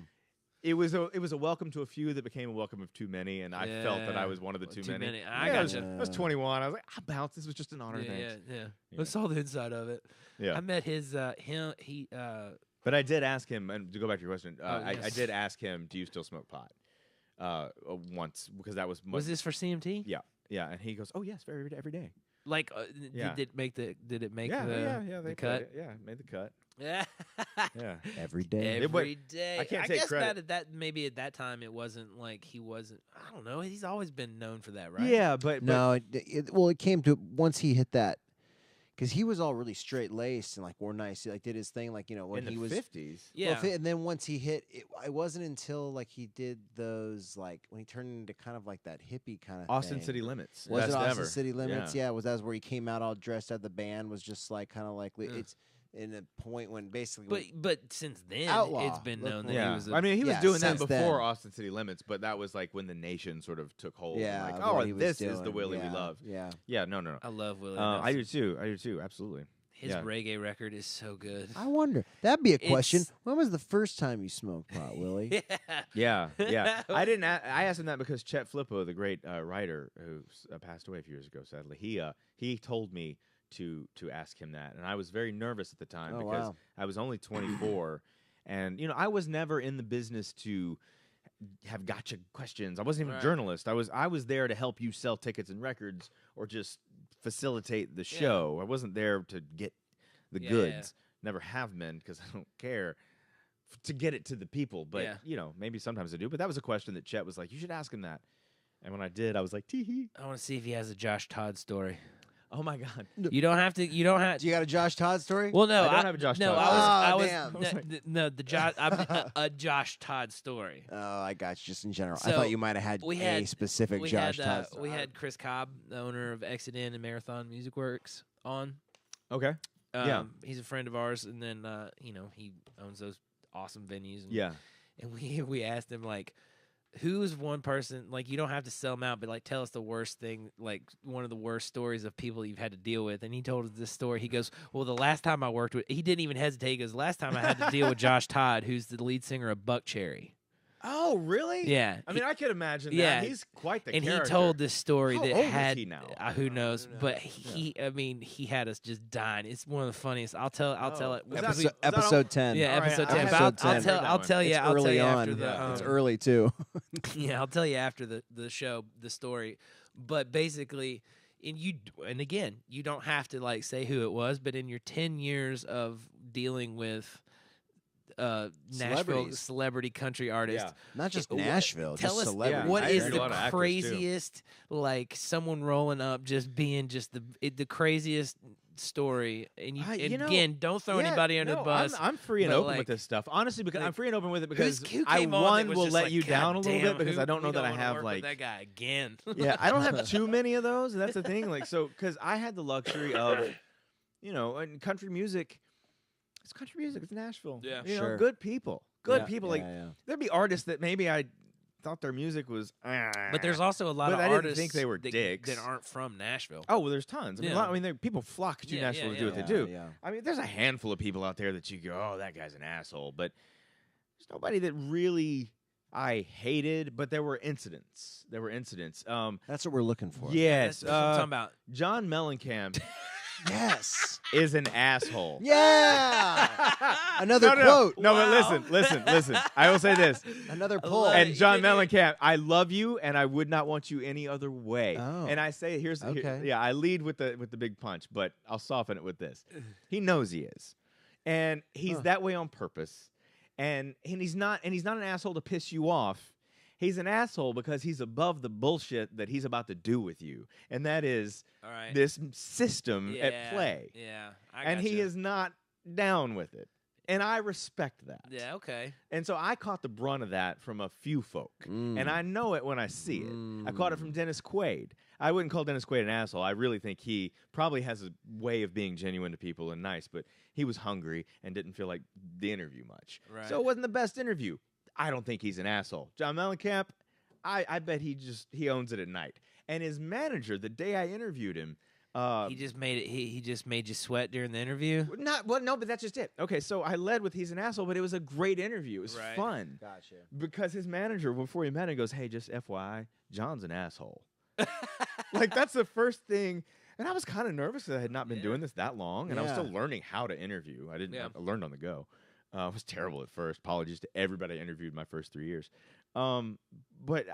It was a welcome to a few that became a welcome of too many, and I felt that I was one of the too many. I gotcha. I was 21. I was like, I'll bounce. This was just an honor. Yeah. I saw the inside of it. Yeah. I met his But I did ask him, and to go back to your question, I did ask him, do you still smoke pot? Once, because that was Was this for CMT? Yeah, and he goes, oh yes, every day. Like, did it make the cut? It made the cut. Yeah. Yeah. Every day. Every day. I can't I take guess credit. that maybe at that time it wasn't like he wasn't. I don't know. He's always been known for that, right? Yeah, but No, it came to once he hit that, because he was all really straight laced and like wore nice. He like did his thing, like when in he the was 50s. Yeah. Well, and then once he hit, it wasn't until like he did those like when he turned into kind of like that hippie kind of Austin thing. City Limits. Was Best it Austin ever. City Limits? Yeah. Yeah, that where he came out all dressed up. The band was just like kind of like it's in a point when basically. But since then, Outlaw. it's been known that Yeah. he was. I mean, he was Yeah, doing that since before then. Austin City Limits, but that was like when the nation sort of took hold. Yeah, Like, of what oh, he was this is the doing. Willie we Yeah, love. Yeah. Yeah, no. I love Willie. I Nelson. do too. Absolutely. His reggae record is so good. I wonder. That'd be a question. It's- When was the first time you smoked pot, Willie? Yeah. Yeah. I didn't. I asked him that because Chet Flippo, the great writer who passed away a few years ago, sadly, he told me to ask him that, and I was very nervous at the time because I was only 24, and I was never in the business to have gotcha questions. I wasn't even a journalist. I was there to help you sell tickets and records or just facilitate the show. I wasn't there to get the goods. Never have been because I don't care to get it to the people. But maybe sometimes I do. But that was a question that Chet was like, you should ask him that. And when I did, I was like, tee hee. I want to see if he has a Josh Todd story. Oh my God. You don't have to. You don't have. Do you got a Josh Todd story? Well, no, I don't have a Josh no, Todd I was. damn. No, the Josh. A Josh Todd story. Oh, I got you. Just in general, So, I thought you might have had we a had- specific Josh Todd. We had Chris Cobb, the owner of Exit In and Marathon Music Works, on. Okay. Yeah. He's a friend of ours, and then he owns those awesome venues. And, Yeah. and we asked him like, who's one person, like, you don't have to sell them out, but like tell us the worst thing, like one of the worst stories of people you've had to deal with. And he told us this story. He goes, well, the last time I worked with, he didn't even hesitate. He goes, last time I had to deal with Josh Todd, who's the lead singer of Buck Cherry. Oh, really? Yeah. I mean, I could imagine that. Yeah. He's quite the And character. he told this story How that old is had he now? Who knows? But he had us just dying. It's one of the funniest. I'll tell it. Was that- episode 10. Yeah, All right, episode I 10. haven't But read that I'll one. tell you. It's I'll tell early you on. after the. It's early too. Yeah, I'll tell you after the show the story. But basically, and again, you don't have to like say who it was, but in your 10 years of dealing with Nashville celebrity country artist. Yeah. Not just What- Nashville, tell just us celebrities. what I is interviewed a lot of the actors, too. craziest, like someone rolling up, just being just the craziest story. And again, don't throw anybody under the bus. I'm free and but, open like- with this stuff. Honestly, because I'm like, free and open with it because who I came on that was will just let like, you down a "God little damn, bit because who- I don't know we that I wanna have work with like that guy again. yeah, I don't have too many of those, and that's the thing. Like, so because I had the luxury of, in country music, it's country music. It's Nashville. Yeah. Sure. Good people. Good Yeah, people. yeah, Like, yeah. there'd be artists that maybe I thought their music was. But there's also a lot But of I didn't artists think they were that, dicks. that aren't from Nashville. Oh well, there's tons. I mean, Yeah. people flock to Yeah, Nashville yeah, to do what yeah. they do. Yeah. I mean, there's a handful of people out there that you go, oh, that guy's an asshole. But there's nobody that really I hated. But there were incidents. That's what we're looking for. Yes. That's what I'm talking about. John Mellencamp Yes. is an asshole. Yeah. Another quote. No, Wow. but listen. I will say this. Another I pull. love And it. John You did Mellencamp, I love you, and I would not want you any other way. Oh. And I say, Okay. I lead with the big punch, but I'll soften it with this. He knows he is, and he's that way on purpose, and he's not an asshole to piss you off. He's an asshole because he's above the bullshit that he's about to do with you, and that is All right. this system at Yeah, play. Yeah. And he is not down with it. And I respect that. Yeah, okay. And so I caught the brunt of that from a few folk. And I know it when I see it. I caught it from Dennis Quaid. I wouldn't call Dennis Quaid an asshole. I really think he probably has a way of being genuine to people and nice, but he was hungry and didn't feel like the interview much. Right. So it wasn't the best interview. I don't think he's an asshole. John Mellencamp, I bet he owns it at night. And his manager, the day I interviewed him, He just made it. He just made you sweat during the interview. No, but that's just it. Okay, so I led with he's an asshole, but it was a great interview. It was fun. Gotcha. Because his manager, before he met him, goes, "Hey, just FYI, John's an asshole." Like, that's the first thing. And I was kind of nervous because I had not been doing this that long, and I was still learning how to interview. I learned on the go. I was terrible at first. Apologies to everybody I interviewed my first 3 years. But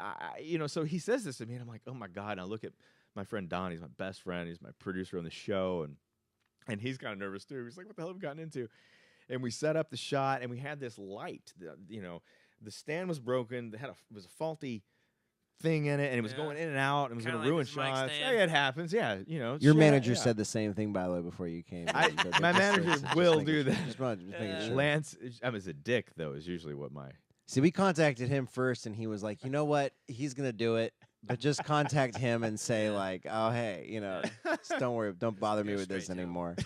so he says this to me, and I'm like, oh my God. And I look at my friend Don. He's my best friend. He's my producer on the show, and he's kind of nervous too. He's like, what the hell have we gotten into? And we set up the shot, and we had this light. The stand was broken. It was a faulty thing in it, and it was going in and out, and it was going to ruin shots. Yeah, it happens. Yeah, Your manager said the same thing, by the way, before you came. My manager will do that. Just making sure. Lance, I was a dick though. Is usually what my. See, we contacted him first, and he was like, you know what? He's gonna do it, but just contact him and say like, oh hey, just don't worry, don't bother me with this anymore.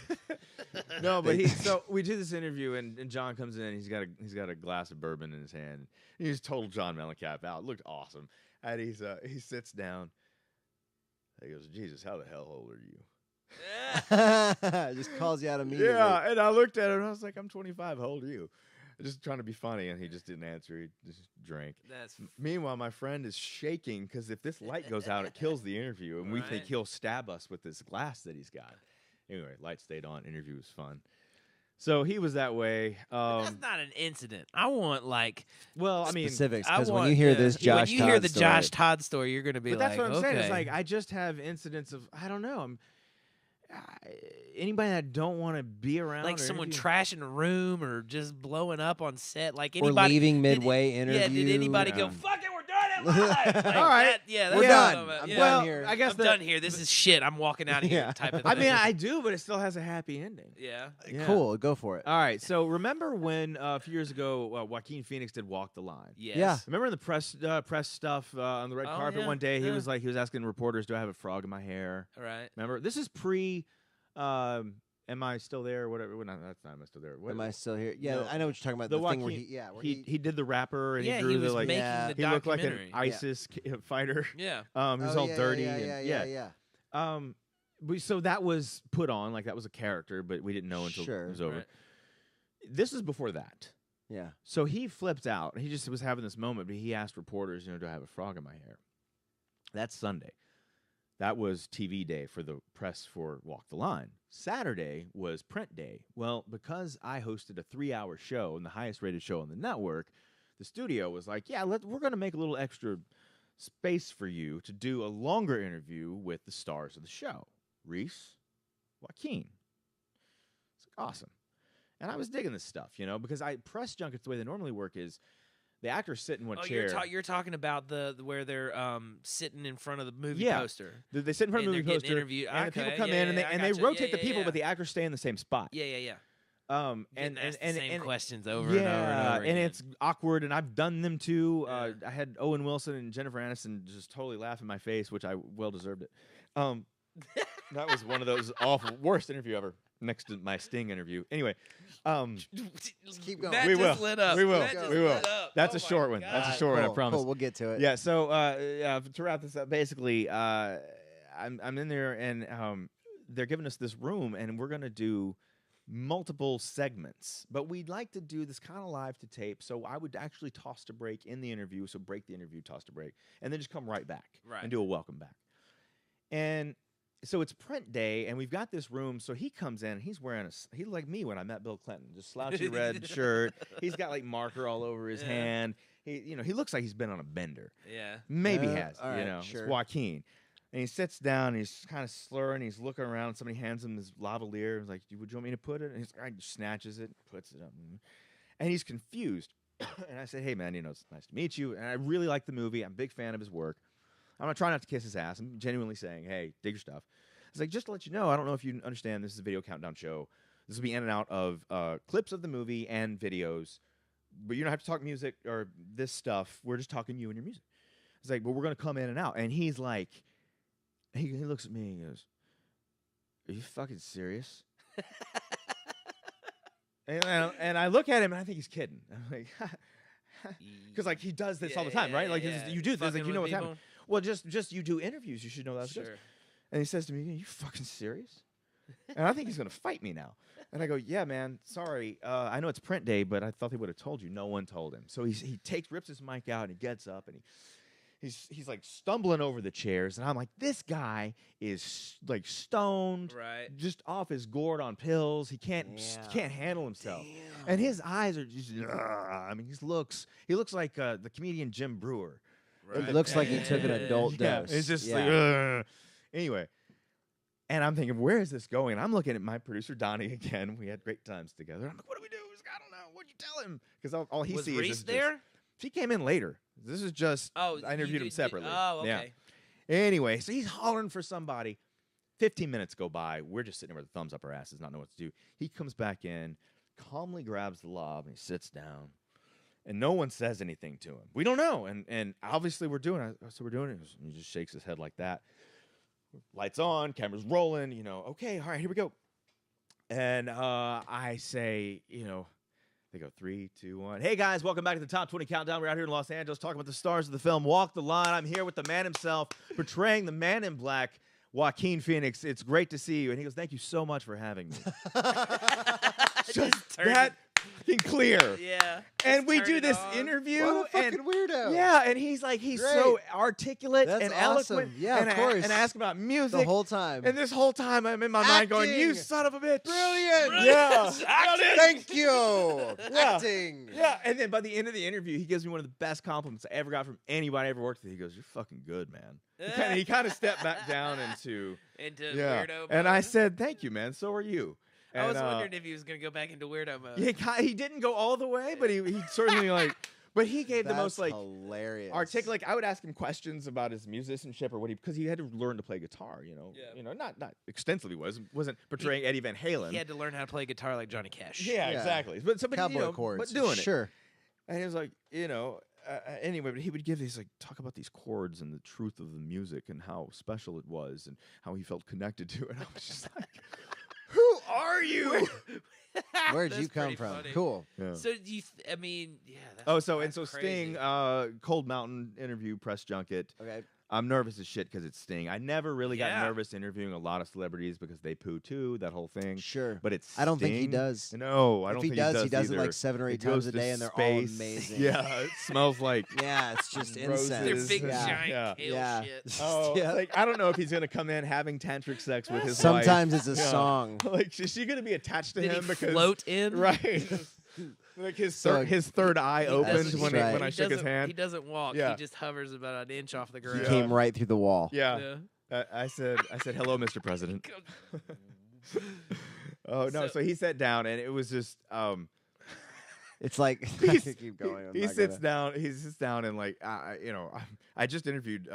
No, but so we do this interview, and John comes in. He's got a glass of bourbon in his hand. He's total John Mellencamp out. Looked awesome. And he sits down. He goes, Jesus, how the hell old are you? Just calls you out immediately. Yeah, and I looked at him and I was like, I'm 25. How old are you? Just trying to be funny, and he just didn't answer. He just drank. Meanwhile, my friend is shaking because if this light goes out, it kills the interview, and we think he'll stab us with this glass that he's got. Anyway, light stayed on. Interview was fun. So he was that way. That's not an incident. I want specifics, because when you hear this Josh Todd story, you're going to be but like, that's what I'm saying. It's like I just have incidents of I don't know. Anybody that don't want to be around, like someone trashing a room or just blowing up on set, like anybody, or leaving midway interview. Yeah, did anybody go, fuck it, we're doing it live? Like, all right, we're done. I'm done here. I guess I'm done here. This is shit. I'm walking out of here. Type of thing. I mean, I do, but it still has a happy ending. Yeah. Cool. Go for it. All right. So remember when a few years ago, Joaquin Phoenix did Walk the Line? Yes. Yeah. Remember in the press stuff on the red carpet one day, he was asking reporters, "Do I have a frog in my hair?" All right. Remember, this is pre. Am I still there? Or whatever. Well, no, that's not. Am I still there? Am I still here? Yeah, I know what you're talking about. The thing Joaquin, where he did the rapper and he drew he was the making the he looked like an documentary. ISIS fighter. Yeah. He was all dirty. Yeah. So that was put on like that was a character, but we didn't know until it was over. Right. This is before that. Yeah. So he flipped out. He just was having this moment, but he asked reporters, "Do I have a frog in my hair?" That's Sunday. That was TV day for the press for Walk the Line. Saturday was print day. Well, because I hosted a 3-hour show and the highest rated show on the network, the studio was like, yeah, we're going to make a little extra space for you to do a longer interview with the stars of the show. Reese, Joaquin. It's like, awesome. And I was digging this stuff, because press junkets, the way they normally work is the actors sit in one chair. You're talking about the where they're sitting in front of the movie poster. They sit in front of the movie poster, and the people come in, and they rotate the people, but the actors stay in the same spot. Yeah. And the same questions over and over and over. And it's awkward, and I've done them too. I had Owen Wilson and Jennifer Aniston just totally laugh in my face, which I well deserved it. That was one of those worst interview ever. Next to my Sting interview. Anyway, just keep going. We will. Lit up. We will. That's a Oh short one. That's a short one. I promise. Cool. We'll get to it. Yeah. So to wrap this up, basically, I'm in there, and they're giving us this room, and we're gonna do multiple segments, but we'd like to do this kind of live to tape. So I would actually toss to break in the interview. So break the interview, toss to break, and then just come right back and do a welcome back. And so it's print day, and we've got this room. So he comes in, and he's wearing he's like me when I met Bill Clinton, just slouchy red shirt. He's got like marker all over his hand. He looks like he's been on a bender. Yeah, maybe he has. Sure. It's Joaquin, and he sits down, and he's kind of slurring. He's looking around. Somebody hands him his lavalier. He's like, "Would you want me to put it?" And he's like, he snatches it, puts it up, and he's confused. And I said, "Hey, man, it's nice to meet you, and I really like the movie. I'm a big fan of his work. I'm not trying not to kiss his ass. I'm genuinely saying, hey, dig your stuff." I was like, just to let you know, I don't know if you understand, this is a video countdown show. This will be in and out of clips of the movie and videos, but you don't have to talk music or this stuff. We're just talking you and your music. I was like, but we're going to come in and out. And he's like, he looks at me and he goes, "Are you fucking serious?" and I look at him and I think he's kidding. I'm like, because like he does this all the time, right? Like you do this, like you know what's happening. Well, just you do interviews, you should know that. Sure. And he says to me, "Are you fucking serious?" And I think he's going to fight me now. And I go, "Yeah, man, sorry. I know it's print day, but I thought they would have told you." No one told him. So he rips his mic out, and he gets up, and he's like stumbling over the chairs. And I'm like, this guy is like stoned, Right. just off his gourd on pills. He can't handle himself. And his eyes are just, I mean, he looks like the comedian Jim Brewer. It looks like he took an adult dose. It's just like, anyway. And I'm thinking, where is this going? I'm looking at my producer, Donnie, again. We had great times together. I'm like, what do we do? He's like, I don't know. What'd you tell him? Because all he Was sees Reese is there? She came in later. This is just, I interviewed him separately. Okay. Yeah. Anyway, so he's hollering for somebody. 15 minutes go by. We're just sitting there with thumbs up our asses, not knowing what to do. He comes back in, calmly grabs the lob, and he sits down. And no one says anything to him. We don't know. And obviously we're doing it. So we're doing it. He just shakes his head like that. Lights on, cameras rolling, okay, all right, here we go. And I say, they go 3, 2, 1. Hey guys, welcome back to the Top 20 Countdown. We're out here in Los Angeles talking about the stars of the film Walk the Line. I'm here with the man himself, portraying the Man in Black, Joaquin Phoenix. It's great to see you. And he goes, thank you so much for having me. Just that fucking clear. Yeah. And we do this interview. What a fucking weirdo. Yeah, and he's like, he's so articulate That's and awesome. eloquent. Yeah, and of course. And ask about music. The whole time. And this whole time I'm in my mind going, you Acting. son of a bitch. Brilliant. Yeah. Thank you. Yeah. Acting. Yeah, and then by the end of the interview, he gives me one of the best compliments I ever got from anybody I ever worked with. He goes, you're fucking good, man. He kind of stepped back down into weirdo mode. And I said, thank you, man. So are you. I was wondering if he was going to go back into weirdo mode. He didn't go all the way, but he certainly but he gave the most hilarious. articulate. I would ask him questions about his musicianship or because he had to learn to play guitar. Not extensively. Wasn't portraying Eddie Van Halen. He had to learn how to play guitar like Johnny Cash. Yeah, exactly. But Cowboy chords. but doing it. Sure. And he was like, anyway, but he would give these talk about these chords and the truth of the music and how special it was and how he felt connected to it. I was just like, who are you? Where'd you come from? Funny. Cool. Yeah. So do you? That's So crazy. Sting, Cold Mountain interview press junket. Okay. I'm nervous as shit because it's Sting. I never really got nervous interviewing a lot of celebrities because they poo too, that whole thing. Sure. But it's I don't think he Sting. does. No, I don't think he does. He does it either. like 7 or 8 It times goes a to day, and they're all space. amazing. Yeah, it smells like Yeah, it's just roses. incense. They're big Yeah. giant kale Yeah. shit. Oh, Yeah. I don't know if he's gonna come in having tantric sex with his Sometimes wife. it's a song. Is she gonna be attached to Did him he because float in? right? His third eye He opened doesn't- when right. I shook his He hand. doesn't walk. Yeah. He just hovers about an inch off the He ground. Yeah. came right through the wall. Yeah. I said hello, Mr. President. Oh no! So he sat down, and it was just It's like He's- keep going. I'm he not sits gonna- down. He sits down and I just interviewed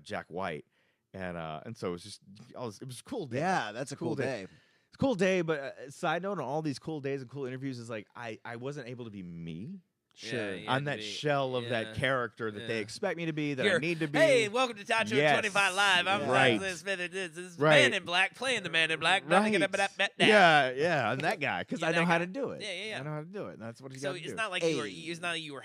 Jack White, and so it was just it was a cool day. Yeah, that's a Cool cool day. day. It's a cool day. But side note on all these cool days and cool interviews is I wasn't able to be me. Sure. Yeah, I'm that shell of that character that they Yeah. expect me to be, that I You're, need to be. Hey, welcome to Top Show Yes. 25 Live. I'm Right. this is Right. Man in Black playing the Man in Black. Right. Yeah, I'm that guy because You're I know that how guy. to do it. Yeah. I know how to do it. And that's what you So got to it's do. not like Hey. it's not like you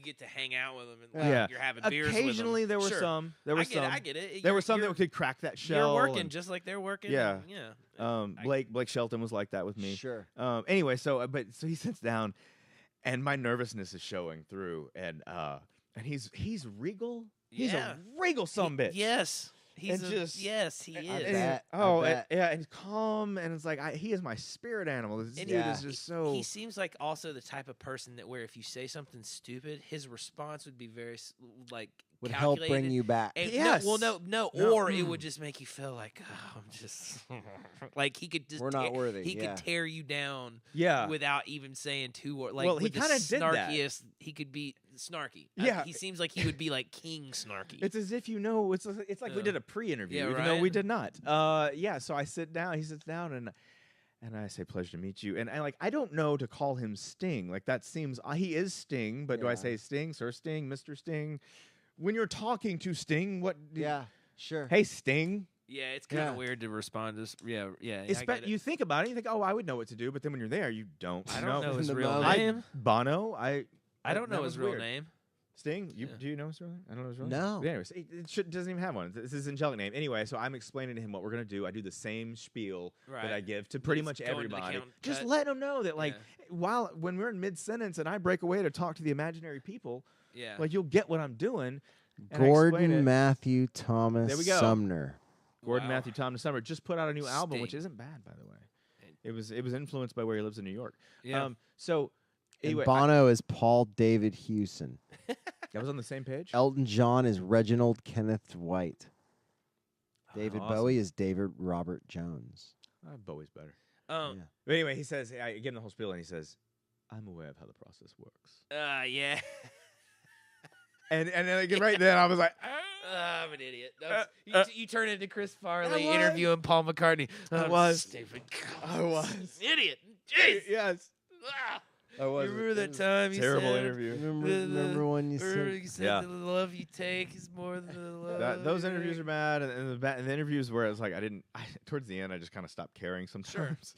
get to hang out with them and Yeah. you're having beers with them. Occasionally there were Sure. some. I get it. There were some that could crack that shell. You're working and- just like they're working. Yeah. Yeah. Blake Shelton was like that with me. Sure. Anyway, so he sits down, and my nervousness is showing through, and he's regal. He's Yeah. a regal sumbitch. Yes. He's And just- yes, he And- is. and- bet. oh, I and, bet. yeah, and he's calm, and it's like he is my spirit animal. This And dude yeah. is just so. He seems like also the type of person that where if you say something stupid, his response would be very Would help bring calculated. you back. And Yes. No, No. or it would just make you feel like, oh, I'm just like he could just We're not worthy, He yeah. could tear you down yeah. without even saying two words. Like Well, he with the kinda did that. snarkiest. He could be snarky. Yeah. He seems like he would be like King Snarky. It's as if it's like we Yeah. did a pre-interview, Yeah, even though right? we did not. So I sit down. He sits down, and I say, "Pleasure to meet you." And I don't know to call him Sting. Like that seems he is Sting, but do I Yeah. say Sting, Sir Sting, Mr. Sting? When you're talking to Sting, what? Yeah, sure. Hey, Sting. yeah, it's kind of Yeah. weird to respond to. Yeah. I get it. You think about it, you think, "Oh, I would know what to do," but then when you're there, you don't. I don't know his In the real moment. name. Bono. I don't know that his was real weird. name. Sting? Do you know his real name? I don't know his real name. No. But anyways, it doesn't even have one. This is his angelic name. Anyway, so I'm explaining to him what we're going to do. I do the same spiel that I give to pretty much everybody. Just let him know that, like, when we're in mid-sentence and I break away to talk to the imaginary people, like, you'll get what I'm doing. Gordon Matthew Thomas there we go. Sumner. Gordon Matthew Thomas Sumner just put out a new album, which isn't bad, by the way. It was influenced by where he lives in New York. Yeah. So anyway, And Bono is Paul David Hewson. that was on the same page. Elton John is Reginald Kenneth White. David awesome. Bowie is David Robert Jones. Bowie's better. Yeah. But anyway, he says, I give him the whole spiel, and he says, "I'm aware of how the process works." Yeah. and then like, right then, I was like, I'm an idiot. You turn into Chris Farley I was. interviewing Paul McCartney. I was. Stupid. I was. Idiot. Jeez. Yes. Ah. I was. You remember that time you Terrible said, interview. Remember when you you said said the love you take is more than the love Those you interviews take. are bad, and the interviews where it's like towards the end I just kind of stopped caring sometimes.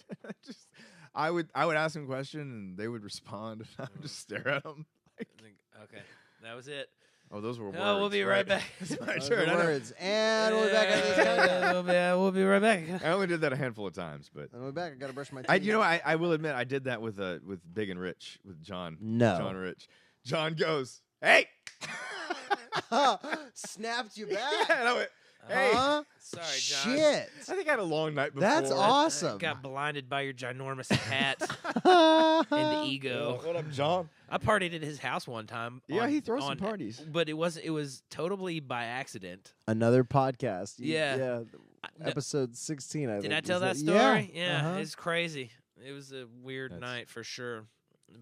I would ask them a question and they would respond, and I would just stare at them. Okay, that was it. Oh, those were words. Oh, we'll be right back. It's my those turn. are I know. words. And we'll be back at the We'll be right back. I only did that a handful of times, but And we're back. I gotta brush my teeth. I will admit I did that with Big and Rich with John. No. John Rich. John goes, "Hey!" Snapped you back. And I went, "Hey!" Huh? Sorry, John. Shit. I think I had a long night before. That's awesome. Got blinded by your ginormous hat and ego. What up, John? I partied at his house one time. Yeah, he throws some on- parties. but it was totally by accident. Another podcast. Yeah. Yeah. No- Episode 16, I think. Did I Is tell that story? Yeah. Yeah, Uh-huh. it's crazy. It was a weird That's- night for sure.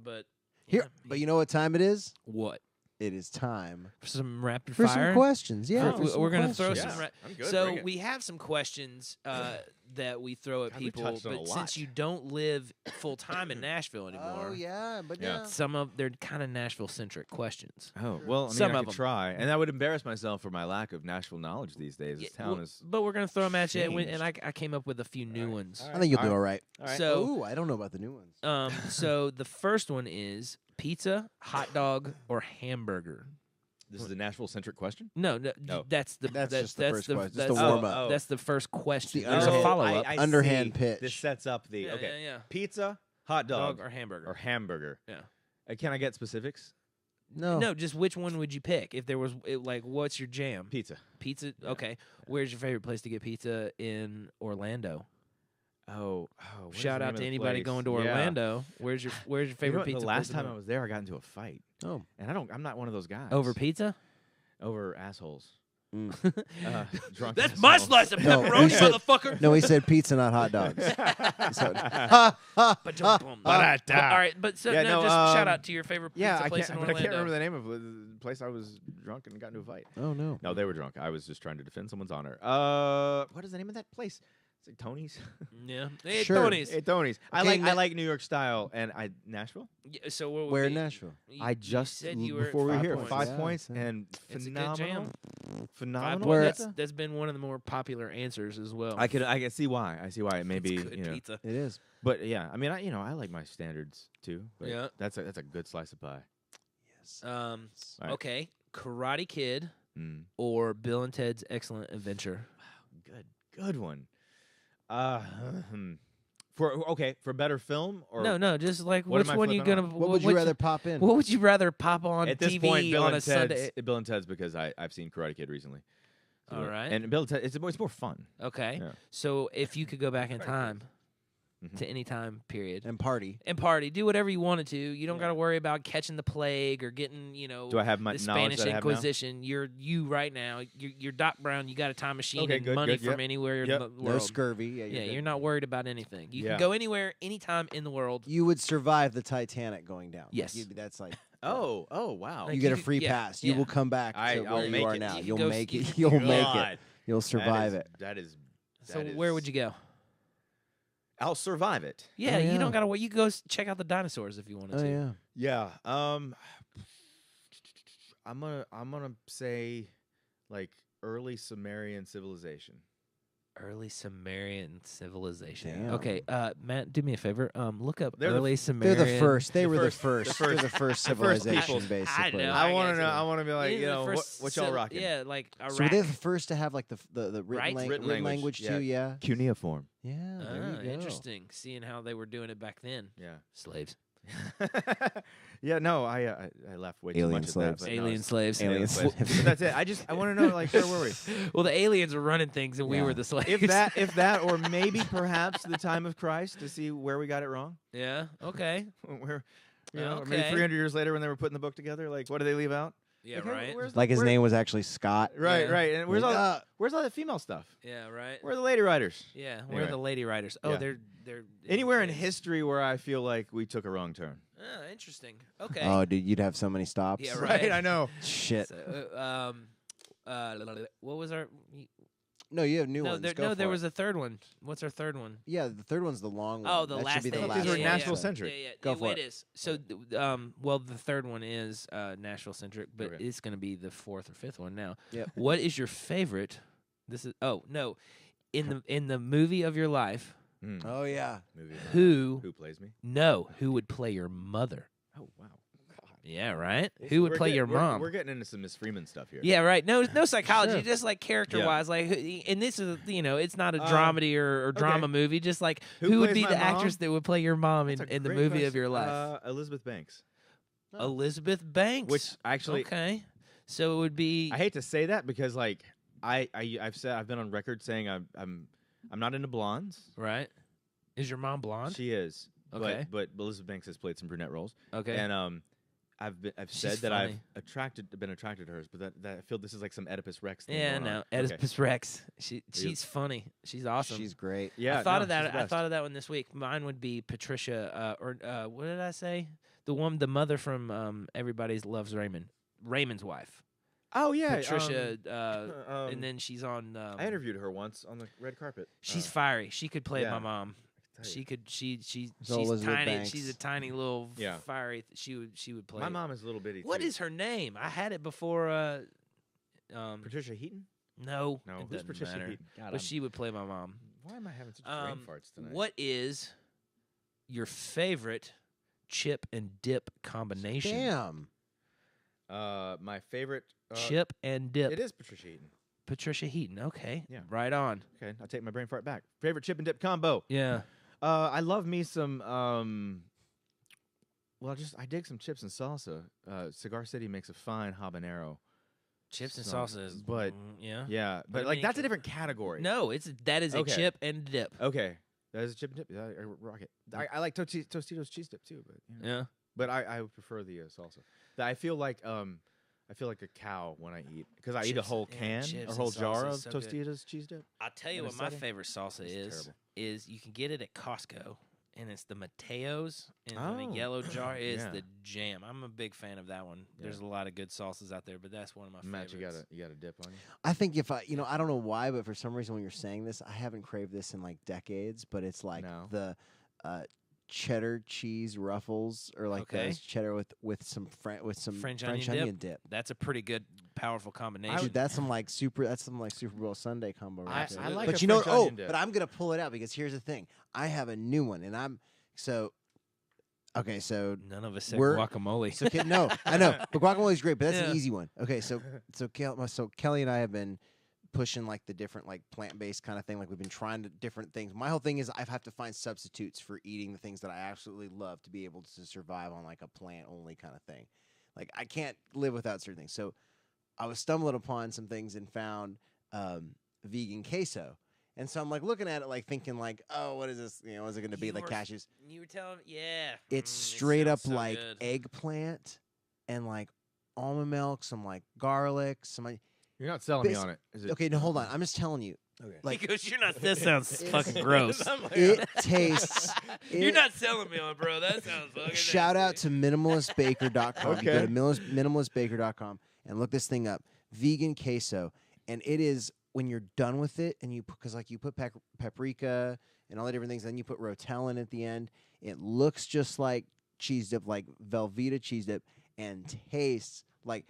But Here, yeah. but you know what time it is? What? It is time For some rapid for fire. some questions. Yeah, For- for some we're gonna throw questions. some. I'm good. So Bring it. we have some questions that we throw at God, we people, touched on a but lot. since you don't live full time in Nashville anymore, Oh yeah, but Yeah. yeah. some of they're kind of Nashville centric questions. Oh well, I mean, Some I of could 'em. try, and I would embarrass myself for my lack of Nashville knowledge these days. This town is. But we're gonna throw them at you, changed. and I came up with a few new ones. All I think you'll do all all right. All right. So Ooh, I don't know about the new ones. so the first one is pizza, hot dog, or hamburger. This is a Nashville centric question. No, Oh. that's the That's just the that's first the question. Just that's the the- warm-up. Oh. That's the first question. the There's a underhand- follow up. I Underhand see. pitch. This sets up the okay. Yeah. Pizza, hot dog, Dog or hamburger. or hamburger. Yeah. Can I get specifics? No. No, just which one would you pick? If there was like, what's your jam? Pizza. Pizza. Okay. Where's your favorite place to get pizza in Orlando? Oh. What is Shout the name out of to the anybody place? going to Yeah. Orlando. Where's your You know favorite what? pizza? The place last in time the I world? was there, I got into a fight, Oh. and I'm not one of those guys. Over pizza? Over assholes. Mm. Drunk That's my assholes. slice of No, pepperoni, he said- motherfucker. No, he said pizza, not hot dogs. Ba-dum-bum. Ba-da-da. All right, but so Yeah, no, no, just shout um, out to your favorite pizza Yeah, I place can't. in But I Orlando. can't remember the name of the place. I was drunk and got into a fight. Oh no. No, they were drunk. I was just trying to defend someone's honor. What is the name of that place? It's like Tony's. Yeah. Hey, Sure. Tony's. Hey, Tony's. I Okay, I like New York style, and Nashville. Yeah, so what would Where be- in Nashville? you- I you just said you were at before we were 5 here, points. 5 Yeah, points yeah. and It's a good phenomenal. jam. 5 Phenomenal. Where- points. pizza. That's been one of the more popular answers as well. I can see why. I see why it may It's be. good You know, pizza. It is. but yeah, I mean, I like my standards too. But Yeah. that's a good slice of pie. Yes. All right. Okay, Karate Kid Mm. or Bill and Ted's Excellent Adventure. Good one. For better film or No, just like What which am I one you flipping gonna? on? What would you rather pop in? What would you rather pop on at this TV point, Bill on and a Ted's, Sunday? Bill and Ted's because I've seen Karate Kid recently. All right. And Bill and Ted, it's more fun. Okay, Yeah. so if you could go back in time Mhm. to any time period And party. and party, do whatever you wanted to. You don't got to worry about catching the plague or getting Do I have my the knowledge Spanish that I have now? Inquisition. You right now. You're Doc Brown. You got a time machine Okay, and good, money good, from yep. anywhere Yep. in the No world. scurvy. Yeah, Yeah, good. you're not worried about anything. You Yeah. can go anywhere, anytime in the world. You would survive the Titanic going down. Like, Yes. that's like Oh, wow. Like, you get a you- free yeah, pass. You yeah. will come back to I'll where make you are it. now. You You'll go make ski- it. You'll make God. it. You'll survive it. That is. So that where is- would you go? I'll survive it. Yeah, yeah. you don't gotta. You go check out the dinosaurs if you wanted Oh to. yeah. Yeah. I'm gonna say like early Sumerian civilization. Early Sumerian civilization. Damn. Okay, Matt, do me a favor. Look up They're early They're Sumerian. the first. They were the first- first. the They're the first- first the first civilization, people. basically. I know. I want to got know. you. I want to be like, These you are the know, first what y'all rocking? Yeah, like Iraq. So were they the first to have like the written, Right? Written language language, too? Yeah. Cuneiform. Yeah. There you go. Interesting. Seeing how they were doing it back then. Yeah. Slaves. Yeah, no, I laughed way too Alien much slaves. at that. but no, Alien it's- slaves. Alien slaves. But that's it. I want to know, like, where were we? Well, the aliens were running things, and we Yeah. were the slaves. If that, or maybe perhaps the time of Christ to see where we got it wrong. Yeah. Okay. Where, you know, maybe Okay. 300 years later when they were putting the book together, like, what did they leave out? Yeah. Like, hey, Right. where's Like his where- name was actually Scott. Right, Yeah. right. And where's Like, all that female stuff? Yeah. Right. Where are the lady writers? Yeah. Where Anyway. are the lady writers? Oh, Yeah. they're Anywhere in kids. history where I feel like we took a wrong turn. Oh, interesting. Okay. Oh, dude, you'd have so many stops. Yeah, right. I know. Shit. So, what was our? No, you have new No, ones. there, Go no, for there it. was a third one. What's our third one? Yeah, the third one's the long one. Oh, the that last should be the thing. last These are one. Nashville So- centric. Yeah, yeah. Go yeah, for it it. is. So, well, the third one is Nashville centric, but Okay. it's going to be the fourth or fifth one now. Yep. What is your favorite? In the movie of your life, Mm. Oh yeah. Movie. who plays me? who would play your mother? Oh wow. Yeah, right. Who would play your mom? We're getting into some Miss Freeman stuff here. Yeah, right. No psychology, Sure. just like character wise. Like, and this is it's not a Um, dramedy or drama okay. movie. Just like Who would plays be my the mom? actress that would play your mom That's in a the great movie of question. your life? Elizabeth Banks. Elizabeth Banks. Which actually, okay, so it would be I hate to say that because like I've been on record saying I'm not into blondes. right. Is your mom blonde? She is. Okay. But Elizabeth Banks has played some brunette roles. Okay. And I've She's said that funny. I've been attracted to hers, but that I feel this is like some Oedipus Rex thing. yeah, going no, on. Okay. Oedipus Rex. She's funny. She's awesome. She's great. Yeah, I thought no, of that. she's the I best. thought of that one this week. Mine would be Patricia, what did I say? The mother from Everybody Loves Raymond, Raymond's wife. Oh yeah, Patricia, um, and then she's on. I interviewed her once on the red carpet. She's fiery. She could play yeah. my mom. I tell you. She could. She's Elizabeth tiny. Banks. She's a tiny little Yeah. fiery. She would play. My mom is a little bitty. What too. is her name? I had it before. Patricia Heaton? No, No, it who's doesn't Patricia matter. Heaton? But she would play my mom. Why am I having such brain farts tonight? What is your favorite chip and dip combination? Damn. My favorite Chip and dip. It is Patricia Heaton. Patricia Heaton. Okay. Yeah. Right on. Okay, I'll take my brain fart back. Favorite chip and dip combo. Yeah. I love me some. I dig some chips and salsa. Cigar City makes a fine habanero. Chips and So- salsa is. but- yeah. Yeah, do but you like mean that's a chip- different category. No, that is a Okay. chip and dip. Okay, that is a chip and dip. I rock it. I like Tostitos cheese dip too, but you know. Yeah. But I would prefer the salsa. I feel like a cow when I eat because I eat a Chips- whole yeah, can chips or and whole jar salsa of is so good. Tostitos cheese dip. I'll tell you In a what my setting? favorite salsa It's is. terrible. Is you can get it at Costco, and it's the Mateos in Oh. a yellow jar. It's Yeah. the jam. I'm a big fan of that one. There's a lot of good salsas out there, but that's one of my Matt, favorites. you got a dip on you. I think if I don't know why, but for some reason when you're saying this, I haven't craved this in like decades. But it's like No. the cheddar cheese ruffles, or like Okay. those cheddar with some French French onion onion dip. That's a pretty good, powerful combination. Dude, that's some like Super Bowl Sunday combo right there. I like But a you know, French onion dip. but I'm gonna pull it out because here's the thing. I have a new one, and I'm so okay. So None of us said We're- guacamole. so no, I know, but guacamole is great, but that's Yeah. an easy one. Okay, so Kelly and I have been pushing like the different like plant-based kind of thing. Like we've been trying to different things. My whole thing is I have to find substitutes for eating the things that I absolutely love to be able to survive on like a plant-only kind of thing. Like I can't live without certain things. So I was stumbling upon some things and found vegan queso. And so I'm like looking at it, like thinking, like, oh, what is this? Is it going to be You like were- cashews? You were telling me, yeah. It's It straight up sounds so like good. eggplant and like almond milk, some like garlic, some. You're not selling me Basi- on it. Is it? Okay, no, hold on. I'm just telling you. Okay. Like He goes, you're not. That sounds It's- fucking gross. I'm like, it tastes. You're it- not selling me on, it, bro. That sounds fucking. Shout out nasty. to minimalistbaker.com. You go Okay. to minimalistbaker.com and look this thing up. Vegan queso, and it is when you're done with it, and you because like you put paprika and all the different things, then you put Rotel in at the end. It looks just like cheese dip, like Velveeta cheese dip, and tastes like.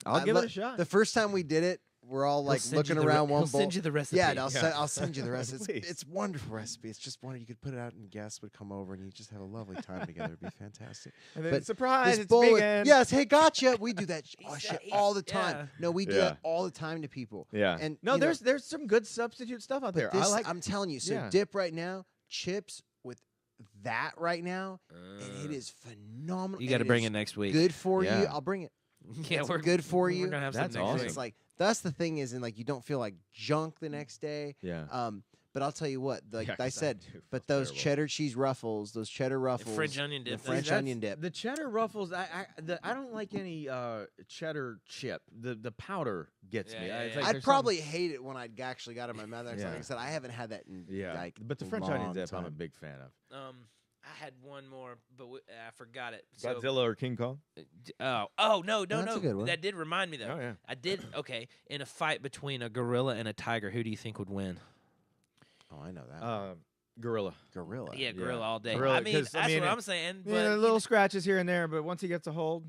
I'll I give lo- it a shot. The first time we did it, we're all like send looking you the around he'll one bowl. send you the recipe. Yeah, and I'll send you the recipe. Please. It's wonderful recipe. It's just one you could put it out and guests would come over and you just have a lovely time together. It'd be fantastic. And then But surprise, this it's bowl with- vegan. yes, hey, gotcha. We do that He shit said- all the yeah. time. No, we do Yeah. that all the time to people. Yeah. And no, you know, there's some good substitute stuff out there. This, I like. I'm telling you. So yeah. dip right now, chips with that right now, and it is phenomenal. You got to and bring is it next week. Good for you. Yeah. I'll bring it. Yeah, It's we're good for We're you. gonna have That's some next awesome. week. It's like that's the thing is, and like you don't feel like junk the next day. Yeah. But I'll tell you what, like Yeah, I 'cause said, do feel but those terrible. cheddar cheese ruffles, those cheddar ruffles, French onion the dip. French That's- onion dip. The cheddar ruffles, I don't like any cheddar chip. The powder gets me. Yeah, It's yeah, like I'd there's probably hate it when I actually got it in my mouth. Yeah. Like I said, I haven't had that in yeah. like But the a French onion long dip, I'm a time. big fan of. I had one more, but I forgot it. So, Godzilla or King Kong? oh no, That's a good one. That did remind me though. Oh yeah. I did okay. In a fight between a gorilla and a tiger, who do you think would win? Oh, I know that. Gorilla. Gorilla. Yeah, gorilla all day. Gorilla, I mean, 'cause, that's I mean, what I'm saying. But Yeah, little scratches here and there, but once he gets a hold,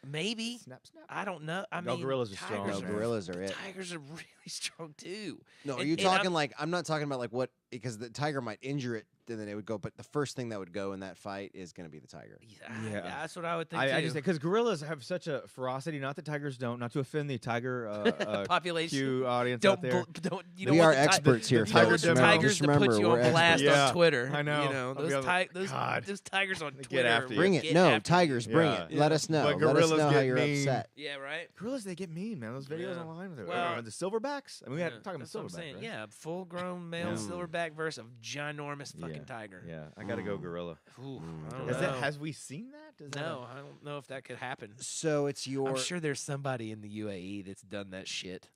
maybe snap, snap. I don't know. I No, mean, gorillas are strong, tigers No, man. gorillas are it. Tigers are really strong too. No, are And- you and talking I'm- like I'm not talking about like what because the tiger might injure it and then it would go, but the first thing that would go in that fight is going to be the tiger. Yeah, that's what I would think. I too. just because gorillas have such a ferocity. Not that tigers don't. Not to offend the tiger population. Q audience Don't out there. don't you don't We want are the ti- experts here, You don't want folks. the Remember- tigers just to put remember, you we're on blast experts. on Yeah, Twitter. I know. You know I'll be those able to- those God. those tigers on They get Twitter. after you. Bring it. get No, after you. tigers, bring Yeah. it. Let us know. But Let us gorillas know how get you're mean. upset. Yeah, right. Gorillas, they get mean, man. Those videos Yeah. online. Well, The silverbacks. I mean, we had Yeah, talking about that's what I'm silverbacks. saying. Right? Yeah, full-grown male Yeah. silverback versus a ginormous fucking tiger. Yeah, I gotta go gorilla. Ooh, I Mm. don't Has know. has we seen that? Is that No, I don't know if that could happen. So it's your I'm sure there's somebody in the UAE that's done that shit.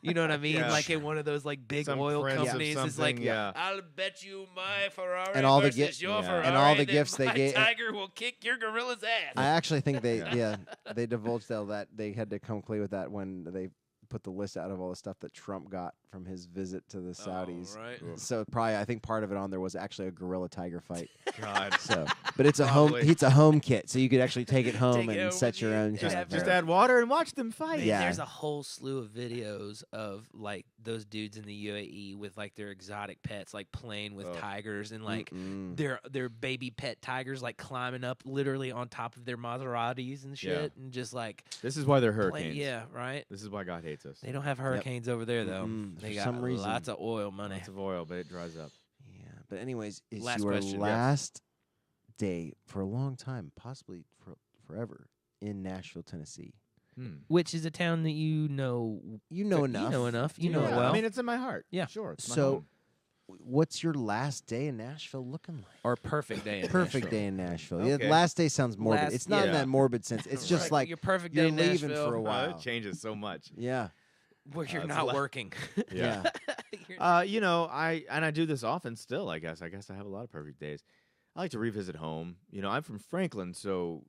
You know what I mean? Yeah. Like in one of those like big Some oil friends of companies. It's like, something, yeah. I'll bet you my Ferrari And all the versus your yeah. Ferrari. And all the that gifts they my gave- Tiger will kick your gorilla's ass. I actually think they Yeah. they divulged all that they had to come clean with that when they put the list out of all the stuff that Trump got from his visit to the Saudis. Oh, right. So probably I think part of it on there was actually a gorilla tiger fight. God. So, but it's a home Probably. it's a home kit, so you could actually take it home Take it and home set with your you. own. Just- kind have of Just thing. add water and watch them fight. Yeah. There's a whole slew of videos of like those dudes in the UAE with like their exotic pets, like playing with Oh. tigers and like Mm-mm. their baby pet tigers, like climbing up literally on top of their Maseratis and shit, and just like This is why they're play- hurricanes. yeah, right. This is why God hates us. They don't have hurricanes over there though. Mm-mm, They for got some reason. lots of oil money. Lots of oil, but it dries up. Yeah, but anyways, it's Last your question. Yes. last day for a long time, possibly for forever, in Nashville, Tennessee. Which is a town that you know. You know enough. You know enough. You know Yeah, it well. I mean, it's in my heart. Yeah. Sure. It's my So, home. what's your last day in Nashville looking like? or perfect day. In Perfect Nashville. day in Nashville. Okay. Yeah, last day sounds morbid. Last- It's not in yeah. that morbid sense. It's just Right. like your perfect you're day in leaving Nashville, for a while. It changes so much. Yeah. where you're it's not la- working. Yeah. You're- You know, I do this often still, I guess. I guess I have a lot of perfect days. I like to revisit home. You know, I'm from Franklin, so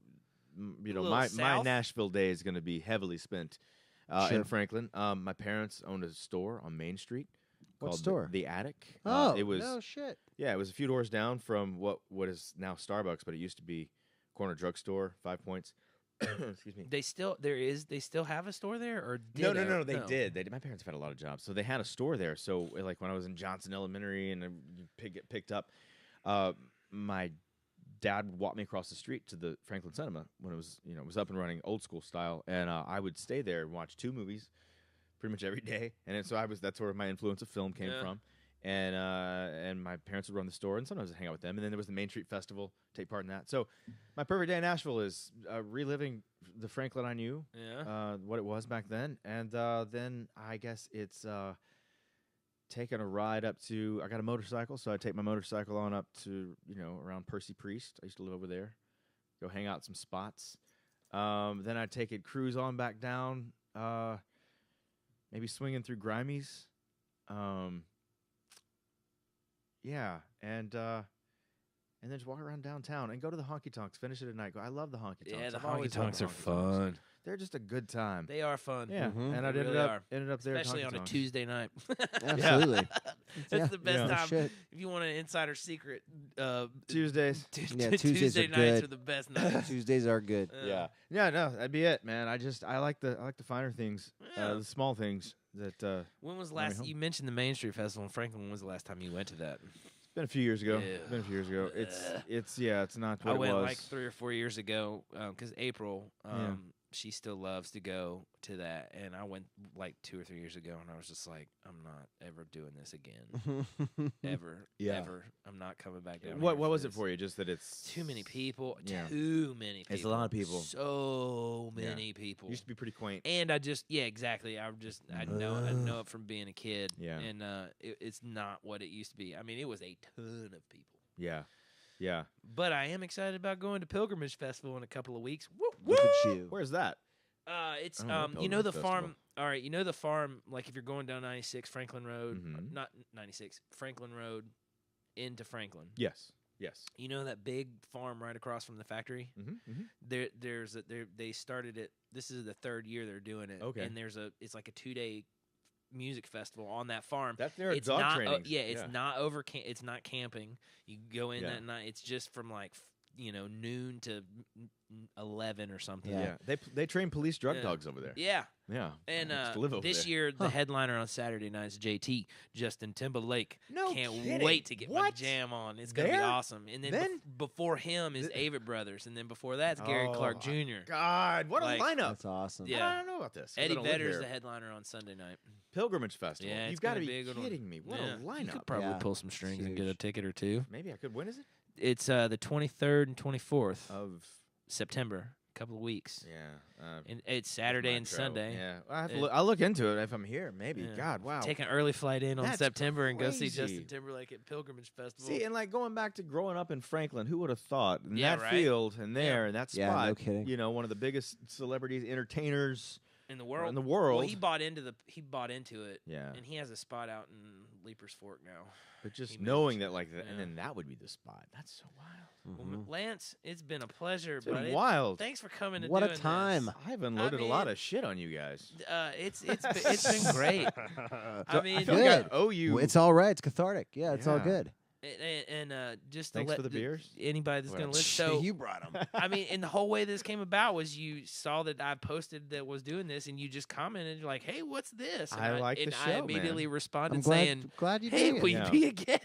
you know, little my south? Nashville day is going to be heavily spent in Sure. Franklin. My parents owned a store on Main Street What called store? The Attic. Oh, it was no shit. yeah, it was a few doors down from what is now Starbucks, but it used to be corner drugstore, 5 Points. Excuse me. They still have a store there, or did No. They did. They did. My parents have had a lot of jobs, so they had a store there. So, like when I was in Johnson Elementary and get picked up, my dad would walk me across the street to the Franklin Cinema when it was up and running, old school style, and I would stay there and watch 2 movies, pretty much every day. And that's where my influence of film came from. And my parents would run the store, and sometimes I'd hang out with them. And then there was the Main Street Festival, take part in that. So my perfect day in Nashville is reliving the Franklin I knew, what it was back then. And then I guess it's taking a ride up to, I got a motorcycle, so I take my motorcycle on up to, around Percy Priest. I used to live over there, go hang out some spots. Then I take it cruise on back down, maybe swinging through Grimey's. Yeah, and then just walk around downtown and go to the honky tonks. Finish it at night. I love the honky tonks. Yeah, the I've always honky loved tonks the are honky tonks. fun. they're just a good time. They are fun. Yeah, and I They ended really up are. ended up there, Especially on a honky-tonk. Tuesday night. Absolutely. That's the best no time. shit. If you want an insider secret, Tuesdays. Tuesdays Tuesday are nights good. are the best nights. Tuesdays are good. Yeah, no, that'd be it, man. I like the finer things, the small things that. When was Bring me last? home. You mentioned the Main Street Festival in Franklin. When was the last time you went to that? It's been a few years ago. Yeah. It's been a few years ago. It's not what I it went was. like 3 or 4 years ago because April, she still loves to go to that, and I went like 2 or 3 years ago, and I was just like, I'm not ever doing this again, ever. I'm not coming back down. What was it for you? Just that it's Too many people. Yeah. Too many people. It's a lot of people. So many people. Used to be pretty quaint. And exactly. I know it from being a kid. Yeah. And it's not what it used to be. I mean, it was a ton of people. Yeah. But I am excited about going to Pilgrimage Festival in a couple of weeks. Look at you. Where's that? It's I don't know you know the Pilgrimage farm. Festival. All right, you know the farm. Like if you're going down 96 Franklin Road, Mhm. not 96 Franklin Road, into Franklin. Yes. You know that big farm right across from the factory. They started it. This is the 3rd year they're doing it. Okay. And it's like a 2-day music festival on that farm. That's their It's dog not, training. it's not it's not camping. You go in that night. It's just from like noon to 11 or something. Yeah. They train police drug dogs over there. Yeah. Yeah. And I used to live over this there. year, the headliner on Saturday night is JT, Justin Timberlake. No Can't kidding. wait to get my What? jam on. It's going to be There? awesome. And then before him is Avett Brothers. And then before that's Gary Clark Jr. God, what a Like, lineup! That's awesome. Yeah. I don't know about this. 'cause I Eddie don't live Vedder's here. the headliner on Sunday night. Pilgrimage Festival. Yeah, You've it's got to gonna be be a good one. kidding me. What Yeah. a lineup. You could probably Yeah. pull some strings and get a Huge. ticket or two. Maybe I could. When is it? It's the 23rd and 24th Of September. A couple of weeks. yeah. And it's Saturday and Metro. Sunday. Yeah, I have to I'll look into it if I'm here. Maybe. Yeah. God, wow. Take an early flight in on That's September and go see crazy. Justin Timberlake at Pilgrimage Festival. See, and like going back to growing up in Franklin, who would have thought in Yeah, that right? field and there in that Yeah, spot, no kidding. one of the biggest celebrities, entertainers in the world. in the world. Well, he bought into it. Yeah. And he has a spot out in Leapers Fork now. But just he knowing moved. that, like, and Yeah. then that would be the spot. That's so wild. Well, Lance, it's been a pleasure. It's been buddy. wild. Thanks for coming and What a doing time. I've unloaded a lot mean- of shit on you guys. This. It's been great. I mean, I feel like I Good. owe you. It's all right. It's cathartic. Yeah, it's all Yeah. good. and just to Thanks let for the beers. anybody that's going Well, to listen. So you brought them. I mean, and the whole way this came about was you saw that I posted that was doing this, and you just commented like, "Hey, what's this?" And I like the and show, I immediately man. responded I'm saying, glad you "Hey, did. will it. you Yeah. be a guest?"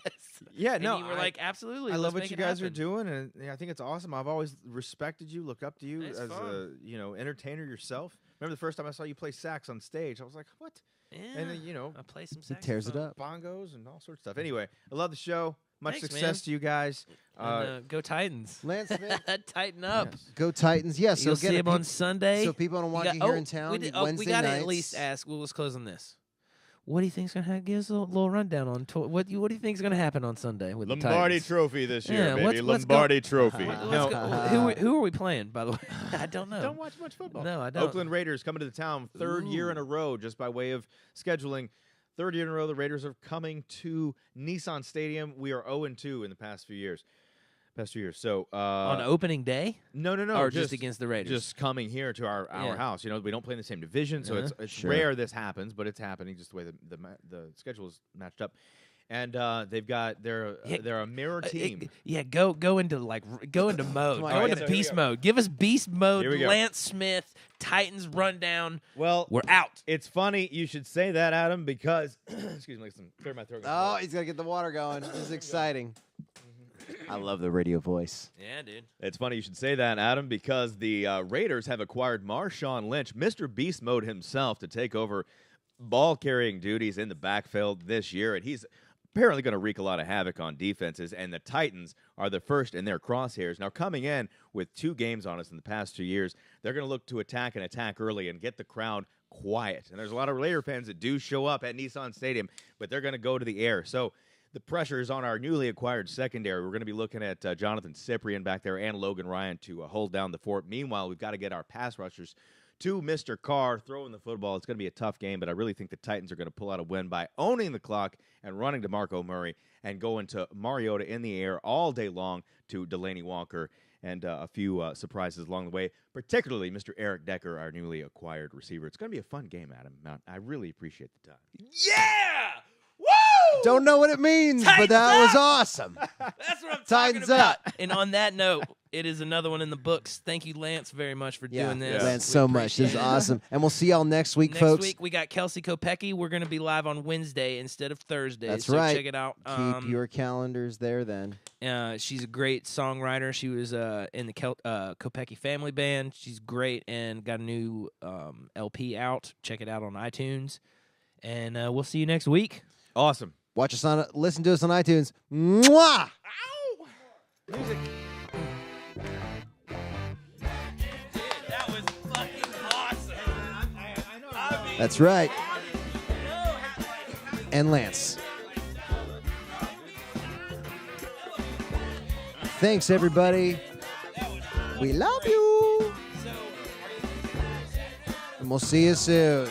Yeah, And no, you were like, "Absolutely." I love let's what you make it guys are happen." doing, and I think it's awesome. I've always respected you, looked up to you It's as fun. a entertainer yourself. Remember the first time I saw you play sax on stage? I was like, "What?" Yeah, And then I play some He tears it saxophone. up. bongos and all sorts of stuff. Anyway, I love the show. Much Thanks, success man. to you guys. And, go Titans! Lance Smith, Tighten up. yes. go Titans. Yeah, so You'll get see it, him on peop- Sunday. So people don't want you here in town. Wednesday we gotta nights. at least ask. Well, let's close on this. What do you think's gonna happen? Give us a little rundown on what do you think's gonna happen on Sunday with the Lombardi Titans? Trophy this year, Yeah, baby. let's go- Lombardi Trophy. Let's No, go. Who are we playing? By the way, I don't know. don't watch much football. No, I don't. Oakland Raiders coming to the town, third year in a row, just by way of scheduling. Third year in a row, the Raiders are coming to Nissan Stadium. We are 0-2 in the past 2 years. So on opening day, no, or just against the Raiders. just coming here to our Yeah. house. We don't play in the same division, so it's Sure. rare this happens, but it's happening just the way the schedule is matched up. And they're a mirror team. go into mode. Come on, Go guys. into So here beast we go. mode. Give us beast mode. Here we go. Lance Smith, Titans rundown. Well, We're out. it's funny you should say that, Adam, because excuse me, clear my throat. Oh, he's gotta get the water going. This is exciting. I love the radio voice. Yeah, dude. It's funny you should say that, Adam, because the Raiders have acquired Marshawn Lynch, Mr. Beast Mode himself, to take over ball-carrying duties in the backfield this year, and he's apparently going to wreak a lot of havoc on defenses, and the Titans are the first in their crosshairs. Now, coming in with 2 games on us in the past 2 years, they're going to look to attack early and get the crowd quiet. And there's a lot of Raider fans that do show up at Nissan Stadium, but they're going to go to the air. So the pressure is on our newly acquired secondary. We're going to be looking at Jonathan Cyprian back there and Logan Ryan to hold down the fort. Meanwhile, we've got to get our pass rushers to Mr. Carr throwing the football. It's going to be a tough game, but I really think the Titans are going to pull out a win by owning the clock and running to Marco Murray and going to Mariota in the air all day long to Delaney Walker and a few surprises along the way, particularly Mr. Eric Decker, our newly acquired receiver. It's going to be a fun game, Adam. I really appreciate the time. Yeah! Woo! Don't know what it means, but that was awesome. That's what I'm talking Tightens about. up. And on that note, it is another one in the books. Thank you, Lance, very much for doing this. Lance, We so much. This is appreciate it. awesome. And we'll see y'all next week, Next folks. week, we got Kelsey Kopecki. We're going to be live on Wednesday instead of Thursday. That's so right. Check it out. Keep your calendars there then. She's a great songwriter. She was in the Kopecki family band. She's great and got a new LP out. Check it out on iTunes. And we'll see you next week. Awesome. Watch us listen to us on iTunes. Mwah! Ow! Music. That was fucking awesome. That's right. And Lance. Thanks, everybody. We love you. And we'll see you soon.